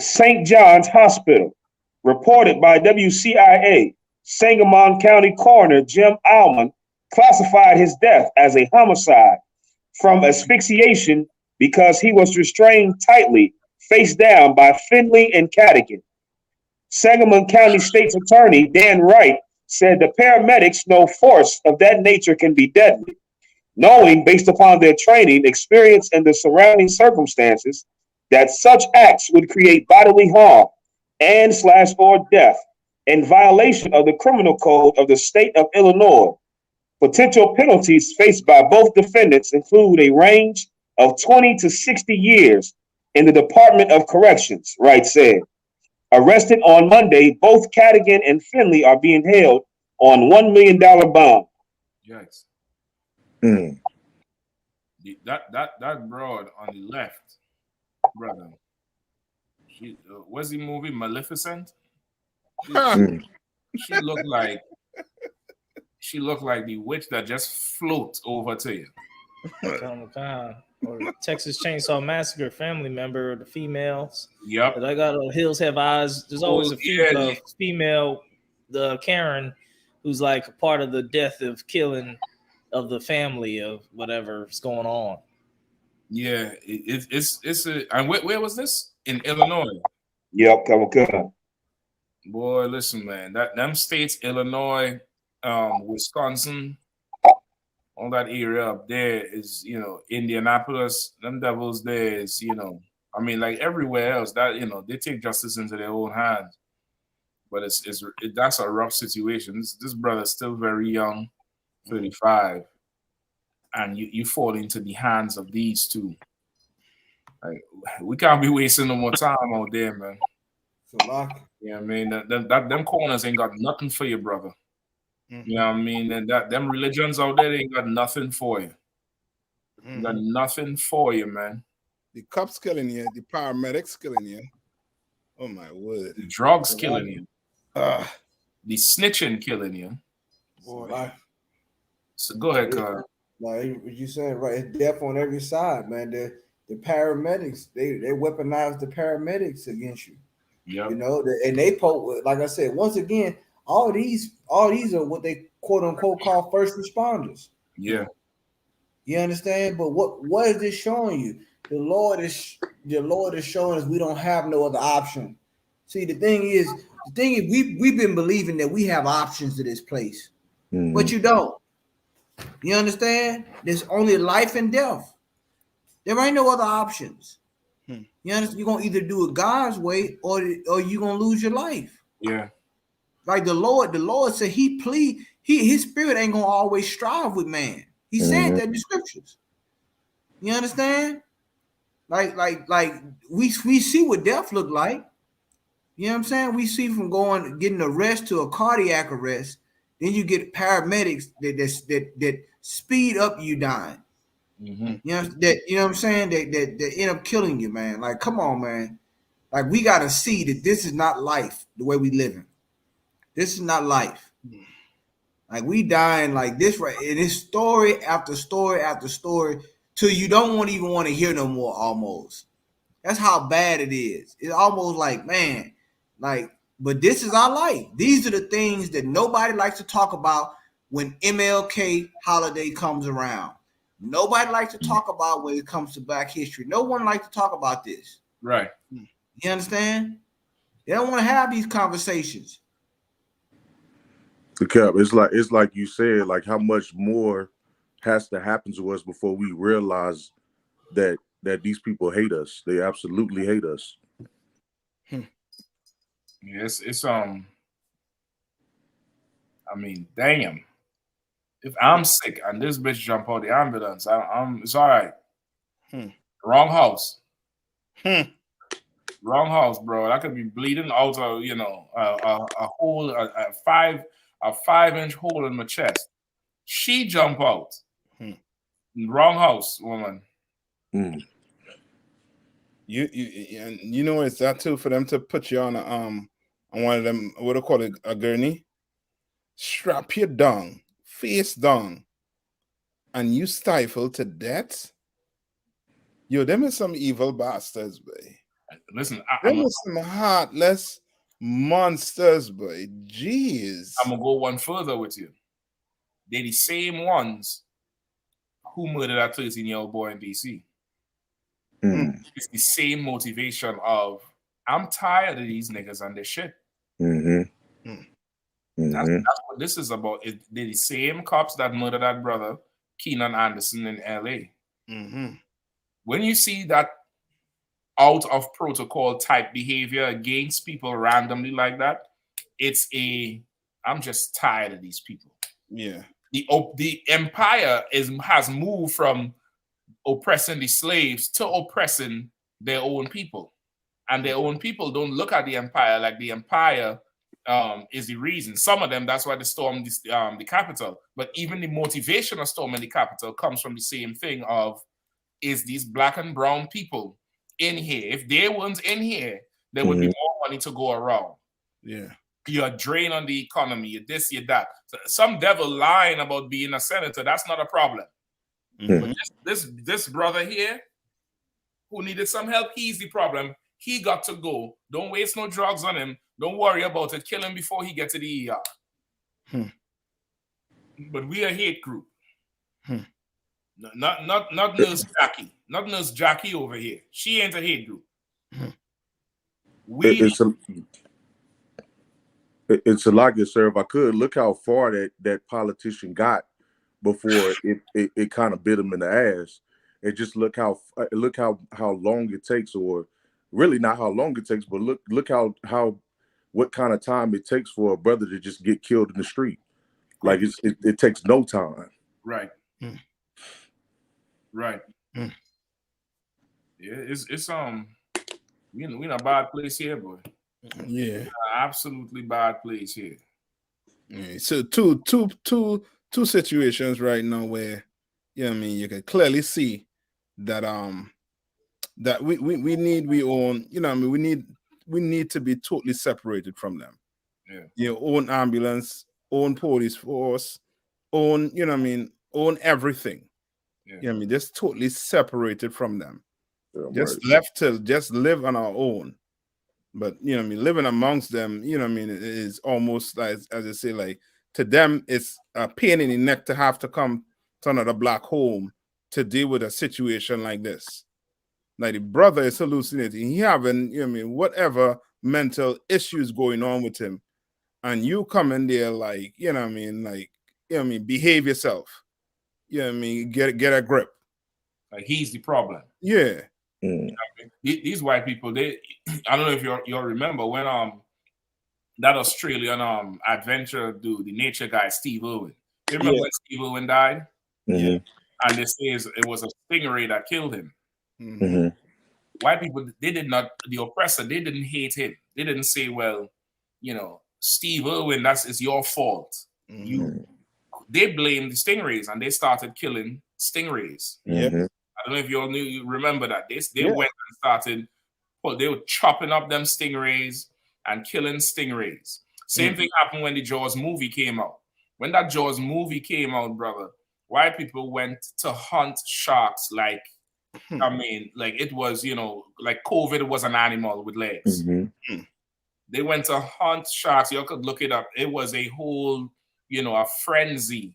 St. John's Hospital. Reported by WCIA, Sangamon County Coroner Jim Alman classified his death as a homicide from asphyxiation because he was restrained tightly, face down by Finley and Cadigan. Sangamon County State's Attorney Dan Wright said the paramedics know force of that nature can be deadly, knowing based upon their training, experience, and the surrounding circumstances that such acts would create bodily harm and/or death in violation of the criminal code of the state of Illinois. Potential penalties faced by both defendants include a range of 20 to 60 years in the Department of Corrections, Wright said. Arrested on Monday, both Cadigan and Finley are being held on $1 million bond. Yikes. That broad on the left, brother. She what's the movie Maleficent? She looked like the witch that just floats over to you. Or Texas Chainsaw Massacre family member, the females. Yep. I got Hills Have Eyes. There's always a female, the Karen, who's like a part of the death of killing of the family of whatever's going on. Yeah, it's a. And where was this? In Illinois. Yep, come. Boy, listen, man. Them states, Illinois, Wisconsin, all that area up there is, Indianapolis. Them devils there is, I mean, like everywhere else that they take justice into their own hands. But that's a rough situation. This brother's still very young, 35. And you fall into the hands of these two. Like, we can't be wasting no more time out there, man. Yeah, I mean, them corners ain't got nothing for you, brother. You know what I mean? And them religions out there, they ain't got nothing for you. Got nothing for you, man. The cops killing you, the paramedics killing you. Oh my word. The drugs killing you. The snitching killing you. Boy, So go ahead, Carl. Like you said, right? It's death on every side, man. The paramedics, they weaponize the paramedics against you. Yeah. And they like I said, once again, all these are what they quote unquote call first responders. Yeah. You understand? But what is this showing you? The Lord is showing us we don't have no other option. See, the thing is we've been believing that we have options to this place, but you don't. You understand? There's only life and death. There ain't no other options. You understand? You're gonna either do it God's way or you're gonna lose your life. Yeah. Like the Lord said his spirit ain't gonna always strive with man. He said that in the scriptures. You understand? Like we see what death look like. You know what I'm saying? We see from getting arrested to a cardiac arrest, then you get paramedics that speed up you dying. You know what I'm saying? That end up killing you, man. Like, come on, man. Like, we gotta see that this is not life the way we living. This is not life. Like, we dying like this, right? And it's story after story after story till you don't even want to hear no more. Almost. That's how bad it is. It's almost like, man, but this is our life. These are the things that nobody likes to talk about when MLK holiday comes around. Nobody likes to talk about when it comes to Black history. No one likes to talk about this. Right. You understand? They don't want to have these conversations. The Cap, it's like you said, like how much more has to happen to us before we realize that these people hate us. They absolutely hate us. Yes, I mean, damn. If I'm sick and this bitch jump out the ambulance, it's all right. Wrong house. Wrong house, bro. I could be bleeding out of, a hole, a 5-inch hole in my chest. She jump out. Wrong house, woman. You know it's that too for them to put you on one of them, what do you call it, a gurney, strap you down, face down, and you stifle to death. Yo, them is some evil bastards, boy. Listen, Them is some heartless monsters, boy. Jeez. I'm gonna go one further with you. They're the same ones who murdered that 13-year-old boy in DC. It's the same motivation of, I'm tired of these niggas and their shit. That's what this is about. They're the same cops that murdered that brother, Keenan Anderson, in LA. When you see that out of protocol type behavior against people randomly like that, it's I'm just tired of these people. Yeah. The empire has moved from oppressing the slaves to oppressing their own people. And their own people don't look at the empire like the empire is the reason. Some of them, that's why they stormed the capital. But even the motivation of storming the capital comes from the same thing of, is these black and brown people in here? If they weren't in here, there would be more money to go around. Yeah. You're a drain on the economy, you're this, you're that. So some devil lying about being a senator, that's not a problem. But this brother here, who needed some help, he's the problem. He got to go. Don't waste no drugs on him. Don't worry about it. Kill him before he gets to the ER. But we a hate group. Not Nurse Jackie. Not Nurse Jackie over here. She ain't a hate group. It's a lot, good sir. If I could, look how far that politician got before it kind of bit him in the ass. And just look how long it takes, or really not how long it takes, but look how what kind of time it takes for a brother to just get killed in the street. Like it takes no time. Right. Right. Yeah, it's we in a bad place here, boy. Yeah. Absolutely bad place here. Yeah. So two situations right now where, you know what I mean, you can clearly see that that we need we own, you know what I mean, we need to be totally separated from them. Yeah. You know, own ambulance, own police force, own, you know what I mean, own everything. Yeah. You know what I mean, just totally separated from them. Just right. left to just live on our own. But you know what I mean, living amongst them, you know what I mean, is almost as I say, like, to them it's a pain in the neck to have to come to another black home to deal with a situation like this. Like, the brother is hallucinating. He having, you know what I mean, whatever mental issues going on with him. And you come in there like, you know what I mean, like, you know what I mean, behave yourself. You know what I mean, get a grip. Like, he's the problem. Yeah. You know, these white people, I don't know if you'll remember when that Australian adventure dude, the nature guy, Steve Irwin. You remember when Steve Irwin died? Yeah. And they say it was a stingray that killed him. White people, the oppressor, they didn't hate him. They didn't say, well, you know, Steve Irwin, it's your fault. They blamed the stingrays and they started killing stingrays. I don't know if you remember that. They went and started, they were chopping up them stingrays and killing stingrays. Same thing happened when the Jaws movie came out. When that Jaws movie came out, brother, white people went to hunt sharks like, I mean, like it was, you know, like COVID was an animal with legs. They went to hunt sharks. You could look it up. It was a whole, you know, a frenzy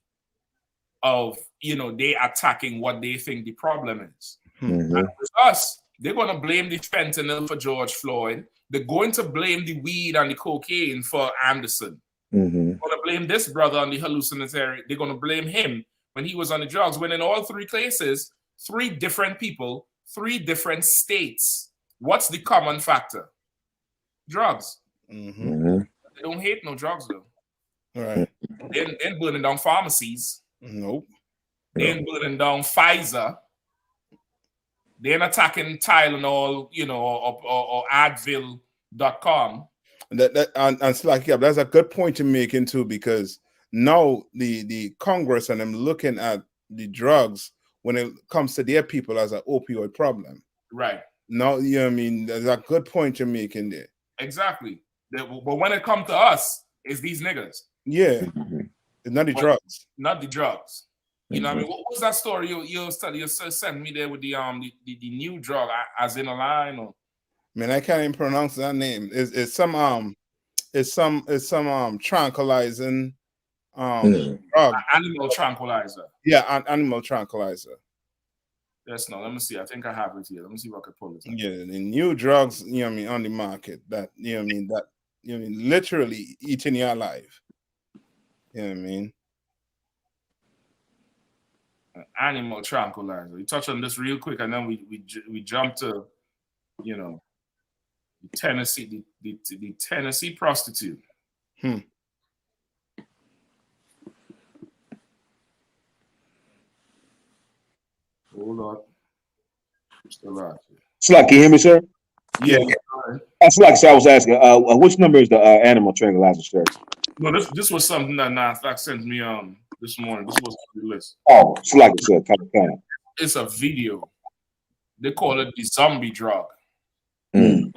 of, you know, they attacking what they think the problem is. And with us, they're going to blame the fentanyl for George Floyd. They're going to blame the weed and the cocaine for Anderson. They're going to blame this brother on the hallucinatory. They're going to blame him when he was on the drugs. When in all three cases, 3 different people, 3 different states. What's the common factor? Drugs. They don't hate no drugs, though. Right. They ain't burning down pharmacies. Nope. They ain't burning down Pfizer. They ain't attacking Tylenol, you know, or Advil.com. And Slack, yeah, that's a good point you're making too, because now the Congress and them looking at the drugs when it comes to their people as an opioid problem. Right. Now, you know what I mean? There's a good point you're making there. Exactly. But when it comes to us, it's these niggas. Yeah. It's not the drugs. Not the drugs. You know what I mean? What was that story you sent me there with the new drug, as in a line? Or? Man, I can't even pronounce that name. It's some tranquilizing drug. Animal tranquilizer. Yeah, animal tranquilizer. Yes, no. Let me see. I think I have it here. Let me see if I can pull it up. Yeah, the new drugs, you know what I mean, on the market that literally eating you alive. You know what I mean? Animal tranquilizer. We touch on this real quick, and then we jump to, you know, the Tennessee prostitute. Hold on. Still out here. Slack, can you hear me, sir? Yeah. Slack, so I was asking, which number is the animal tranquilizer, sir? No, this was something that Slack sent me this morning. This was on the list. Oh, Slack, sir. Kind. It's a video. They call it the zombie drug. You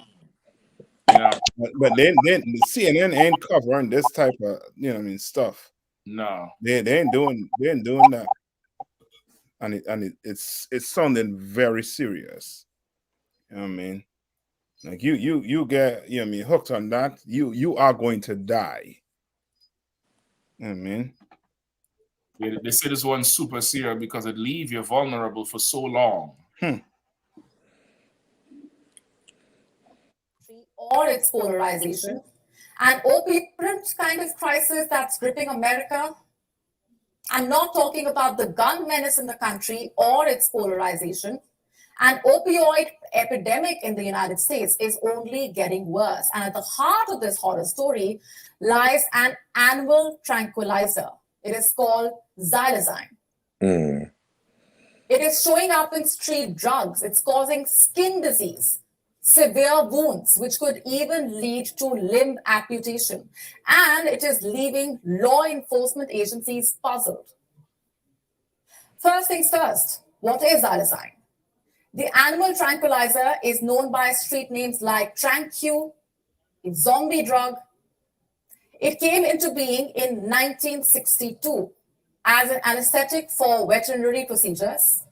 know, but then CNN ain't covering this type of stuff. No, they ain't doing that, and it's sounding very serious. You know what I mean? Like you get hooked on that, you are going to die. You know what I mean? They say this one's super serious because it leaves you vulnerable for so long. Or its polarization, an opioid kind of crisis that's gripping America. I'm not talking about the gun menace in the country or its polarization. An opioid epidemic in the United States is only getting worse. And at the heart of this horror story lies an animal tranquilizer. It is called xylazine. It is showing up in street drugs. It's causing skin disease, severe wounds, which could even lead to limb amputation. And it is leaving law enforcement agencies puzzled. First things first, what is xylazine? The animal tranquilizer is known by street names like Tranq, a zombie drug. It came into being in 1962 as an anesthetic for veterinary procedures.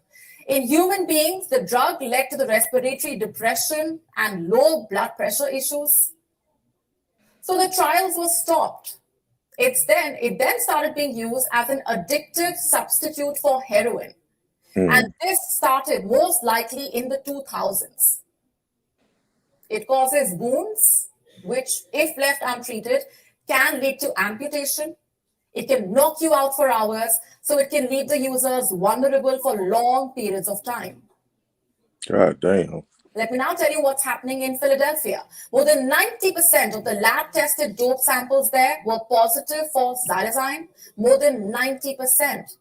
In human beings, the drug led to the respiratory depression and low blood pressure issues. So the trials were stopped. It then started being used as an addictive substitute for heroin. And this started most likely in the 2000s. It causes wounds, which, if left untreated, can lead to amputation. It can knock you out for hours, so it can leave the users vulnerable for long periods of time. God damn. Let me now tell you what's happening in Philadelphia. More than 90% of the lab-tested dope samples there were positive for xylazine. More than 90%.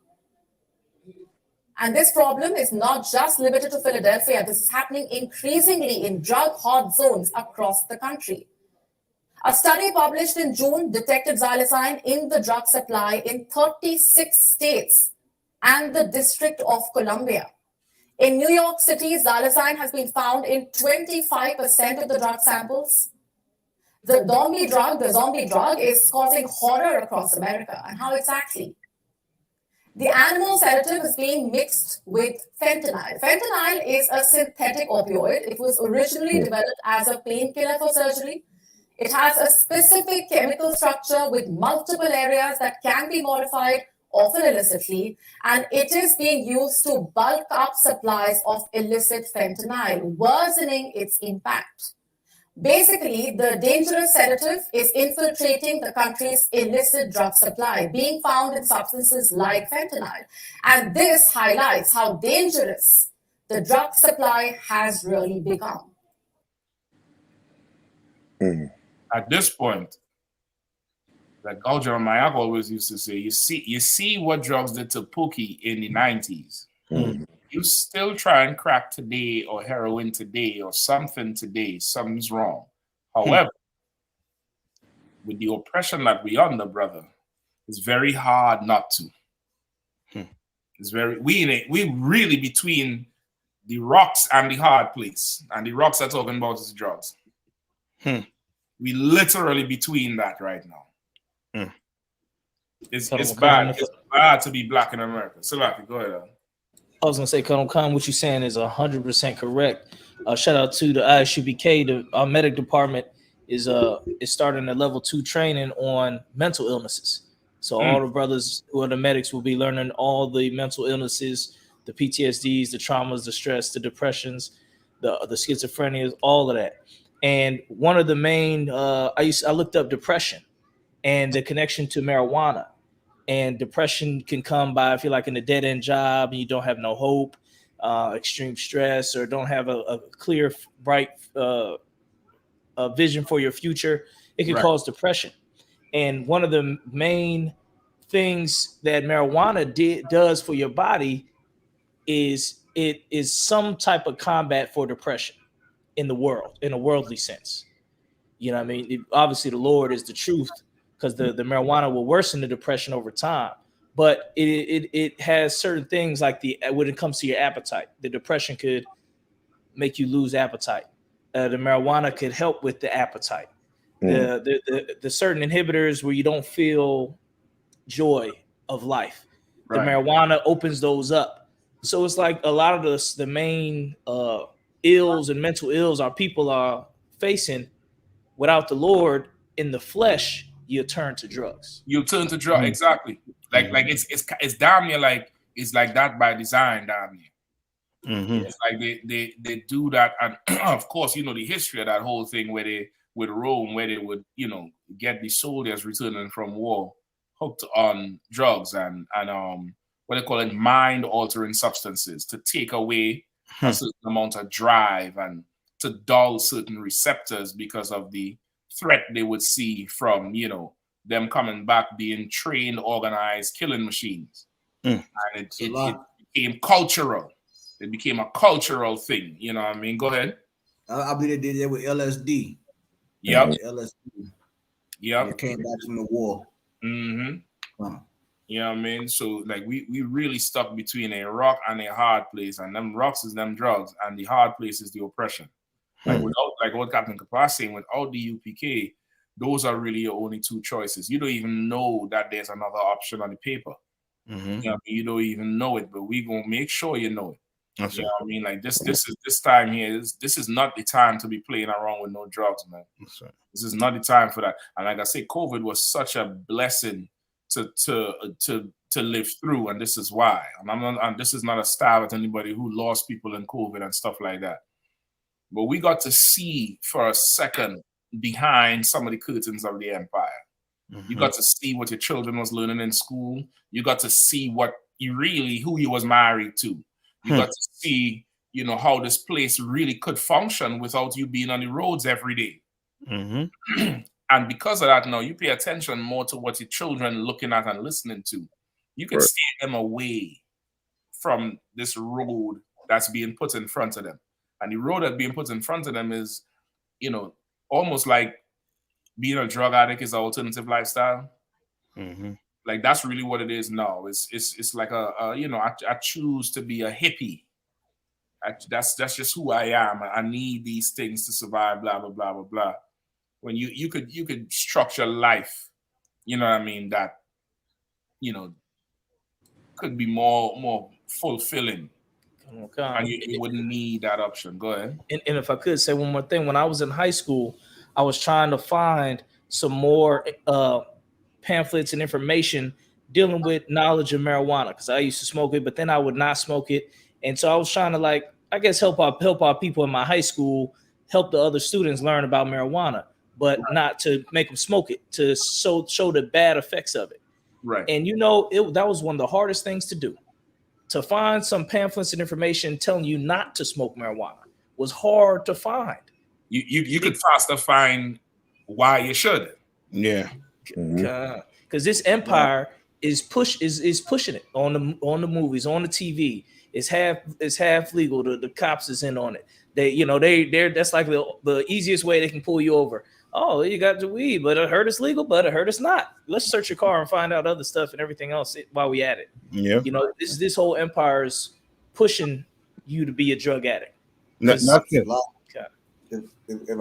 And this problem is not just limited to Philadelphia. This is happening increasingly in drug hot zones across the country. A study published in June detected xylazine in the drug supply in 36 states and the District of Columbia. In New York City, xylazine has been found in 25% of the drug samples. The zombie drug is causing horror across America. And how exactly? The animal sedative is being mixed with fentanyl. Fentanyl is a synthetic opioid. It was originally developed as a painkiller for surgery. It has a specific chemical structure with multiple areas that can be modified, often illicitly, and it is being used to bulk up supplies of illicit fentanyl, worsening its impact. Basically, the dangerous sedative is infiltrating the country's illicit drug supply, being found in substances like fentanyl. And this highlights how dangerous the drug supply has really become. At this point, like Algernon Mayak always used to say, you see what drugs did to Pookie in the 90s. You still try and crack today or heroin today or something today, something's wrong. However, with the oppression that we under, brother, it's very hard not to. It's we really between the rocks and the hard place. And the rocks are talking about is drugs. We literally between that right now. It's bad. It's bad to be black in America. So, go ahead. I was gonna say, Colonel Khan, what you're saying is 100% correct. Shout out to the I.S.U.P.K. Our medic department is starting a level 2 training on mental illnesses. So all the brothers who are the medics will be learning all the mental illnesses, the PTSDs, the traumas, the stress, the depressions, the schizophrenia, all of that. And one of the main, I looked up depression and the connection to marijuana. And depression can come by, if you're like in a dead end job and you don't have no hope, extreme stress, or don't have a clear, bright vision for your future. It can cause depression. And one of the main things that marijuana does for your body is it is some type of combat for depression in the world, in a worldly sense. You know what I mean? Obviously, the Lord is the truth, because the marijuana will worsen the depression over time. But it has certain things like when it comes to your appetite, the depression could make you lose appetite. The marijuana could help with the appetite. The certain inhibitors where you don't feel joy of life, the marijuana opens those up. So it's like a lot of the main ills and mental ills our people are facing. Without the Lord in the flesh, you turn to drugs. You turn to drugs, exactly. Like it's damn near like it's like that by design, damn near. It's like they do that, and of course, you know the history of that whole thing where they with Rome, where they would get the soldiers returning from war hooked on drugs and what they call it, mind altering substances to take away a certain amount of drive and to dull certain receptors because of the threat they would see from, them coming back being trained, organized killing machines. And it became cultural. It became a cultural thing. You know what I mean? Go ahead. I believe they did that with LSD. Yep. LSD. Yep. It came back from the war. You know what I mean? So like we really stuck between a rock and a hard place, and them rocks is them drugs, and the hard place is the oppression. Like without, like what Captain Kappa saying, without the UPK, those are really your only two choices. You don't even know that there's another option on the paper. You know what I mean? You don't even know it, but we gonna make sure you know it. You know what I mean? Like this time here, this is not the time to be playing around with no drugs, man. This is not the time for that. And like I say, COVID was such a blessing to live through, and this is why. And this is not a stab at anybody who lost people in COVID and stuff like that. But we got to see for a second behind some of the curtains of the empire. You got to see what your children was learning in school. You got to see who you was married to. You got to see, how this place really could function without you being on the roads every day. And because of that, now you pay attention more to what your children are looking at and listening to. You can steer them away from this road that's being put in front of them. And the road that's being put in front of them is, almost like being a drug addict is an alternative lifestyle. Like that's really what it is now. It's like I choose to be a hippie. That's just who I am. I need these things to survive. Blah blah blah blah blah. When you could structure life, you know what I mean, that could be more fulfilling. And you wouldn't need that option. Go ahead. And if I could say one more thing, when I was in high school, I was trying to find some more pamphlets and information dealing with knowledge of marijuana, because I used to smoke it, but then I would not smoke it. And so I was trying to help our people in my high school, help the other students learn about marijuana, but not to make them smoke it, to show the bad effects of it. Right. And that was one of the hardest things to do. To find some pamphlets and information telling you not to smoke marijuana was hard to find. You could faster find why you should. Yeah. Because this empire is pushing it on the movies, on the TV. It's half legal. The cops is in on it. They're that's like the easiest way they can pull you over. Oh, you got the weed, but I heard it's legal, but I heard it's not. Let's search your car and find out other stuff and everything else while we at it. Yeah. This whole empire is pushing you to be a drug addict. If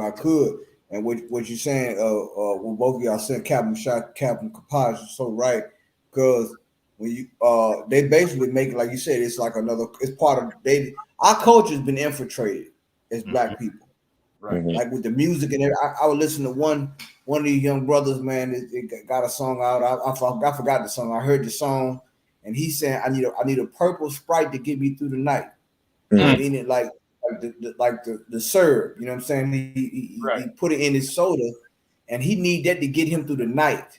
I could, and what you're saying, what both of y'all said, Captain Kapaj is so right. because when you they basically make, like you said, it's like another, it's part of our culture has been infiltrated as black people. Right. Like with the music and everything. I would listen to one of these young brothers, man. It got a song out. I forgot the song. I heard the song, and he said, "I need a purple Sprite to get me through the night." Meaning like the syrup. You know what I'm saying? He put it in his soda, and he need that to get him through the night.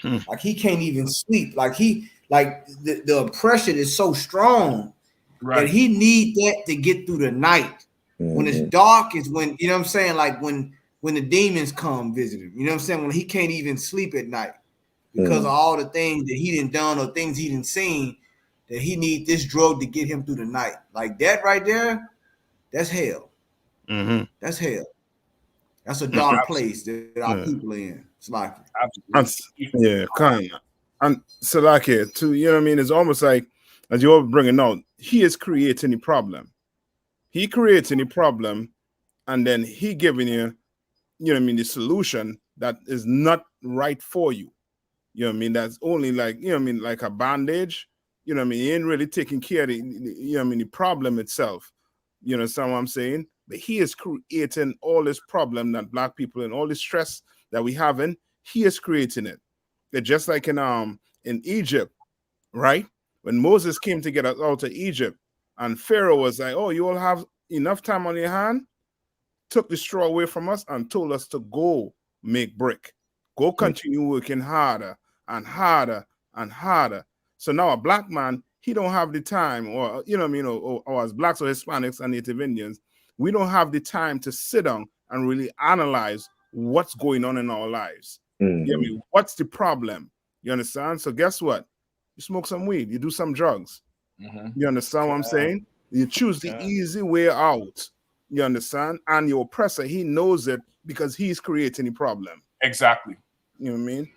Like he can't even sleep. Like the oppression is so strong that he need that to get through the night. When it's dark is when, you know what I'm saying, like when the demons come visit him. You know what I'm saying? When he can't even sleep at night because of all the things that he done or things he done seen, that he need this drug to get him through the night. Like that right there, that's hell. That's hell. That's a dark place that our people are in. It's like kind of. And Salaki too, you know what I mean? It's almost like, as you're bringing out, he is creating a problem. He creates any problem, and then he giving you, you know what I mean, the solution that is not right for you. You know what I mean? That's only like, you know what I mean, like a bandage. You know what I mean? He ain't really taking care of the, you know what I mean, the problem itself. You know what I'm saying? But he is creating all this problem that black people and all this stress that we having, he is creating it. It's just like in Egypt, right? When Moses came to get us out of Egypt, and Pharaoh was like, "Oh, you all have enough time on your hand," took the straw away from us and told us to go make brick. Go continue working harder and harder and harder. So now a black man, he don't have the time, or you know what I mean, or as blacks or Hispanics and Native Indians, we don't have the time to sit down and really analyze what's going on in our lives. You know what I mean? What's the problem? You understand? So guess what? You smoke some weed, you do some drugs. You understand what I'm saying? You choose the easy way out. You understand? And your oppressor, he knows it because he's creating the problem. Exactly. You know what I mean?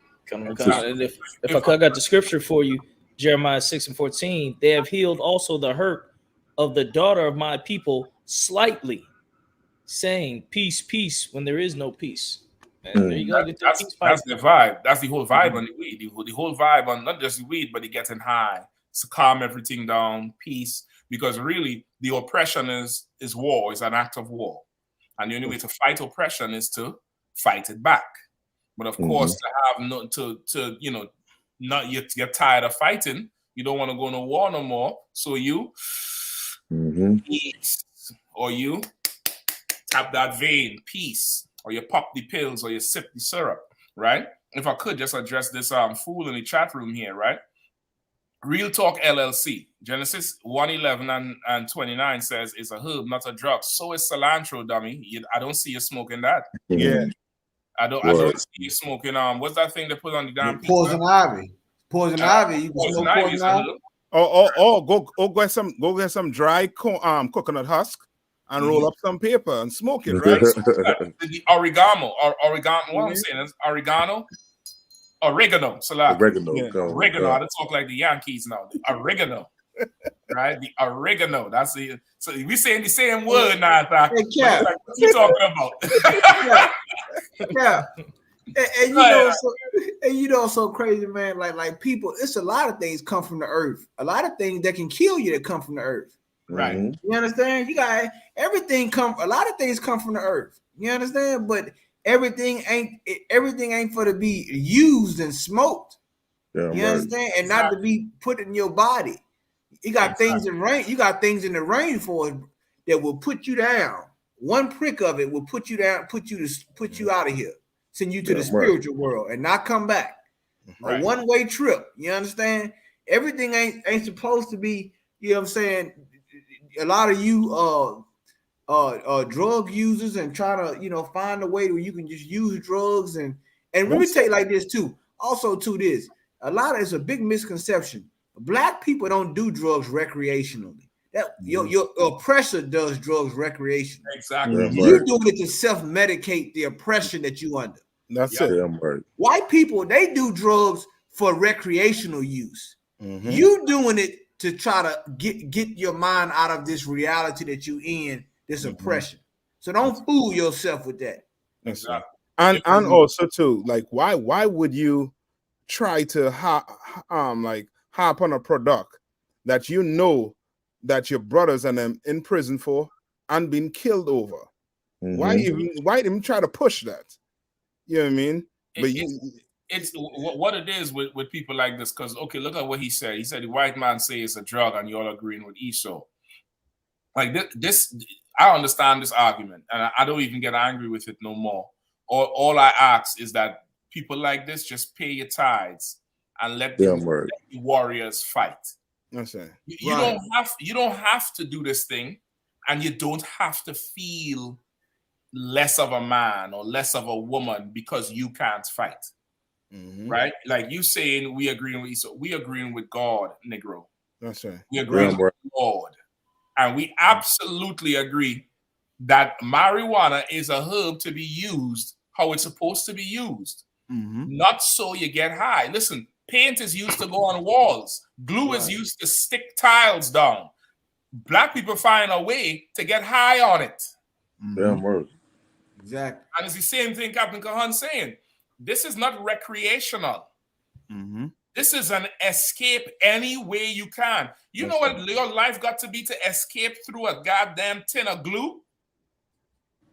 If I got the scripture for you, Jeremiah 6:14, they have healed also the hurt of the daughter of my people slightly, saying, "Peace, peace," when there is no peace. And there you go. That's the vibe. That's the whole vibe on the weed. The whole vibe on not just the weed, but the getting high. To calm everything down, peace. Because really, the oppression is war. It's an act of war. And the only way to fight oppression is to fight it back. But of course, to have not you're tired of fighting, you don't want to go to war no more. So you peace, or you tap that vein, peace, or you pop the pills, or you sip the syrup, right? If I could just address this fool in the chat room here, right? Real Talk LLC, Genesis 1:11 and 29 says it's a herb, not a drug. So is cilantro, dummy. I don't see you smoking that. Yeah. I don't see you smoking what's that thing they put on the damn pizza? Poison ivy. Poison ivy. You can smoke poison ivy. Go get some dry coconut husk and roll up some paper and smoke it, right? The oregano. What I'm saying is oregano. Oregano. Oregano. I don't talk like the Yankees now. The oregano. Right? The oregano. That's the. So we saying the same word now. Like, what you talking about? Yeah. And you know, so crazy, man. Like people, it's a lot of things come from the earth. A lot of things that can kill you that come from the earth. Right. You understand? You got everything come. A lot of things come from the earth. You understand? But everything ain't for to be used and smoked. You understand? And not to be put in your body. You got things in rain. You got things in the rainforest that will put you down. One prick of it will put you down, put you out of here, send you to the spiritual world, and not come back. A one-way trip. You understand? Everything ain't supposed to be. You know what I'm saying? A lot of you drug users and trying to find a way where you can just use drugs and let me tell you like this too. Also to this, it's a big misconception. Black people don't do drugs recreationally. That your oppressor does drugs recreationally. Exactly. You're doing it to self-medicate the oppression that you under. That's it. White people, they do drugs for recreational use. You doing it to try to get your mind out of this reality that you in, this oppression. So don't fool yourself with that. Exactly. And also too, like why would you try to like harp on a product that you know that your brothers and them in prison for and being killed over. Why even try to push that? You know what I mean? But it's what it is with people like this, because okay, look at what he said. He said the white man say it's a drug and you're all agreeing with Esau. Like this, I understand this argument, and I don't even get angry with it no more. All I ask is that people like this just pay your tithes and let the warriors fight. That's it. You don't have to do this thing, and you don't have to feel less of a man or less of a woman because you can't fight. Right? Like you saying we agreeing with Esau, we agreeing with God, Negro. That's right. We agreeing with God. And we absolutely agree that marijuana is a herb to be used how it's supposed to be used. Not so you get high. Listen, paint is used to go on walls. Glue is used to stick tiles down. Black people find a way to get high on it. Damn word. Exactly. And it's the same thing Captain Kahan saying. This is not recreational. This is an escape any way you can. You know what your life got to be to escape through a goddamn tin of glue?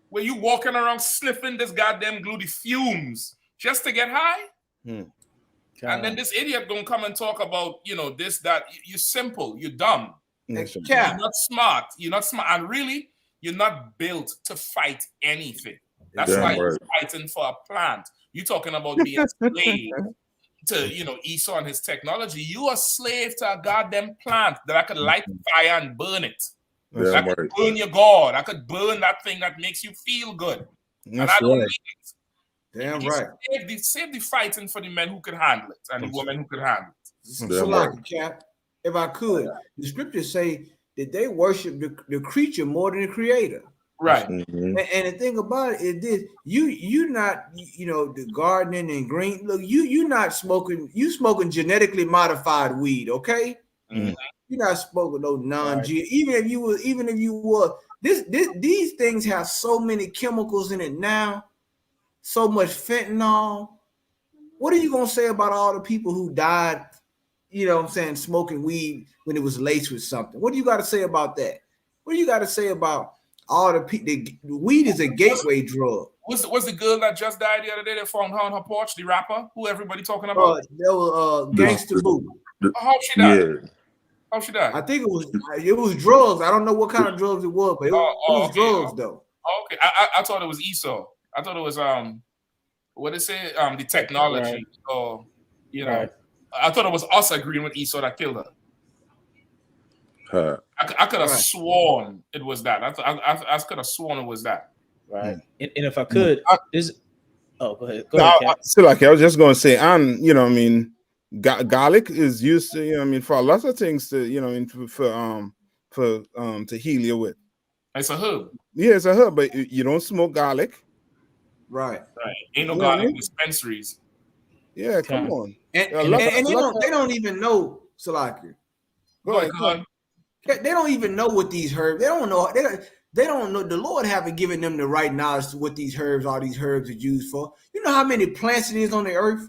Where you walking around sniffing this goddamn glue, the fumes, just to get high? And then this idiot gonna come and talk about, you know, this, that. You're simple, you're dumb. You're not smart. You're not smart. And really, you're not built to fight anything. That's why you're fighting for a plant. You're talking about being slave to, you know, Esau and his technology. You are a slave to a goddamn plant that I could light fire and burn it. I could burn your God. I could burn that thing that makes you feel good. And I don't need it. Damn right. Save the fighting for the men who could handle it and the women who could handle it. So like, Cap, if I could, the scriptures say that they worship the creature more than the creator. Right. And the thing about it is this: you not, you know, the gardening and green. Look, you not smoking. You smoking genetically modified weed, okay? You're not smoking no non-G. Even if you were, these things have so many chemicals in it now, so much fentanyl. What are you gonna say about all the people who died? You know what I'm saying, smoking weed when it was laced with something. What do you got to say about that? What do you got to say about all the people? The weed is a gateway drug. What's the girl that just died the other day that found her on her porch? The rapper who everybody talking about? That was Gangsta Boo. How she died? How she died? I think it was drugs. I don't know what kind of drugs it was, but it was drugs though. Okay, I thought it was Esau. I thought it was what it say the technology or you know. I thought it was us agreeing with Esau that killed her. I could have sworn it was that. I could have sworn it was that. Right. And if I could, go ahead. So like I was just going to say, and you know, I mean, garlic is used to, you know, I mean, for a lot of things to, you know, to heal you with. It's a herb. Yeah, it's a herb, but you don't smoke garlic. Right. Ain't no garlic dispensaries. Yeah, come on. And they don't even know, Salaki. Go ahead. They don't even know what these herbs. They don't know. They don't know. The Lord haven't given them the right knowledge to what all these herbs are used for. You know how many plants it is on the earth?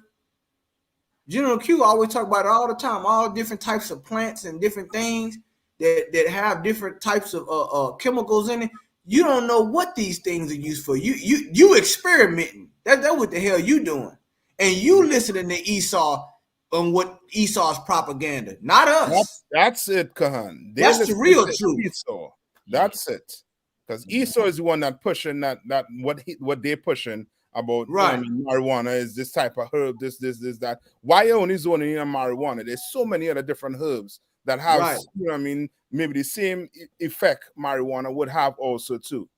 General Q always talk about it all the time. All different types of plants and different things that have different types of chemicals in it. You don't know what these things are used for. You experimenting. That's what the hell you doing. And you listening to Esau on what Esau's propaganda, not us. That's it, Kahan. That's the real truth. Esau. That's it. Because Esau is the one that pushing that what they're pushing about marijuana is this type of herb, this, that. Why only zoning in marijuana? There's so many other different herbs that have, you know what I mean, maybe the same effect marijuana would have also too.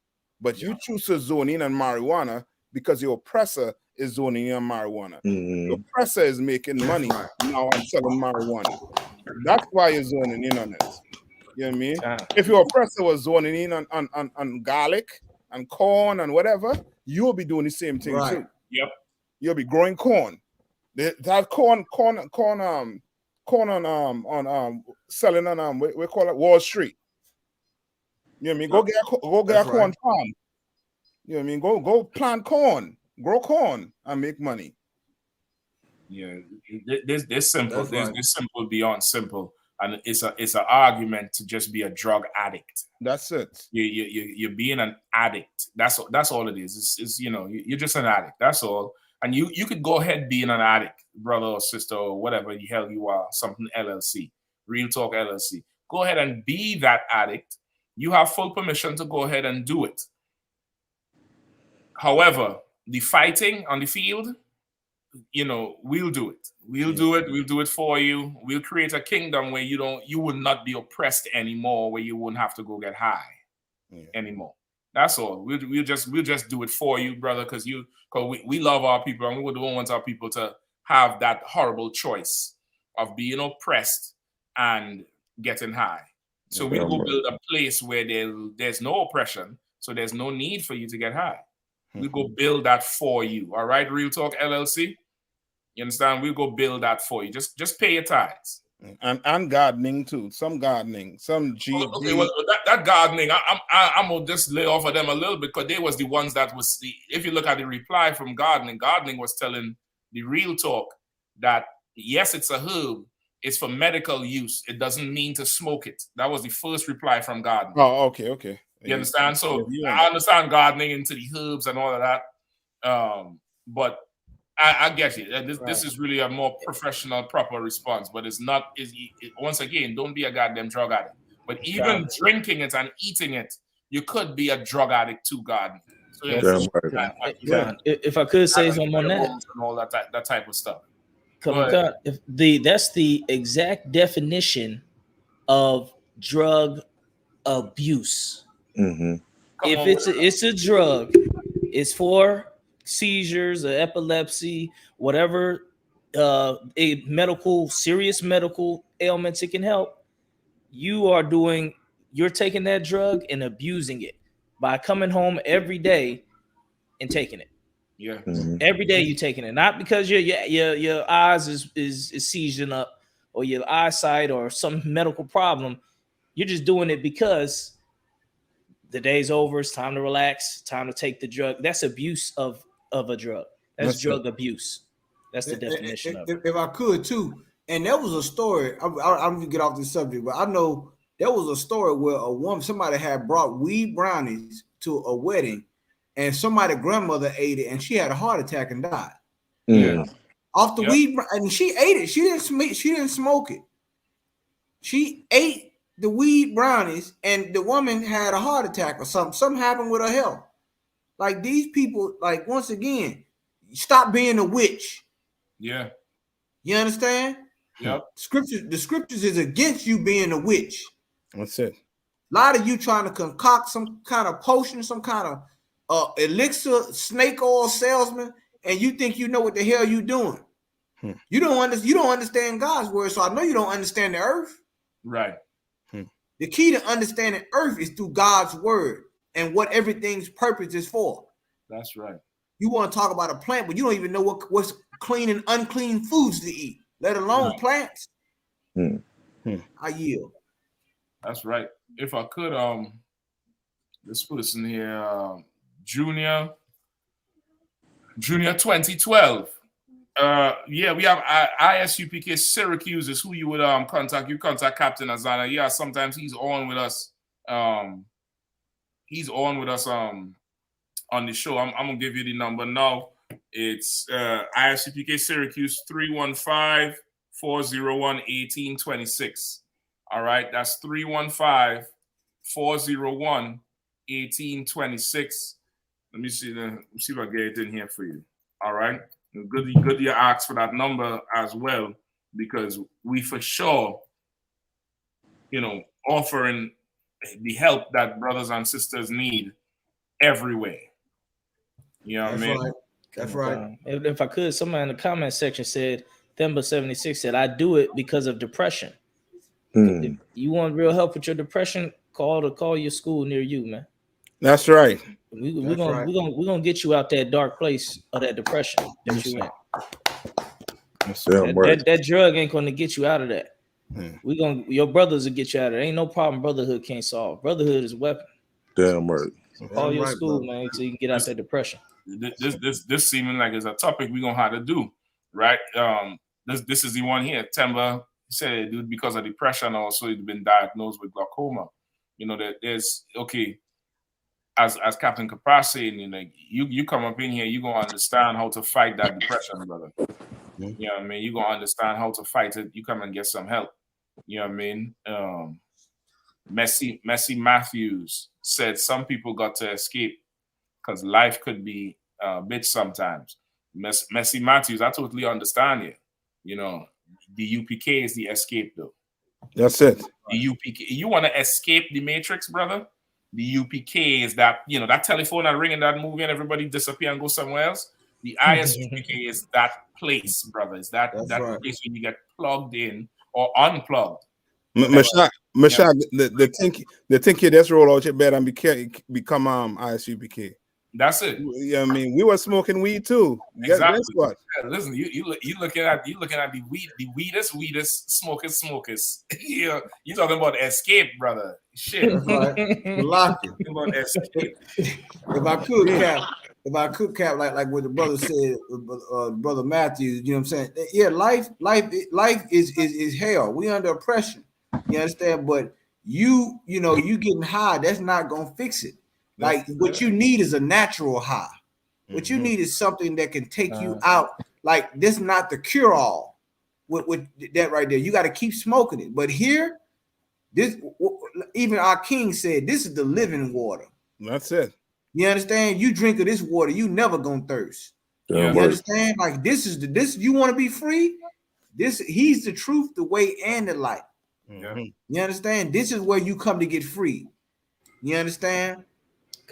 But you choose to zone in on marijuana because your oppressor is zoning in on marijuana. The oppressor is making money now on selling marijuana. That's why you're zoning in on it. You know what I mean? If your oppressor was zoning in on garlic and corn and whatever, you'll be doing the same thing too. Yep. You'll be growing corn. That corn on selling on we call it Wall Street. You know what I mean? Go get a corn farm. You know what I mean? Go plant corn, grow corn, and make money. Yeah, there's simple. That's right. There's simple beyond simple, and it's an argument to just be a drug addict. That's it. You're being an addict. That's all it is. It's you're just an addict. That's all. And you could go ahead being an addict, brother or sister or whatever the hell you are. Something LLC, Real Talk LLC. Go ahead and be that addict. You have full permission to go ahead and do it. However, the fighting on the field, we'll do it. We'll do it. We'll do it for you. We'll create a kingdom where you will not be oppressed anymore, where you wouldn't have to go get high anymore. That's all. We'll just do it for you, brother, because we love our people, and we don't want our people to have that horrible choice of being oppressed and getting high. So we'll go build a place where there's no oppression, so there's no need for you to get high. We'll go build that for you. All right, Real Talk LLC. You understand? We'll go build that for you. Just pay your tithes. And gardening too. Some gardening. Some Okay, well, that gardening, I'm gonna just lay off of them a little bit, because they was the ones that was if you look at the reply from gardening was telling the Real Talk that yes, it's a herb, it's for medical use. It doesn't mean to smoke it. That was the first reply from gardening. Oh, okay. You understand? So I understand gardening into the herbs and all of that. But I get it. This is really a more professional, proper response. But it's not. Once again, don't be a goddamn drug addict. But even drinking it and eating it, you could be a drug addict to gardening. So if I could say something on that, and all that type of stuff. That's the exact definition of drug abuse. Mm-hmm. If it's a drug, it's for seizures or epilepsy, whatever serious medical ailments it can help. You're taking that drug and abusing it by coming home every day and taking it. Yeah. Mm-hmm. Every day you're taking it, not because your eyes is seizing up or your eyesight or some medical problem. You're just doing it because the day's over. It's time to relax. Time to take the drug. That's abuse of a drug. That's drug abuse. That's the definition of it. If I could too, and there was a story. I'm gonna get off this subject, but I know there was a story where somebody had brought weed brownies to a wedding, and somebody's grandmother ate it, and she had a heart attack and died. Yeah. Off the weed, and she ate it. She didn't smoke it. She ate the weed brownies, and the woman had a heart attack or something. Something happened with her health. Like these people, like once again, stop being a witch. Yeah. You understand? Yep. The scriptures is against you being a witch. That's it. A lot of you trying to concoct some kind of potion, some kind of elixir, snake oil salesman, and you think you know what the hell you doing. You don't understand God's word, so I know you don't understand the earth. Right. The key to understanding earth is through God's word and what everything's purpose is for. That's right. You want to talk about a plant, but you don't even know what's clean and unclean foods to eat, let alone plants. I yield. That's right. If I could, let's put this in here. Junior 2012. We have I.S.U.P.K. Syracuse is who you would contact. You contact Captain Azana. Yeah, sometimes he's on with us. He's on with us on the show. I'm gonna give you the number now. It's I.S.U.P.K. Syracuse 315-401-1826. All right, that's 315-401-1826. Let me see if I get it in here for you. All right. Good you ask for that number as well, because we for sure, offering the help that brothers and sisters need everywhere. You know what I mean? Right. That's right. If I could, somebody in the comment section said, Themba76 said, I do it because of depression. If you want real help with your depression, call your school near you, man. That's right. We're gonna get you out that dark place of that depression that you in. That drug ain't gonna get you out of that. Your brothers will get you out of it. Ain't no problem brotherhood can't solve. Brotherhood is a weapon. Damn right. Call your school, man, so you can get out that depression. This seeming like it's a topic we're gonna have to do, right? This is the one here. Temba said it was because of depression. Also, he'd been diagnosed with glaucoma. You know, there's okay. As Captain Kapar saying, you know, you come up in here, you're gonna understand how to fight that depression, brother. You know what I mean? You're gonna understand how to fight it. You come and get some help. You know what I mean? Messi Matthews said some people got to escape because life could be a bitch sometimes. Messi Matthews, I totally understand you. You know, the UPK is the escape though. That's it. The UPK. You want to escape the Matrix, brother? The UPK is that, you know, that telephone that ring in that movie and everybody disappear and go somewhere else. The ISUPK is that place, brother. Is that place where you get plugged in or unplugged. Mashak, the think you just roll out your bed and become I.S.U.P.K. That's it. Yeah, I mean, we were smoking weed too. Exactly. Guess what? Yeah, listen, you looking at the weedest smokers. You talking about escape, brother. Shit. That's right. Lock it. About escape. If I could cap like what the brother said, brother Matthews, you know what I'm saying? Yeah, life is hell. We under oppression. You understand? But you know, you getting high, that's not gonna fix it. Like what you need is a natural high. What you need is something that can take you out. Like this, not the cure all. With that right there, you got to keep smoking it. But here, this even our king said, this is the living water. That's it. You understand? You drink of this water, you never gonna thirst. You understand? Like this is this. You want to be free? He's the truth, the way, and the light. You understand? This is where you come to get free. You understand?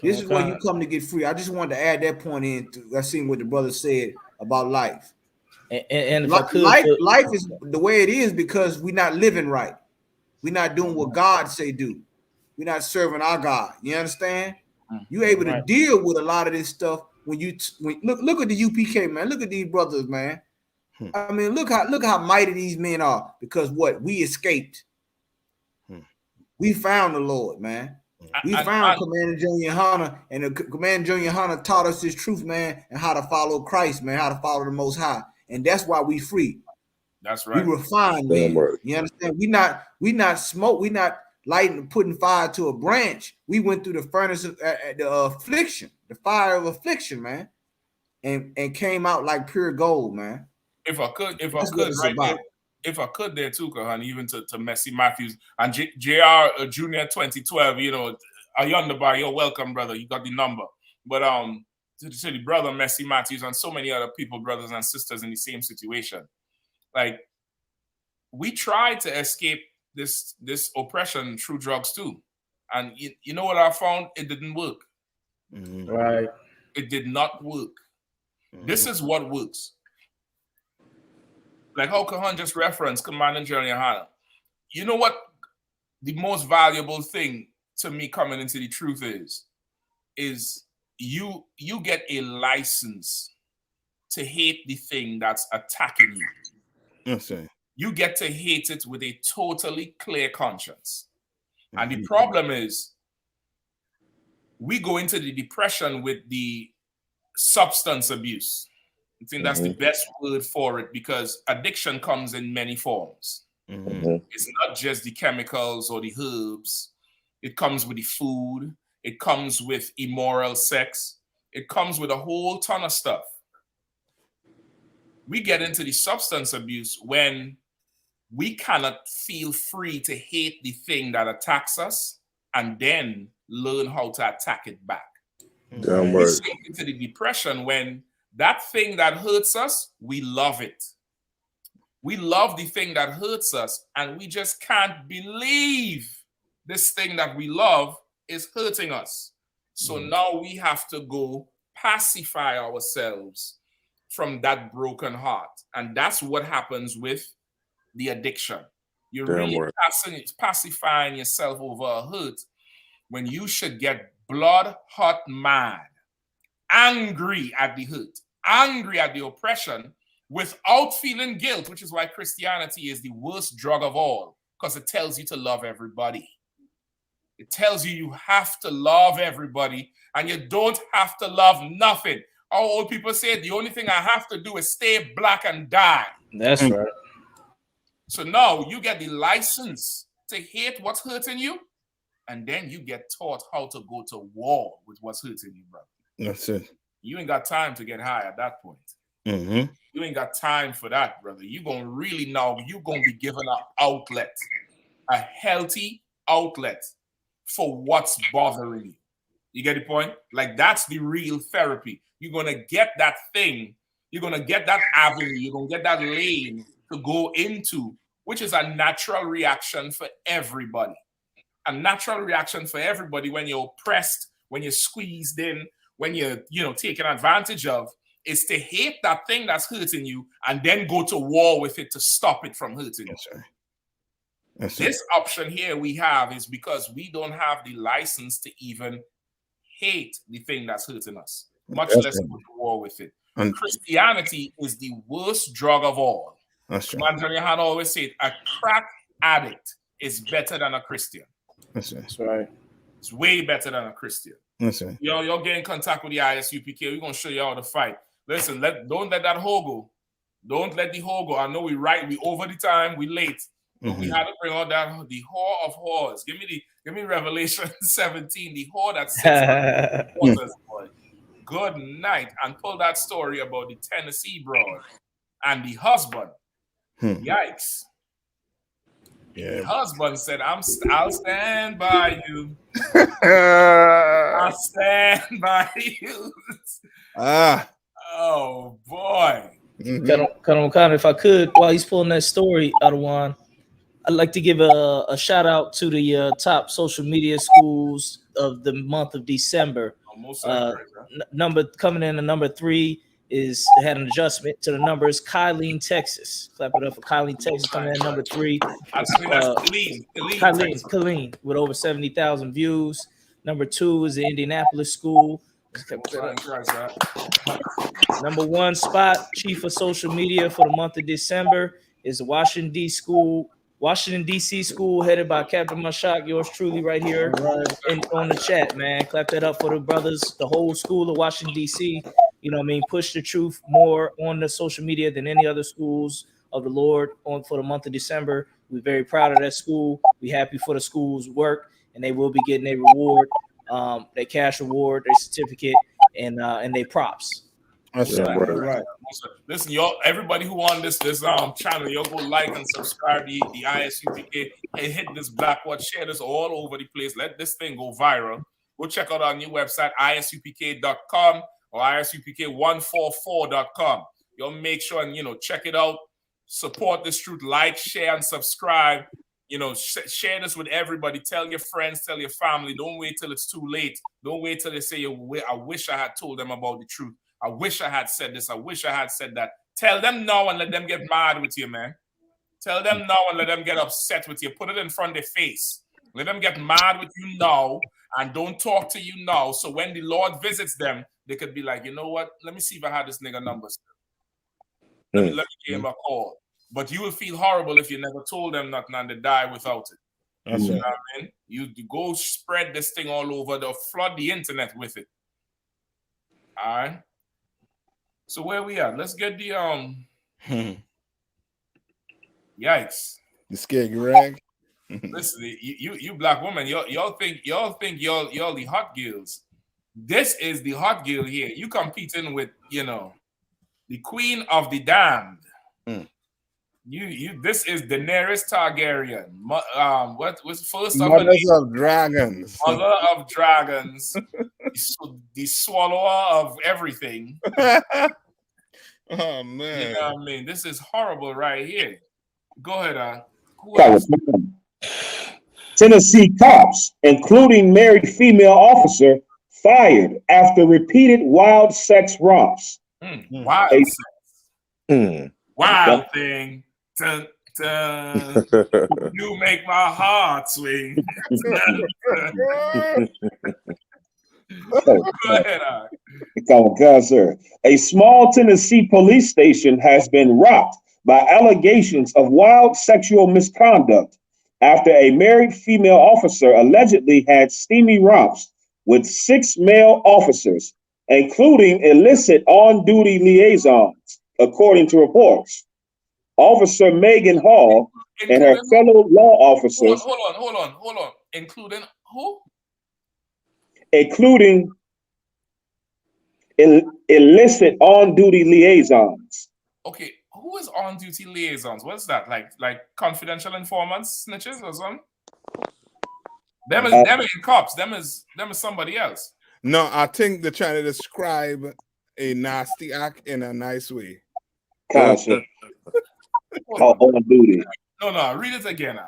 This is where you come to get free. I just wanted to add that point in. I seen what the brother said about life. And life is the way it is because we're not living right. We're not doing what God say do. We're not serving our God. You understand? You're able to deal with a lot of this stuff when look at the UPK, man. Look at these brothers, man. I mean, look how mighty these men are because what we escaped. We found the Lord, man. We found Commander GEN.YAHANNA, and Commander GEN.YAHANNA taught us this truth, man, and how to follow Christ, man, how to follow the Most High, and that's why we free. That's right. We refined, man. You understand? We not smoke. We not lighting, putting fire to a branch. We went through the furnace of the affliction, the fire of affliction, man, and came out like pure gold, man. If I could, there too, Kahan, even to Messi Matthews and JR Junior 2012, you know, a yonder bar, you're welcome, brother. You got the number. But to the brother Messi Matthews and so many other people, brothers and sisters in the same situation. Like, we tried to escape this oppression through drugs too. And you know what I found? It didn't work. Right. It did not work. This is what works. Like how Kahan just referenced Commander GEN.YAHANNA. You know what the most valuable thing to me coming into the truth is you get a license to hate the thing that's attacking you. Okay. You get to hate it with a totally clear conscience. And the problem is we go into the depression with the substance abuse. I think that's the best word for it because addiction comes in many forms. It's not just the chemicals or the herbs. It comes with the food. It comes with immoral sex. It comes with a whole ton of stuff. We get into the substance abuse when we cannot feel free to hate the thing that attacks us and then learn how to attack it back. We sink into the depression when that thing that hurts us, we love it. We love the thing that hurts us, and we just can't believe this thing that we love is hurting us. So now we have to go pacify ourselves from that broken heart. And that's what happens with the addiction. You're really pacifying yourself over a hurt when you should get blood hot mad, angry at the hurt, angry at the oppression without feeling guilt, which is why Christianity is the worst drug of all, because it tells you to love everybody. It tells you you have to love everybody and you don't have to love nothing. Our old people say the only thing I have to do is stay black and die. That's right. So now you get the license to hate what's hurting you, and then you get taught how to go to war with what's hurting you, brother. That's it. You ain't got time to get high at that point. Mm-hmm. You ain't got time for that, brother. You're going to really now, you're going to be given an outlet, a healthy outlet for what's bothering you. You get the point? Like, that's the real therapy. You're going to get that thing. You're going to get that avenue. You're going to get that lane to go into, which is a natural reaction for everybody. A natural reaction for everybody when you're oppressed, when you're squeezed in, when you're, taken advantage of, is to hate that thing that's hurting you and then go to war with it to stop it from hurting you. That's This option here we have is because we don't have the license to even hate the thing that's hurting us, much less go to war with it. And Christianity is the worst drug of all. That's true. GEN.YAHANNA always said a crack addict is better than a Christian. That's right. It's way better than a Christian. That's right. Y'all get in contact with the I.S.U.P.K. We're gonna show you how to fight. Listen, don't let that hoe go. Don't let the hoe go. I know we over the time, we late. But we had to bring out the whore of whores. Give me Revelation 17, the whore that sits on the waters, boy. Good night. And pull that story about the Tennessee broad and the husband. Yikes. Yeah. The husband said, I'll stand by you. I'll stand by you. Oh boy. Kind of, if I could, while he's pulling that story out of one, I'd like to give a shout out to the top social media schools of the month of December. Coming in at number 3 is had an adjustment to the numbers. Kylene, Texas. Clap it up for Kylene, Texas. Coming in at number 3. Kylene with over 70,000 views. Number 2 is the Indianapolis school. Number 1 spot, chief of social media for the month of December is the Washington, D.C. school headed by Captain Mashak, yours truly right here on the chat, man. Clap that up for the brothers, the whole school of Washington, D.C. Push the truth more on the social media than any other schools of the Lord for the month of December. We're very proud of that school. We're happy for the school's work, and they will be getting a reward, their cash reward, their certificate, and their props. That's right. Listen, y'all, everybody who on this channel, y'all go like and subscribe to the I.S.U.P.K. and hit this black watch, share this all over the place. Let this thing go viral. Go check out our new website, ISUPK.com or ISUPK144.com. Y'all make sure and check it out. Support this truth, like, share, and subscribe. Share this with everybody. Tell your friends, tell your family. Don't wait till it's too late. Don't wait till they say, I wish I had told them about the truth. I wish I had said this. I wish I had said that. Tell them now and let them get mad with you, man. Tell them now and let them get upset with you. Put it in front of their face. Let them get mad with you now and don't talk to you now. So when the Lord visits them, they could be like, you know what? Let me see if I had this nigga number still. Let me give him a call. But you will feel horrible if you never told them nothing and they die without it. That's You know what I mean? You go spread this thing all over, flood the internet with it. All right? So where we at? Let's get the yikes. The scared rag. Listen, you black woman, y'all think y'all the hot girls. This is the hot girl here. You competing with the queen of the damned. This is Daenerys Targaryen. What was first of Mother of dragons. Mother of dragons. The swallower of everything. Oh man. You know what I mean? This is horrible right here. Go ahead, Tennessee cops, including married female officer, fired after repeated wild sex romps. Wild sex. Wild thing. Dun, dun. You make my heart swing. Go ahead, sir. A small Tennessee police station has been rocked by allegations of wild sexual misconduct after a married female officer allegedly had steamy romps with 6 male officers including illicit on-duty liaisons, according to reports. Officer Megan Hall and her fellow law officers. Hold on. Including who? Including illicit on-duty liaisons. Okay, who is on-duty liaisons? What's that? Like confidential informants, snitches, or something? Them ain't cops. Them is somebody else. No, I think they're trying to describe a nasty act in a nice way. On duty. No, read it again.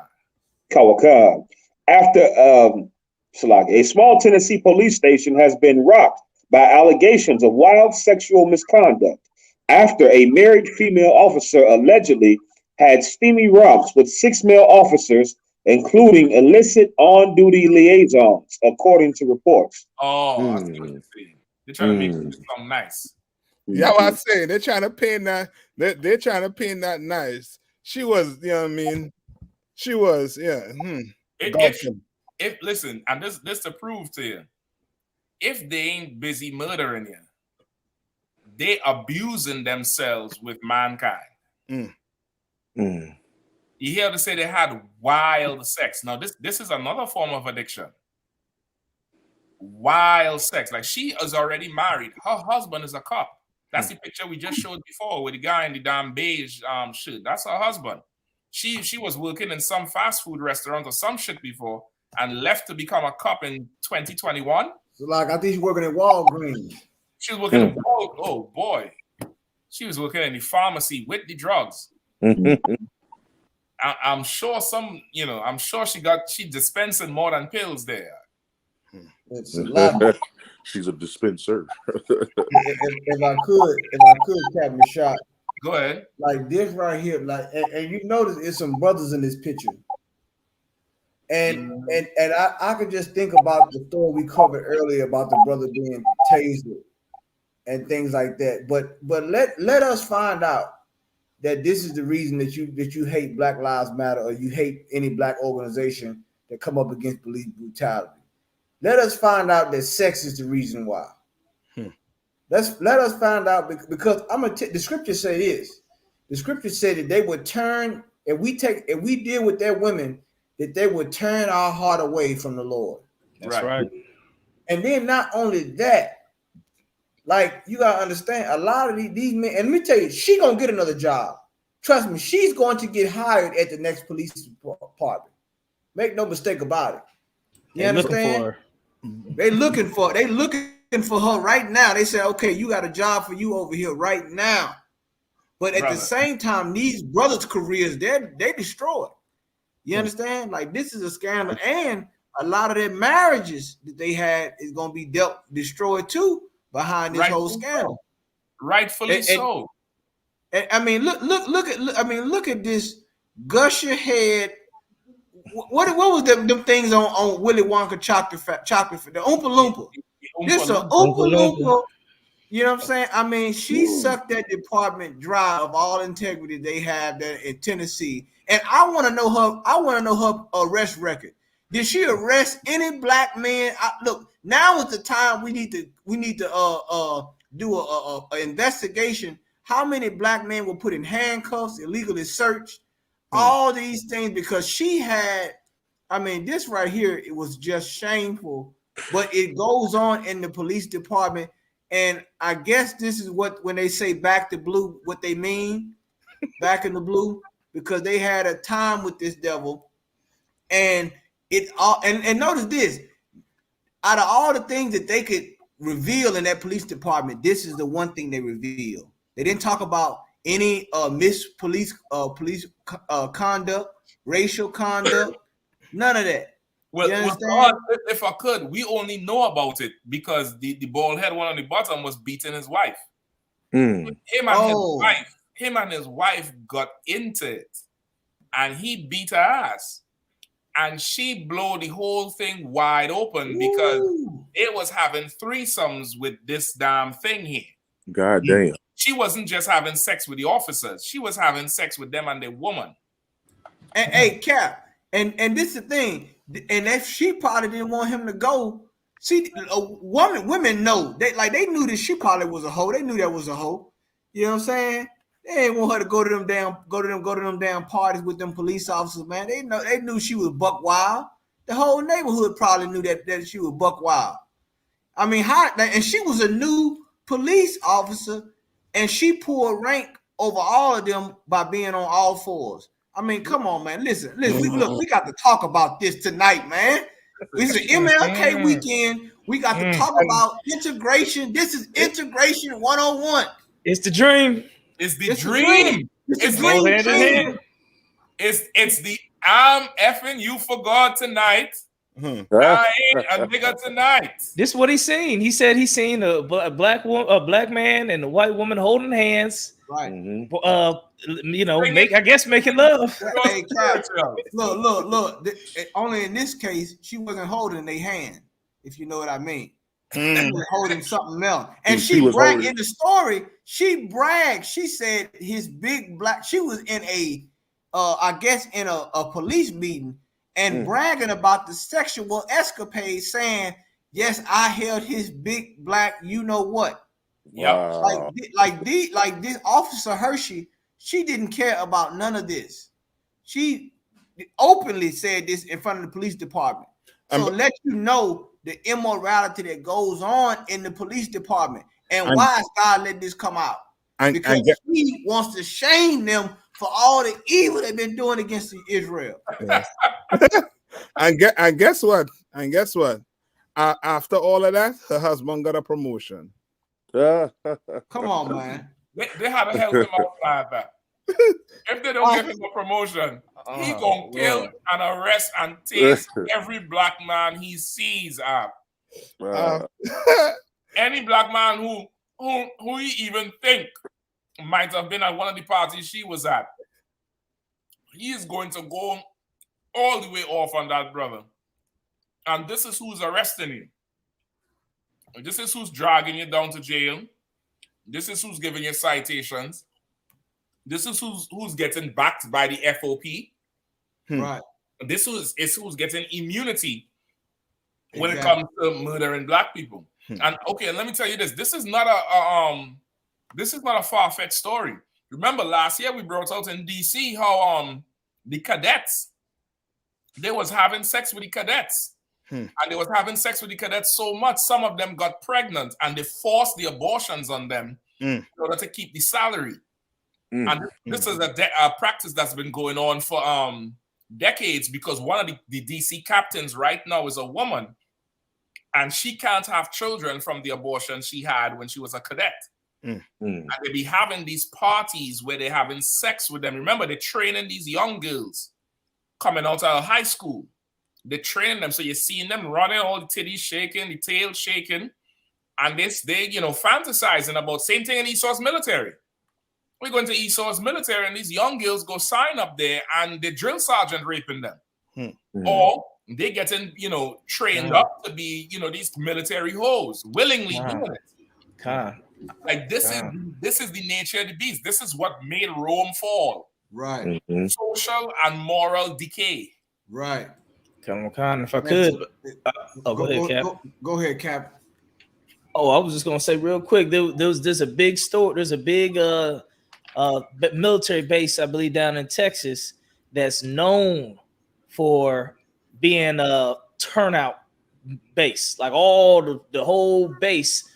After a small Tennessee police station has been rocked by allegations of wild sexual misconduct after a married female officer allegedly had steamy romps with 6 male officers, including illicit on-duty liaisons, according to reports. Oh, I see what you're saying. They're trying to make it sound nice. Yeah, what I'm saying, they're trying to paint that. They're trying to paint that nice. She was, you know what I mean? She was, yeah. If listen, and this to prove to you, if they ain't busy murdering you, they abusing themselves with mankind. You hear them say they had wild sex. Now, this is another form of addiction. Wild sex. Like, she is already married. Her husband is a cop. That's the picture we just showed before with the guy in the damn beige shit. That's her husband. She was working in some fast food restaurant or some shit before and left to become a cop in 2021. So like, I think she's working at Walgreens. She was working at oh boy. She was working in the pharmacy with the drugs. I'm sure I'm sure she dispensing more than pills there. It's a lot. She's a dispenser. if I could, Captain Shot. Go ahead. Like this right here, like, and you notice it's some brothers in this picture. And I could just think about the story we covered earlier about the brother being tasered and things like that. But let us find out that this is the reason that you hate Black Lives Matter or you hate any black organization that come up against police brutality. Let us find out that sex is the reason why. Let us find out, because the scripture say this. The scripture said that they would turn, if we deal with their women, that they would turn our heart away from the Lord. That's right. And then not only that, like, you gotta understand, a lot of these men, and let me tell you, she gonna get another job. Trust me, she's going to get hired at the next police department. Make no mistake about it. You understand? They looking for her right now. They say, okay, you got a job for you over here right now. But at the same time, these brothers' careers, they destroyed. You understand? Like, this is a scandal, and a lot of their marriages that they had is gonna be destroyed too behind this whole scandal. Rightfully so. And I mean, look at this gusher head. What was them things on Willy Wonka chocolate, the Oompa Loompa? This is a Oompa Loompa. You know what I'm saying? I mean, she sucked that department dry of all integrity they have there in Tennessee. And I want to know her arrest record. Did she arrest any black men? Look, now is the time we need to do a investigation. How many black men were put in handcuffs, illegally searched, all these things, because she had, I mean, this right here, it was just shameful, but it goes on in the police department. And I guess this is when they say back to blue, what they mean, back in the blue, because they had a time with this devil. And and notice this, out of all the things that they could reveal in that police department, this is the one thing they reveal. They didn't talk about any police conduct, racial conduct, none of that. Well, if I could, we only know about it because the bald head one on the bottom was beating his wife. Him and his wife got into it, and he beat her ass, and she blew the whole thing wide open because it was having threesomes with this damn thing here. God damn. She wasn't just having sex with the officers; she was having sex with them and their woman. And hey, Cap, and this is the thing. And if she probably didn't want him to go, See, women know they knew that she probably was a hoe. They knew that was a hoe. You know what I'm saying? They didn't want her to go to them damn parties with them police officers, man. They knew she was buck wild. The whole neighborhood probably knew that she was buck wild. I mean, and she was a new police officer, and she pulled rank over all of them by being on all fours. I mean, come on, man. Listen. We got to talk about this tonight, man. It's an MLK weekend. We got to talk about integration. This is integration 101. It's the dream. It's the dream. It's the dream. It's the I'm effing you for God tonight. I ain't a nigga tonight. This is what he's seen. He said he's seen a black man and a white woman holding hands. Right. Making love. Hey, Cap, look. Only in this case, she wasn't holding their hand, if you know what I mean. She was holding something else. And she bragged in the story. She bragged. She said his big black. She was in a police meeting and bragging about the sexual escapade, saying, "Yes, I held his big black. You know what?" Wow. Like this officer Hershey, she didn't care about none of this. She openly said this in front of the police department. So let you know the immorality that goes on in the police department and why is God letting this come out? Because he wants to shame them for all the evil they've been doing against Israel. Yes. and guess what? After all of that, her husband got a promotion. Come on, man. They had to help him out like that. If they don't give him a promotion, he gonna kill and arrest and tase every black man he sees. Any black man who he even think might have been at one of the parties she was at, he is going to go all the way off on that brother. And this is who's arresting you. This is who's dragging you down to jail. This is who's giving you citations. This is who's getting backed by the FOP. Right. This is who's getting immunity when it comes to murdering black people. And okay, let me tell you this. This is not a far-fetched story. Remember last year we brought out in DC how the cadets, they was having sex with the cadets. And they was having sex with the cadets so much, some of them got pregnant and they forced the abortions on them in order to keep the salary. And this is a practice that's been going on for decades, because one of the DC captains right now is a woman and she can't have children from the abortion she had when she was a cadet. And they be having these parties where they're having sex with them. Remember, they're training these young girls coming out of high school. They're training them. So you're seeing them running, all the titties shaking, the tail shaking. And they fantasizing about same thing in Esau's military. We're going to Esau's military and these young girls go sign up there and the drill sergeant raping them. Or they getting, trained up to be, these military hoes, willingly doing it. Like this is the nature of the beast. This is what made Rome fall. Right. Social and moral decay. Right. Come on, if I could. Go ahead, Cap. Go ahead, Cap. Oh, I was just gonna say real quick. There's a big store. There's a big military base, I believe, down in Texas that's known for being a turnout base. Like all the whole base,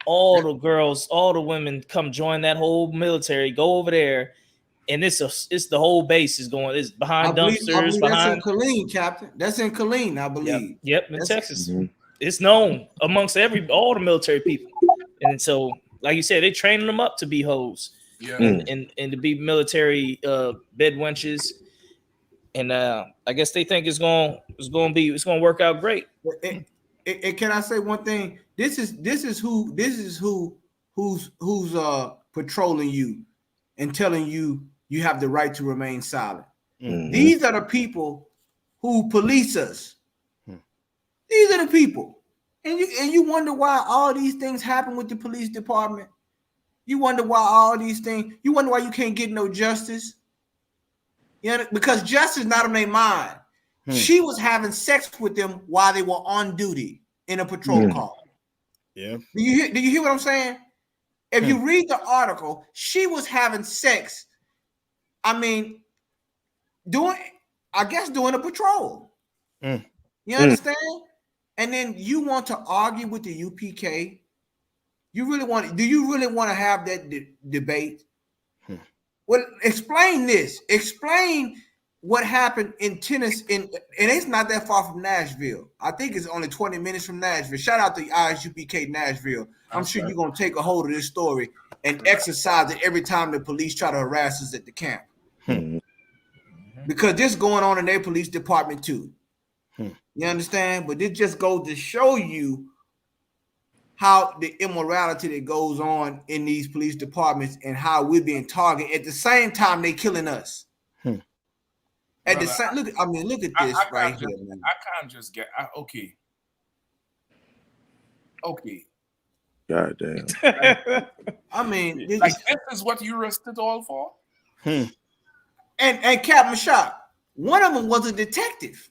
all the girls, all the women come join that whole military. Go over there. And it's the whole base is going. It's behind dumpsters. That's in Killeen, Captain. That's in Killeen, I believe. Yep, in Texas. It's known amongst all the military people. And so, like you said, they training them up to be hoes. And to be military bed wenches. And I guess they think it's going to work out great. And can I say one thing? This is who's patrolling you and telling you you have the right to remain silent. These are the people who police us. These are the people. And you wonder why all these things happen with the police department. You wonder why all these things, you wonder why you can't get no justice. Because justice not on their mind. She was having sex with them while they were on duty in a patrol car. Yeah. Do you hear what I'm saying? If you read the article, she was having sex. I mean, doing a patrol. You understand? And then you want to argue with the UPK? Do you really want to have that debate? Well, explain this. Explain what happened in Tennessee, and it's not that far from Nashville. I think it's only 20 minutes from Nashville. Shout out to I.S.U.P.K. Nashville. I'm sure you're gonna take a hold of this story and exercise it every time the police try to harass us at the camp. Because this going on in their police department too. You understand? But this just goes to show you how the immorality that goes on in these police departments and how we're being targeted. At the same time, they killing us. At the same, look at this right here, man. I can't just get okay. God damn. I mean, this is what you arrested all for. And Captain Shock, one of them was a detective.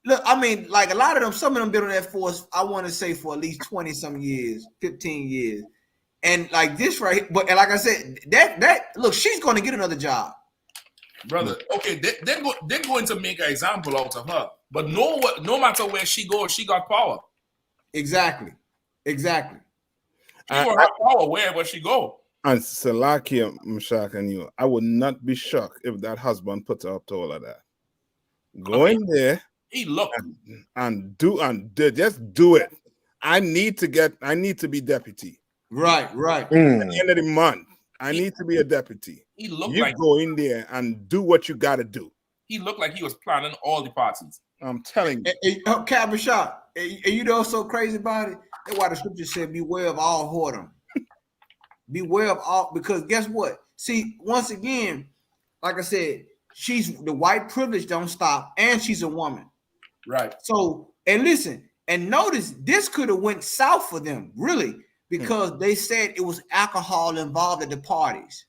Look, I mean, like a lot of them, some of them been on that force, I want to say for at least 20 some years, 15 years. And like this right, but like I said, that look, she's going to get another job. Brother, okay, they're going to make an example out of her. But no matter where she goes, she got power. Exactly. She got her power wherever she go. And Salakia, Mashak, and you, I would not be shocked if that husband put her up to all of that. Go in there. He looked and just do it. I need to be deputy. Right. At the end of the month, I need to be a deputy. He looked you like go in there and do what you got to do. He looked like he was planning all the parties. I'm telling you. Captain Shot, and you know what's so crazy about it? That's why the scripture said, beware of all whoredom. Beware of all, because guess what? See, once again, like I said, she's the white privilege don't stop, and she's a woman. Right. So, and listen, and notice this could have went south for them, really, because they said it was alcohol involved at the parties.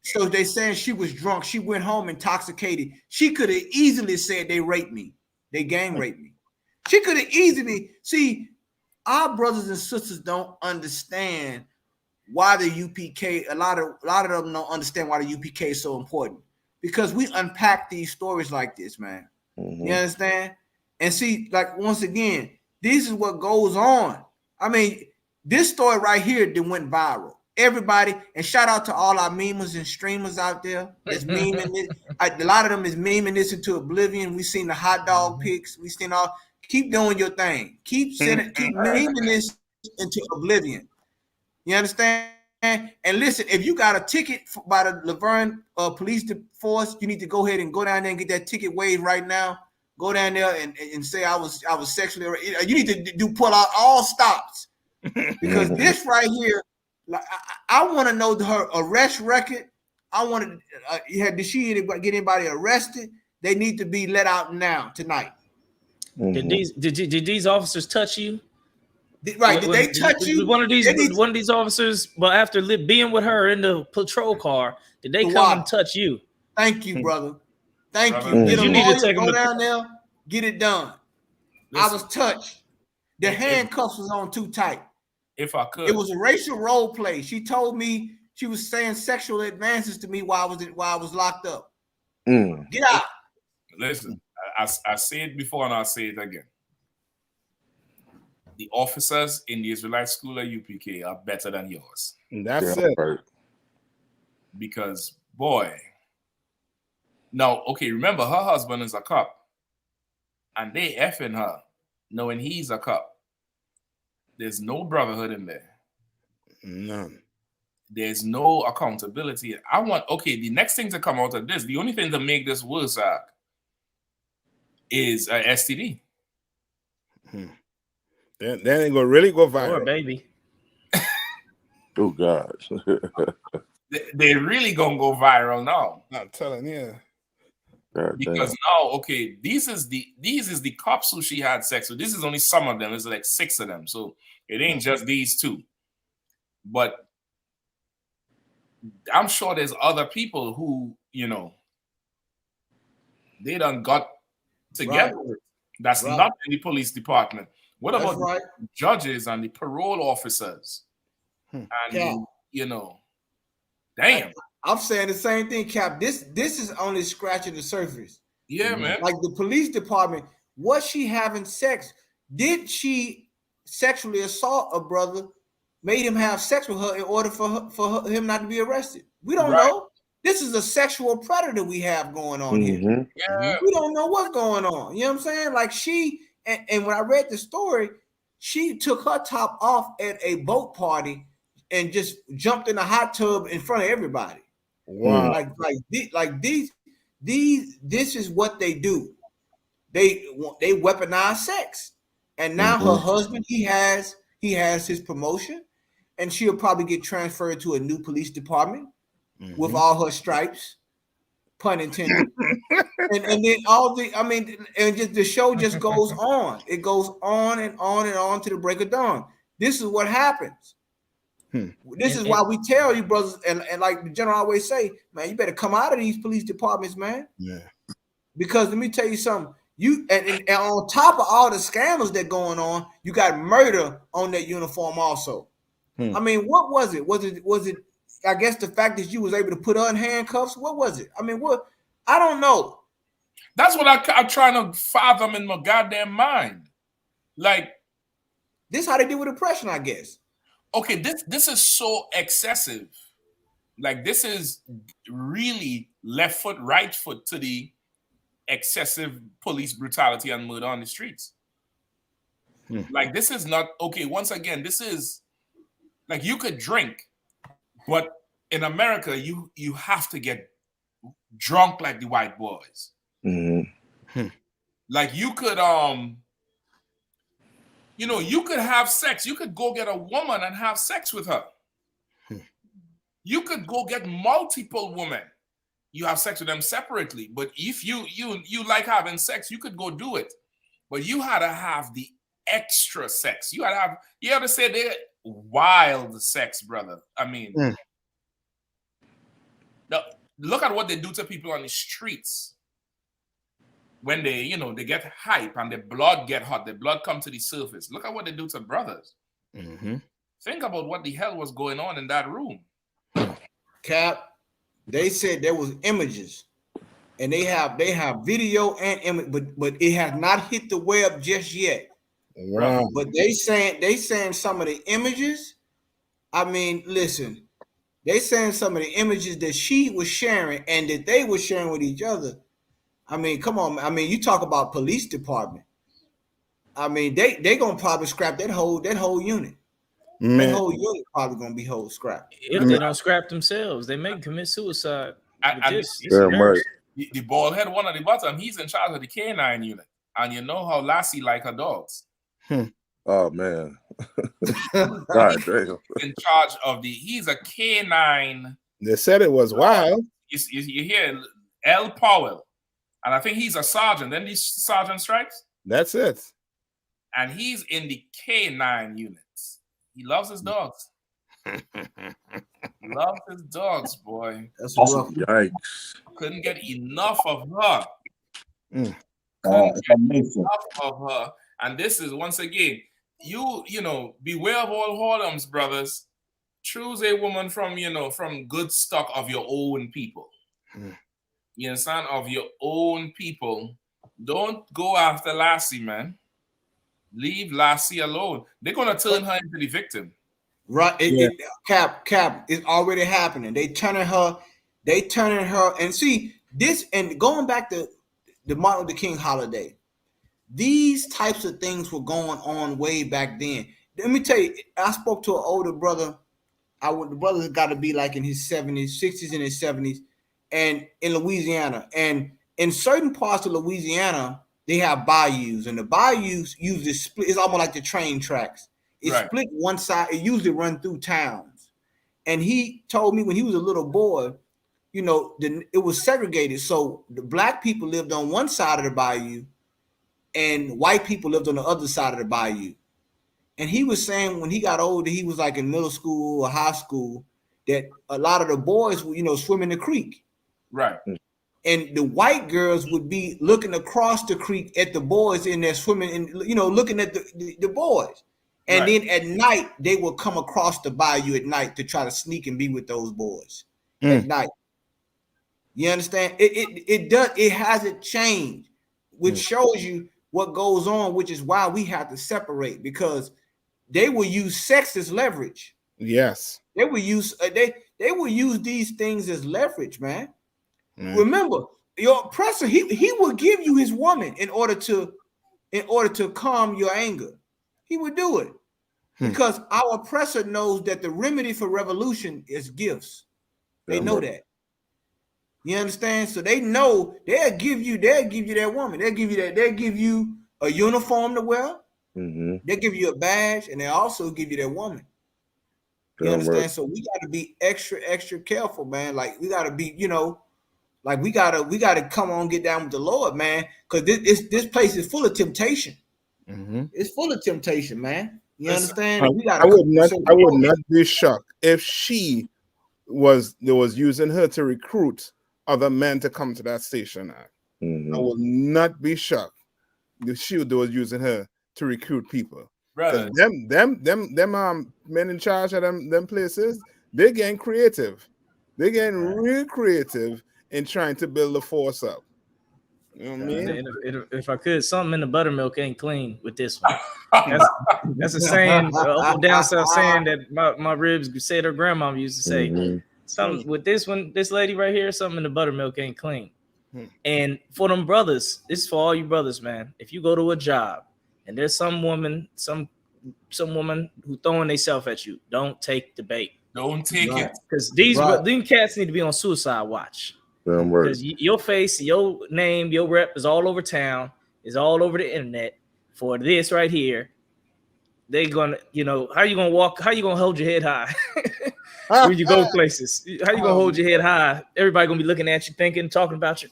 So they saying she was drunk. She went home intoxicated. She could have easily said they raped me. They gang raped me. She could have easily, see, our brothers and sisters don't understand why the UPK, a lot of them don't understand why the UPK is so important. Because we unpack these stories like this, man. You understand? And see, like, once again, this is what goes on. I mean, this story right here that went viral. Everybody, and shout out to all our memers and streamers out there that's memeing it. A lot of them is memeing this into oblivion. We seen the hot dog pics. We seen all. Keep doing your thing. Keep sending. Keep memeing this into oblivion. You understand? And listen, if you got a ticket by the Laverne police force, you need to go ahead and go down there and get that ticket waived right now. Go down there and say I was sexually. You need to pull out all stops because this right here. Like, I want to know her arrest record. I want to. Did she get anybody arrested? They need to be let out now tonight. Did these officers touch you? Right? Did they touch you? One of these officers, but after being with her in the patrol car, did they come and touch you? Thank you, brother. Thank you. Get a lawyer, go down there, get it done. Listen. I was touched. The handcuffs was on too tight. If I could, it was a racial role play. She told me she was saying sexual advances to me while I was locked up. Get out. Listen, I said before and I'll say it again. The officers in the Israelite school at UPK are better than yours. And that's it. Because, boy. Now, okay, remember, her husband is a cop. And they effing her knowing he's a cop. There's no brotherhood in there. None. There's no accountability. The next thing to come out of this, the only thing to make this worse is an STD. Then it gonna really go viral. Poor baby. Oh gosh. They really gonna go viral now. I'm telling you. Because now, okay, these is the cops who she had sex with. This is only some of them. It's like 6 of them. So it ain't just these 2. But I'm sure there's other people who, they done got together with. That's not in the police department. What That's about right. the judges and the parole officers? And Cap. Damn. I'm saying the same thing, Cap. This is only scratching the surface. Yeah, man. Like the police department, was she having sex? Did she sexually assault a brother, made him have sex with her in order for him not to be arrested? We don't know. This is a sexual predator we have going on here. Yeah. We don't know what's going on. You know what I'm saying? Like she, and when I read the story, she took her top off at a boat party and just jumped in a hot tub in front of everybody. Wow. This is what they do. They weaponize sex. And now her husband, he has his promotion, and she'll probably get transferred to a new police department with all her stripes, pun intended. and then and just the show just goes on. It goes on and on and on to the break of dawn. This is what happens. This is why we tell you, brothers, and like the general always say, man, you better come out of these police departments, man. Yeah. Because let me tell you something. You and on top of all the scandals that going on, you got murder on that uniform also. I mean, what was it? Was it? I guess the fact that you was able to put her in handcuffs. What was it? I mean, what? I don't know. That's what I'm trying to fathom in my goddamn mind. Like, this how they deal with oppression, I guess. Okay, this is so excessive. Like, this is really left foot, right foot to the excessive police brutality and murder on the streets. Like, this is not okay. Once again, this is like, you could drink, but in America, you have to get drunk like the white boys. Like, you could you could have sex. You could go get a woman and have sex with her. You could go get multiple women. You have sex with them separately. But if you like having sex, you could go do it. But you had to have the extra sex. You had to say they're wild sex, brother. I mean, now, look at what they do to people on the streets. When they get hype and the blood get hot, the blood come to the surface. Look at what they do to brothers. Think about what the hell was going on in that room. Cap, they said there was images, and they have video and image, but it has not hit the web just yet. Wow. But they saying some of the images. I mean, listen, they saying some of the images that she was sharing and that they were sharing with each other. I mean, come on. I mean, you talk about police department. I mean, they gonna probably scrap that whole unit. Man. That whole unit probably gonna be whole scrap. If they don't scrap themselves, they may commit suicide. The bald head one at the bottom, he's in charge of the K9 unit. And you know how Lassie like her dogs. Oh man. God damn. In charge of he's a K9. They said it was wild. You hear L. Powell. And I think he's a sergeant. Then these sergeant stripes. That's it. And he's in the K9 units. He loves his dogs. Loves his dogs, boy. That's awesome. Yikes. Couldn't get enough of her. Enough of her. And this is, once again, beware of all whoredoms, brothers. Choose a woman from good stock of your own people. You understand? Of your own people. Don't go after Lassie, man. Leave Lassie alone. They're gonna turn her into the victim. Right. Cap, it's already happening. They turning her, and see this, and going back to the Martin Luther King holiday, these types of things were going on way back then. Let me tell you, I spoke to an older brother. The brother's got to be like in his 70s, 60s, and his 70s. And in Louisiana, and in certain parts of Louisiana, they have bayous, and the bayous usually split. It's almost like the train tracks. It's split one side. It usually run through towns. And he told me when he was a little boy, it was segregated. So the black people lived on one side of the bayou, and white people lived on the other side of the bayou. And he was saying when he got older, he was like in middle school or high school, that a lot of the boys would, swim in the creek. Right. and the white girls would be looking across the creek at the boys in there swimming, and looking at the boys. And then at night they will come across the bayou at night to try to sneak and be with those boys at night. You understand? It hasn't changed, which shows you what goes on, which is why we have to separate, because they will use sex as leverage. Yes. They will use they will use these things as leverage, man. Remember, your oppressor, he will give you his woman in order to calm your anger. He would do it. Because our oppressor knows that the remedy for revolution is gifts. They know that. You understand? So they know they'll give you that woman. They'll give you a uniform to wear. They'll give you a badge, and they also give you that woman. You understand? So we got to be extra careful, man. Like we got to be, like we gotta come on, get down with the Lord, man. Because this place is full of temptation. It's full of temptation, man. You understand? I would not be shocked if she was using her to recruit other men to come to that station. I will not be shocked if she was using her to recruit people. Brother. Them men in charge of them places, they're getting creative. They're getting real creative in trying to build the force up. You know what I mean? If I could, something in the buttermilk ain't clean with this one. That's a saying, down south saying that my ribs said her grandmama used to say. Something with this one, this lady right here, something in the buttermilk ain't clean. And for them brothers, this is for all you brothers, man. If you go to a job and there's some woman who throwing themselves at you, don't take the bait. Don't take it. Because these cats need to be on suicide watch. Because your face, your name, your rep is all over town, is all over the internet for this right here. They gonna, how you gonna walk? How you gonna hold your head high when you go places? How you gonna hold your head high? Everybody gonna be looking at you, thinking, talking about you.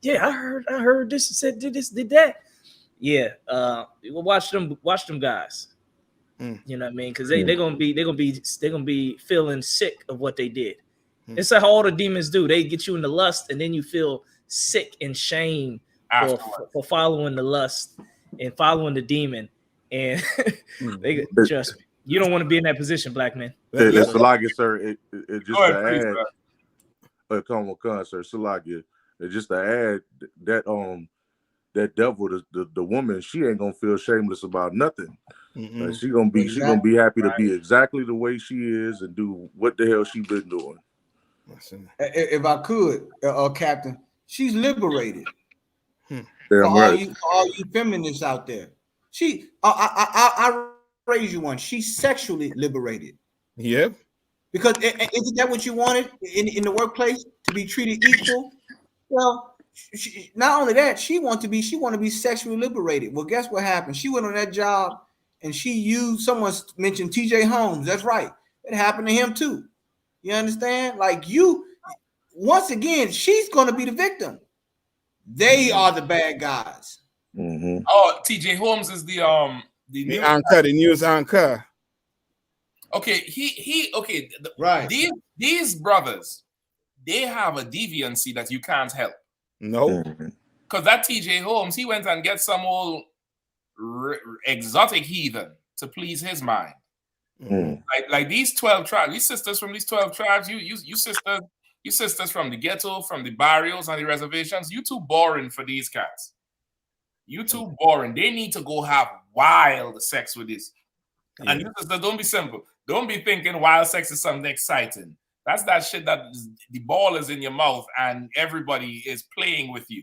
Yeah, I heard this and said did this, did that. Yeah, watch them guys. You know what I mean? Because they're gonna be feeling sick of what they did. It's like how all the demons do. They get you into lust, and then you feel sick and shame for following the lust and following the demon. And they trust me, you don't want to be in that position, black man. It's Salagia, sir. It just to add, come on, sir, Salagia. Just to add that devil, the woman, she ain't gonna feel shameless about nothing. She gonna be happy to be exactly the way she is and do what the hell she been doing. If I could, Captain, she's liberated. For all you feminists out there, I raise you one. She's sexually liberated. Yep. Because isn't that what you wanted in the workplace, to be treated equal? Well, not only that, she want to be sexually liberated. Well, guess what happened? She went on that job and she used. Someone mentioned T.J. Holmes. That's right. It happened to him too. You understand? Like once again, she's going to be the victim. They are the bad guys. Oh, T.J. Holmes is the news anchor. Okay, okay. Right. These brothers, they have a deviancy that you can't help. No. Because that T.J. Holmes, he went and get some old exotic heathen to please his mind. Like these 12 tribes, these sisters from these 12 tribes, you sisters from the ghetto, from the barrios and the reservations, you too boring for these cats. You too boring. They need to go have wild sex with this. And you sisters, don't be simple. Don't be thinking wild sex is something exciting. That's that shit that the ball is in your mouth and everybody is playing with you.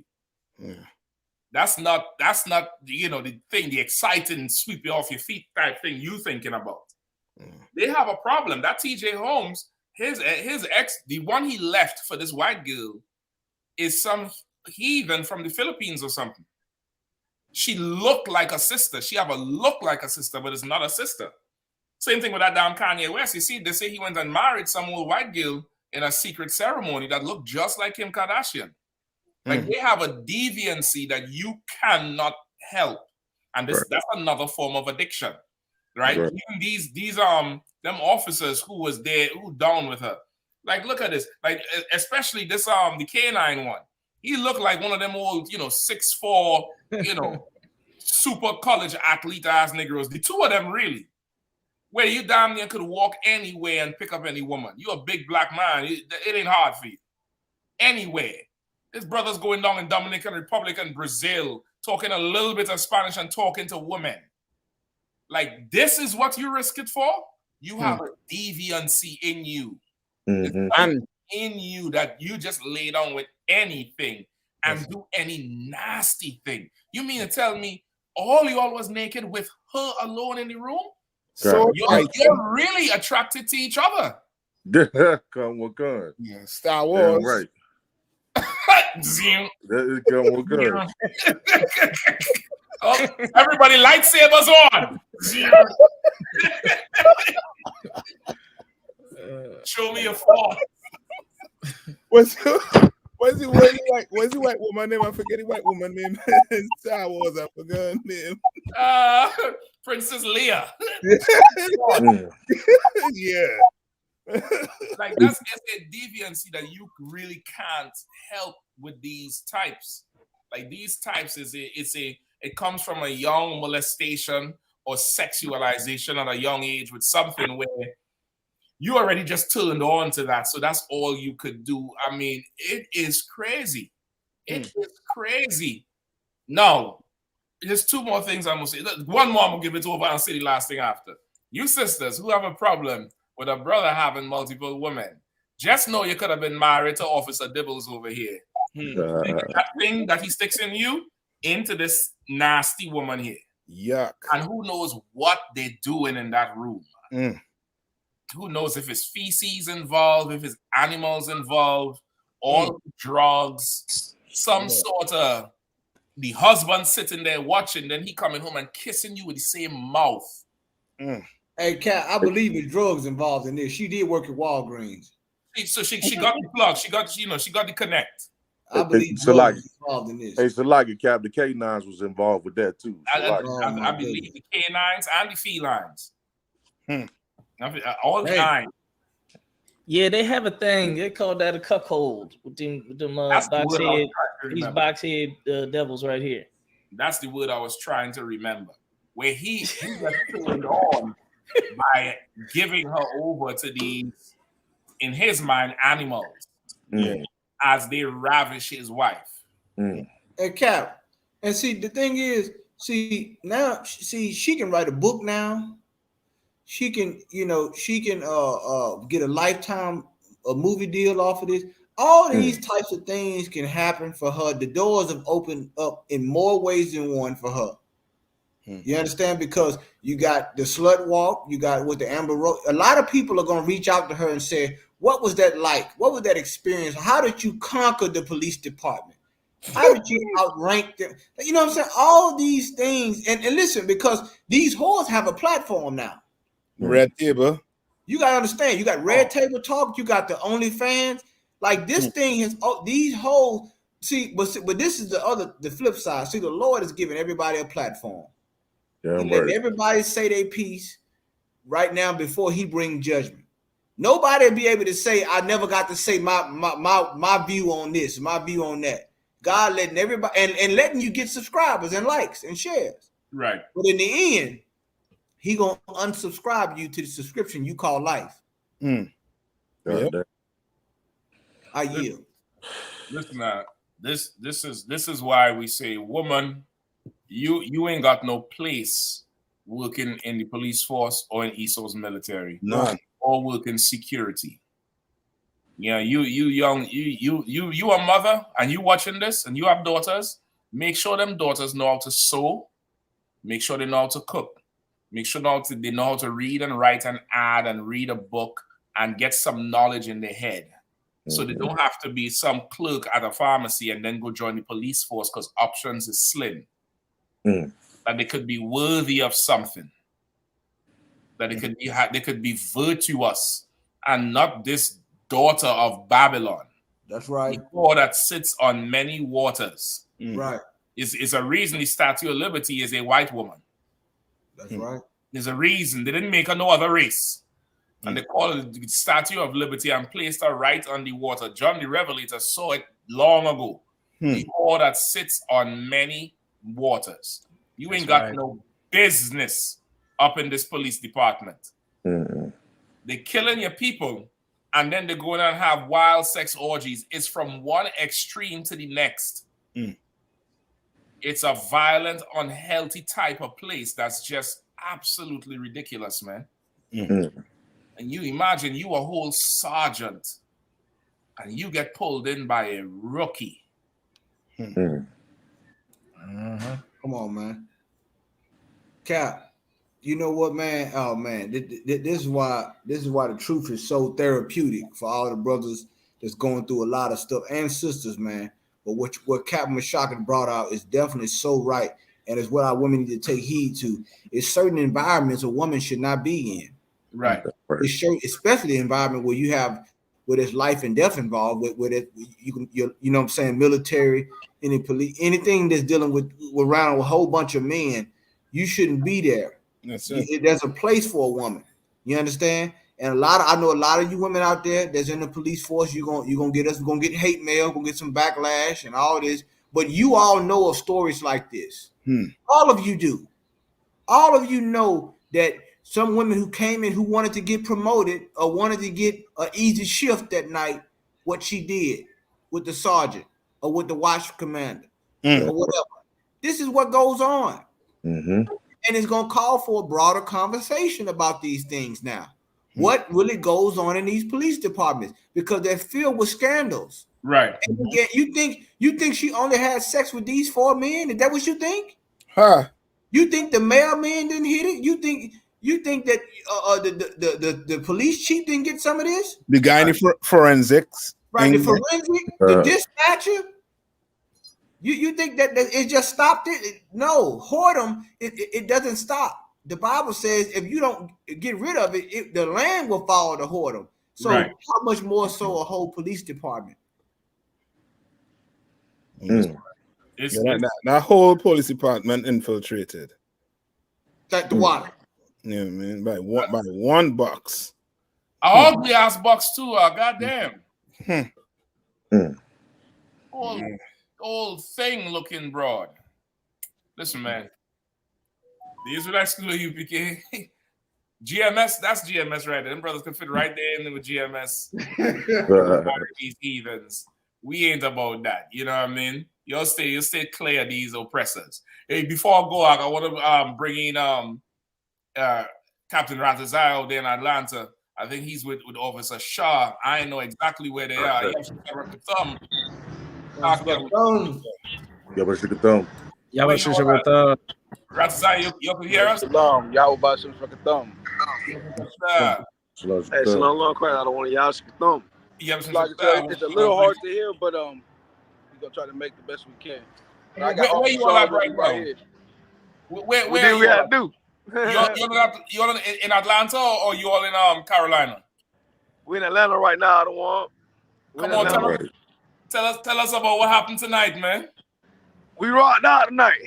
That's not the thing, the exciting sweep you off your feet type thing you thinking about. They have a problem. That T.J. Holmes, his ex, the one he left for this white girl, is some heathen from the Philippines or something. She looked like a sister. She have a look like a sister, but it's not a sister. Same thing with that damn Kanye West. You see, they say he went and married some old white girl in a secret ceremony that looked just like Kim Kardashian. Like they have a deviancy that you cannot help, and that's another form of addiction, right? Even these them officers who was there, who down with her, Like, look at this. Like, especially this the K9 one. He looked like one of them old, 6'4", super college athlete ass Negroes. The two of them really. Where you damn near could walk anywhere and pick up any woman. You're a big black man. It ain't hard for you. Anywhere. His brother's going down in Dominican Republic and Brazil, talking a little bit of Spanish and talking to women. Like, this is what you risk it for? You have a deviancy in you. And in you that you just lay down with anything and do any nasty thing. You mean to tell me all y'all was naked with her alone in the room? So you're really attracted to each other. Come with gun. Yeah, Star Wars. Damn right. Zoom. That is come with gun. Oh, everybody, lightsabers on. Show me a force. What's the white woman name? I forget the white woman name. Star Wars, I forgot her name. Princess Leia. Yeah. Like, that's a deviancy that you really can't help with these types. Like, these types it comes from a young molestation or sexualization at a young age with something where you already just turned on to that. So that's all you could do. I mean, it is crazy. It is crazy. Now, there's two more things I'm going to say. One more, I'm going to give it over and say the last thing after. You sisters who have a problem with a brother having multiple women, just know you could have been married to Officer Dibbles over here. That thing that he sticks in you into this nasty woman here. Yuck. And who knows what they're doing in that room. Who knows if it's feces involved, if it's animals involved, all drugs, some sort of the husband sitting there watching, then he coming home and kissing you with the same mouth. Hey, Kat, I believe there's drugs involved in this. She did work at Walgreens. So she got the plug. She got the connect. I believe drugs involved in this. Hey, so like it, Cap, the K9s was involved with that too. I believe the K9s and the felines. All the nine. Yeah, they have a thing. They call that a cuckold with them box head, these box head devils right here. That's the word I was trying to remember. Where he got turned on by giving her over to these, in his mind, animals as they ravish his wife. And Cap, and see, the thing is, she can write a book now. She can, get a lifetime movie deal off of this. All these types of things can happen for her. The doors have opened up in more ways than one for her. You understand? Because you got the slut walk, you got with the Amber Rose. A lot of people are going to reach out to her and say, what was that like? What was that experience? How did you conquer the police department? How did you outrank them? You know what I'm saying? All these things. And listen, because these whores have a platform now. Red Table. You got to understand. You got Red Table Talk. You got the OnlyFans. Like, this thing has these whole. See, but this is the flip side. See, the Lord is giving everybody a platform. Let everybody say their piece right now before he brings judgment. Nobody will be able to say, I never got to say my view on this, my view on that. God letting everybody and letting you get subscribers and likes and shares. Right. But in the end, he gonna unsubscribe you to the subscription you call life. I yield. Listen, this is why we say, woman, you ain't got no place working in the police force or in ESO's military. None. Or working security. Yeah, you young, you a mother and you watching this and you have daughters. Make sure them daughters know how to sew. Make sure they know how to cook. Make sure they know how to read and write and add and read a book and get some knowledge in their head. So they don't have to be some clerk at a pharmacy and then go join the police force because options is slim. That they could be worthy of something. That they could be virtuous and not this daughter of Babylon. That's right. The whore that sits on many waters. Right. Is a reason the Statue of Liberty is a white woman. That's right. There's a reason. They didn't make her no other race. And they call it the Statue of Liberty and placed her right on the water. John the Revelator saw it long ago. The whore that sits on many waters. You ain't got no business up in this police department. They're killing your people, and then they go in and have wild sex orgies. It's from one extreme to the next. It's a violent, unhealthy type of place that's just absolutely ridiculous, man. And you imagine you a whole sergeant, and you get pulled in by a rookie. Come on, man. Cap, you know what, man? Oh man, this is why the truth is so therapeutic for all the brothers that's going through a lot of stuff and sisters, man. But what Captain Mashaka brought out is definitely so right, and it's what our women need to take heed to. It's certain environments a woman should not be in. Right. Especially the environment where you have where there's life and death involved, with it, you know what I'm saying, military, any police, anything that's dealing with around a whole bunch of men, you shouldn't be there. There's a place for a woman. You understand? And I know a lot of you women out there that's in the police force, you're gonna get hate mail, gonna get some backlash and all this. But you all know of stories like this. All of you do. All of you know that some women who came in who wanted to get promoted or wanted to get an easy shift that night, what she did with the sergeant or with the watch commander or whatever. This is what goes on. And it's going to call for a broader conversation about these things now. What really goes on in these police departments, because they're filled with scandals. Right. And again, you think she only had sex with these 4 men? Is that what you think? You think the mailman didn't hit it? You think that the police chief didn't get some of this? The guy in the forensics. Right, the forensic, the dispatcher. You think that it just stopped it? No, whoredom, it doesn't stop. The Bible says if you don't get rid of it, the land will follow the whoredom. So how much more so a whole police department? That whole police department infiltrated. Like the water. Yeah, man, by one box. A ugly ass box too. Goddamn. Old thing looking broad. Listen, man. The Israelite School of UPK, GMS. That's GMS right there. Them brothers can fit right there in with GMS. These heathens. We ain't about that. You know what I mean? You'll stay clear of these oppressors. Hey, before I go, I want to bring in Captain Ratazai there in Atlanta. I think he's with Officer Shaw. I know exactly where they are. Ratazai, you can hear us? Shalom, y'all about some fucking thumb. Hey, shalom, long crowd. I don't want y'all thumb. Like I said, it's a little hard to hear, but we're gonna try to make the best we can. Where you all at right now? Where we have to do? You all in Atlanta or you all in Carolina? We're in Atlanta right now. I don't want. Come on, tell us about what happened tonight, man. We rocked out tonight.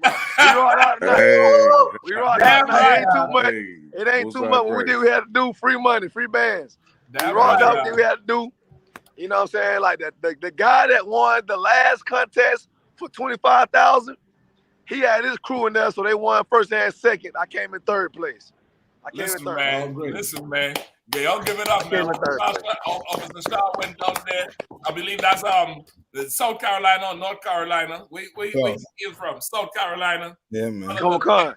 We rocked out tonight. We rocked out tonight. It ain't too much. It ain't too much. What we did, we had to do free money, free bands. We rocked out what we had to do. You know what I'm saying? Like the guy that won the last contest for $25,000, he had his crew in there, so they won first and second. I came in third place. Listen, man. They all give it up, man. Officer Shaw went down there. I believe that's South Carolina or North Carolina. Where you from? South Carolina. Yeah, man. Come on.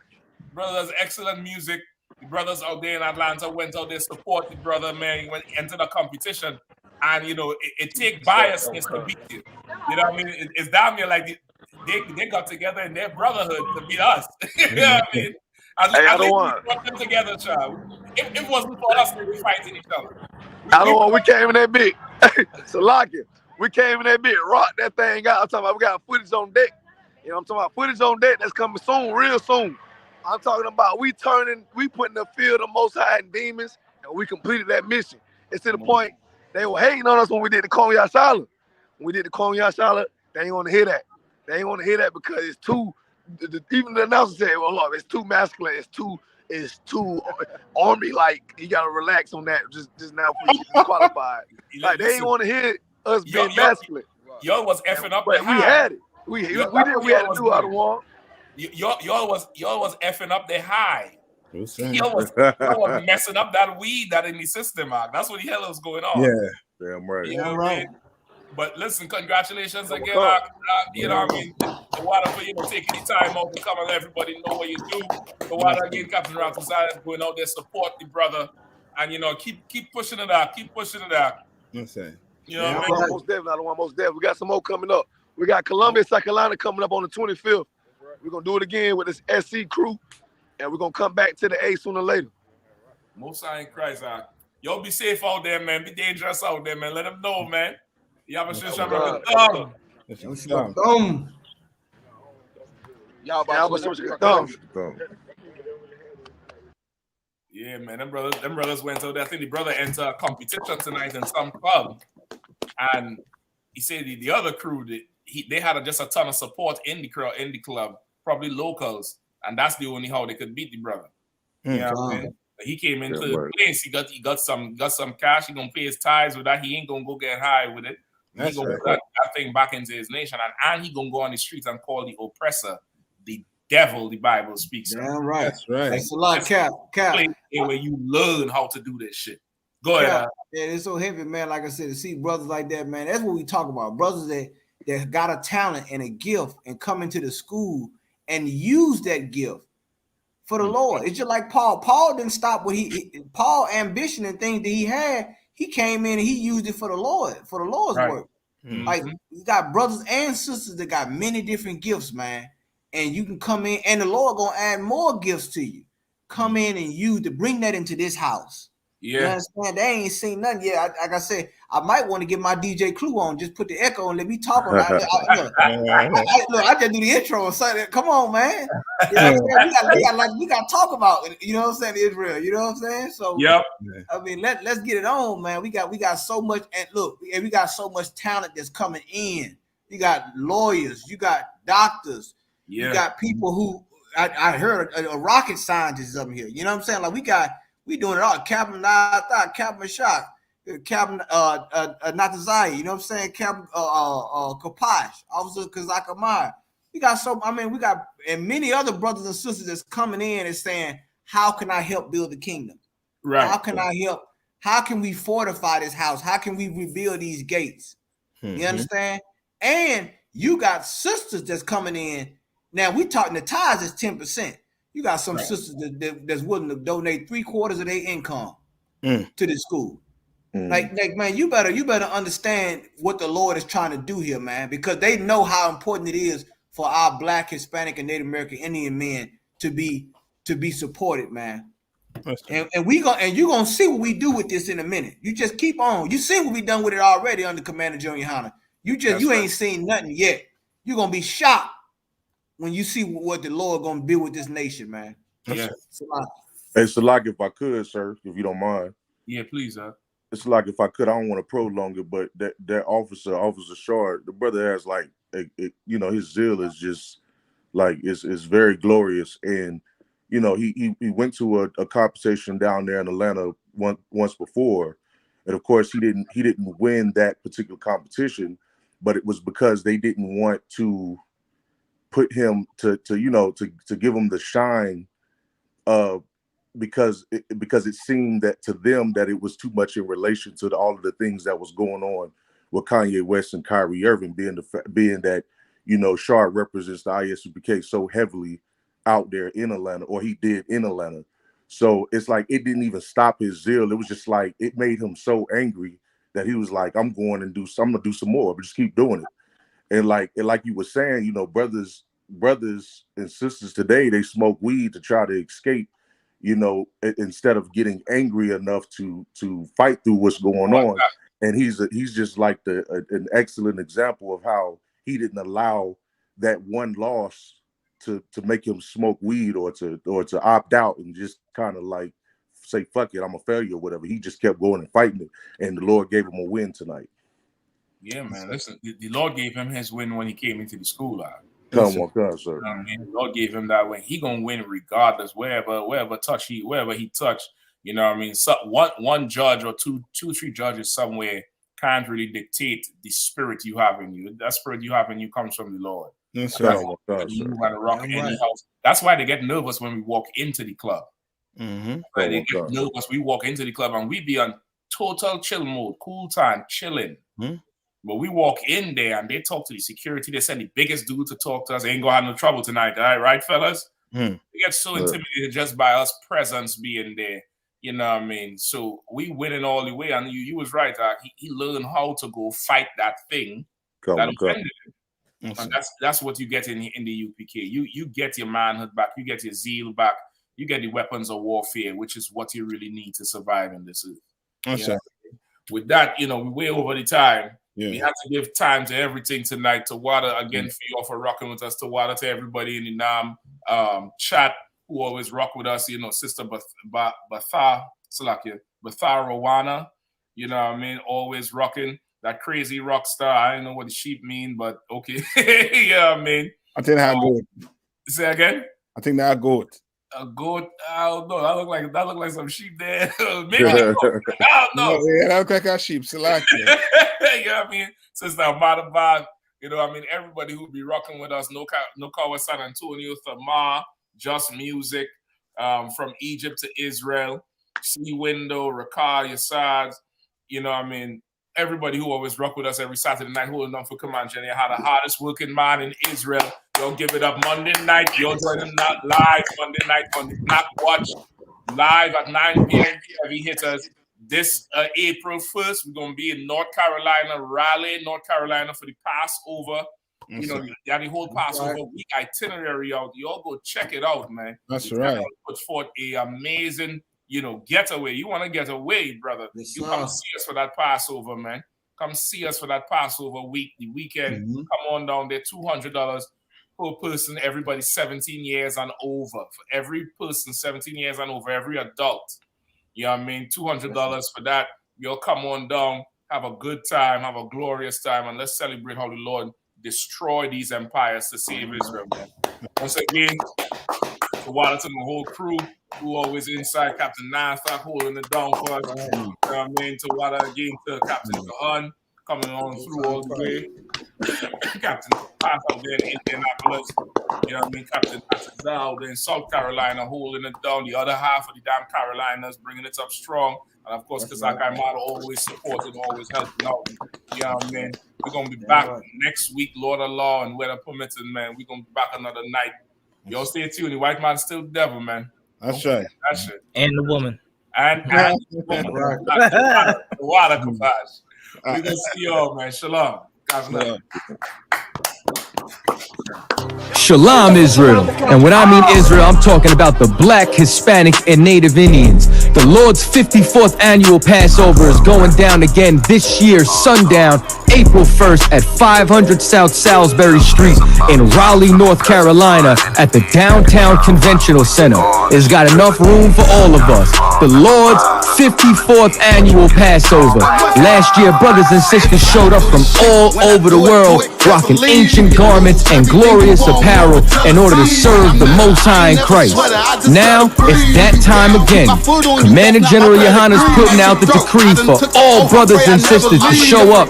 Brothers, excellent music. The brothers out there in Atlanta went out there, support the brother, man. He went into the competition. And, you know, it take biasness to beat you. You know what I mean? It's damn near like they got together in their brotherhood to beat us. You know what I mean? I don't want we brought them together, child. It wasn't for us to be fighting each other. We came in that bit. So lock it. We came in that bit, rock that thing out. I'm talking about we got footage on deck. You know what I'm talking about? Footage on deck that's coming soon, real soon. I'm talking about we putting the field of Most High and demons, and we completed that mission. It's to the point they were hating on us when we did the GEN.YAHANNA. When we did the GEN.YAHANNA, they ain't want to hear that. They ain't want to hear that because it's too. Even the announcer said, "Well, look, it's too masculine. is too army like. You gotta relax on that just now before you get disqualified. Like they ain't want to hear us being masculine. Y'all was effing up but the we high. had it. We had to do out of war. Y'all was effing up the high. Y'all was messing up that weed that in the system, man. That's what the hell was going on. Yeah, damn right. You know what I mean? But listen, congratulations again. Come. You know what I mean? The water for taking the time out to come and let everybody know what you do. The water again, Captain Ramsey going out there, support the brother, and keep pushing it out. Keep pushing it out. That's it. You know what I mean? Most definitely. We got some more coming up. We got Columbia, South Carolina coming up on the 25th. We're gonna do it again with this SC crew, and we're gonna come back to the A sooner or later. Most High in Christ, y'all be safe out there, man. Be dangerous out there, man. Let them know, man. Y'all be sure thumb. Yeah, man. Them brothers went out there. I think the brother entered a competition tonight in some club, and he said the other crew they had just a ton of support in the club, probably locals, and that's the only how they could beat the brother. Yeah, man. He came into the place. He got some cash. He gonna pay his tithes with that. He ain't gonna go get high with it. He gonna put that thing back into his nation, and he gonna go on the streets and call the oppressor the devil. The Bible speaks. Damn right. That's right. That's a lot, Cap. Where you learn how to do this shit. Go ahead. Yeah, it's so heavy, man. Like I said, to see brothers like that, man. That's what we talk about. Brothers that got a talent and a gift and come into the school and use that gift for the Lord. It's just like Paul. Paul didn't stop what Paul ambition and things that he had. He came in and he used it for the Lord, for the Lord's work. Mm-hmm. Like you got brothers and sisters that got many different gifts, man. And you can come in, and the Lord gonna add more gifts to you. Come in and use to bring that into this house. Yeah, you understand? They ain't seen nothing yet. Like I said, I might want to get my DJ Clue on, just put the echo and let me talk on that. Look, I just do the intro and say, come on, man. You know what I'm saying? We got to talk about it. You know what I'm saying? Israel. You know what I'm saying? So I mean, let's get it on, man. We got so much, and look, we got so much talent that's coming in. You got lawyers, you got doctors, you got people who I heard a rocket scientist up here. You know what I'm saying? Like we doing it all. Captain Captain Shock, Captain Natazai, you know what I'm saying? Captain Kapash, Officer Kazakamai. We got and many other brothers and sisters that's coming in and saying, how can I help build the kingdom? Right. How can I help? How can we fortify this house? How can we rebuild these gates? Mm-hmm. You understand? And you got sisters that's coming in. Now we talking the tithes is 10%. You got some sisters that's willing to donate 3/4 of their income to the school. Like man, you better understand what the Lord is trying to do here, man, because they know how important it is for our Black, Hispanic, and Native American Indian men to be supported, man. And you're gonna see what we do with this in a minute. You just keep on. You see what we done with it already under Commander GEN.YAHANNA. You ain't seen nothing yet. You're gonna be shocked when you see what the Lord gonna build with this nation, man. Yeah. Hey, Salak, if I could, sir, if you don't mind. Yeah, please, It's like if I could, I don't want to prolong it, but that Officer Shard, the brother has like, his zeal is just like it's very glorious, and he went to a competition down there in Atlanta once before, and of course he didn't win that particular competition, but it was because they didn't want to put him to give him the shine, because it seemed that to them that it was too much in relation to all of the things that was going on with Kanye West and Kyrie Irving, being that Shard represents the I.S.U.P.K so heavily out there in Atlanta, or he did in Atlanta. So it's like it didn't even stop his zeal. It was just like it made him so angry that he was like, I'm gonna do some more, but just keep doing it. And like you were saying, brothers and sisters today, they smoke weed to try to escape, instead of getting angry enough to fight through what's going on. And he's just like an excellent example of how he didn't allow that one loss to make him smoke weed or to opt out and just kind of like say, fuck it, I'm a failure or whatever. He just kept going and fighting it, and the Lord gave him a win tonight. Yeah, man. Listen, the Lord gave him his win when he came into the school. Come on, sir. God gave him that win. He gonna win regardless, wherever he touched. You know what I mean? So one judge or two, three judges somewhere can't really dictate the spirit you have in you. That spirit you have in you comes from the Lord. That's right. You gotta rock any house. That's why they get nervous when we walk into the club. Right? They get nervous. We walk into the club and we be on total chill mode, cool time, chilling. But we walk in there and they talk to the security. They send the biggest dude to talk to us. They ain't gonna have no trouble tonight, right, fellas? They get so intimidated just by us presence being there. You know what I mean? So we winning all the way. And you was right. He learned how to go fight that thing that offended him. And that's what you get in the UPK. You get your manhood back. You get your zeal back. You get the weapons of warfare, which is what you really need to survive in this earth. With that, we're way over the time. We have to give time to everything tonight. To Water again for you all for rocking with us. To Water, to everybody in the NAM chat who always rock with us. Sister Batharawana. You know what I mean? Always rocking. That crazy rock star. I don't know what the sheep mean, but okay. Yeah, I mean. I think that goat. Say again? I think that goat. A goat? I don't know. That look like some sheep there. Maybe I don't know. Yeah, that look like a sheep. So like you know what I mean? Sister Amada, you know what I mean? Everybody who be rocking with us, No Kawa San Antonio, Thamar, Just Music, from Egypt to Israel, Sea Window, Rakar, Yassad, you know what I mean? Everybody who always rock with us every Saturday night, holding on for Command Gen.YAHANNA, the hardest working man in Israel. You'll give it up Monday night. You'll join him not live Monday night on the Black Watch, live at 9 p.m. Heavy hitters. This April 1st, we're going to be in North Carolina, Raleigh, North Carolina for the Passover. You know, you got the whole Passover week itinerary out. You all go check it out, man. That's right. Put forth a amazing, getaway. You want to get away, brother. You come see us for that Passover, man. Come see us for that Passover week, the weekend. Come on down there, $200 per person, everybody 17 years and over. For every person 17 years and over, every adult. You know what I mean? $200 for that. You'll come on down, have a good time, have a glorious time, and let's celebrate how the Lord destroy these empires to save Israel, man. Once again, to Water, to my whole crew who always inside, Captain Nanthak holding it down for us. You know what I mean? To Water again, to Captain Kahan coming on through all the way. Captain Path out there in Indianapolis. You know what I mean? Captain Dow there in South Carolina holding it down. The other half of the damn Carolinas bringing it up strong. And of course, Kazakai Mata always supporting, always helping out. You know what I mean? We're going to be back next week, Lord of Law and weather permitting, man. We're going to be back another night. Y'all stay tuned. The white man's still the devil, man. That's right. That shit. And the woman. And the woman. Right. Water Kafash. We're going to see y'all, man. Shalom. God's love. Shalom, Israel. And when I mean Israel, I'm talking about the Black, Hispanic, and Native Indians. The Lord's 54th annual Passover is going down again this year, sundown, April 1st at 500 South Salisbury Street in Raleigh, North Carolina at the Downtown Conventional Center. It's got enough room for all of us. The Lord's 54th annual Passover. Last year, brothers and sisters showed up from all over the world, rocking ancient garments and glorious apparel in order to serve the Most High in Christ. Now, it's that time again. Commander General Yohanna is putting out the decree for all brothers and sisters to show up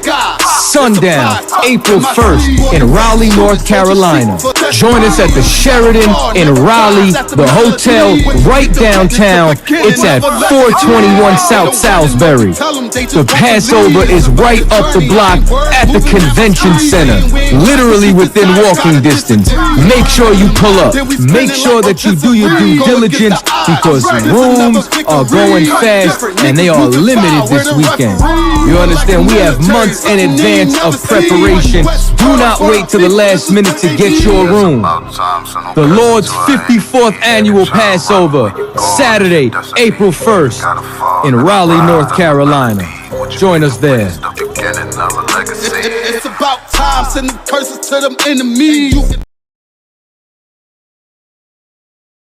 sundown, April 1st in Raleigh, North Carolina. Join us at the Sheridan in Raleigh, the hotel right downtown. It's at 421 South Salisbury. The Passover is right up the block at the convention center, literally within walking distance. Make sure you pull up. Make sure that you do your due diligence because rooms are going fast and they are limited this weekend. You understand? We have months in advance of preparation. Do not wait till the last minute to get your room. The Lord's 54th annual Passover, Saturday, April 1st in Raleigh, North Carolina. Join us there. It's about time, sending curses to them enemies.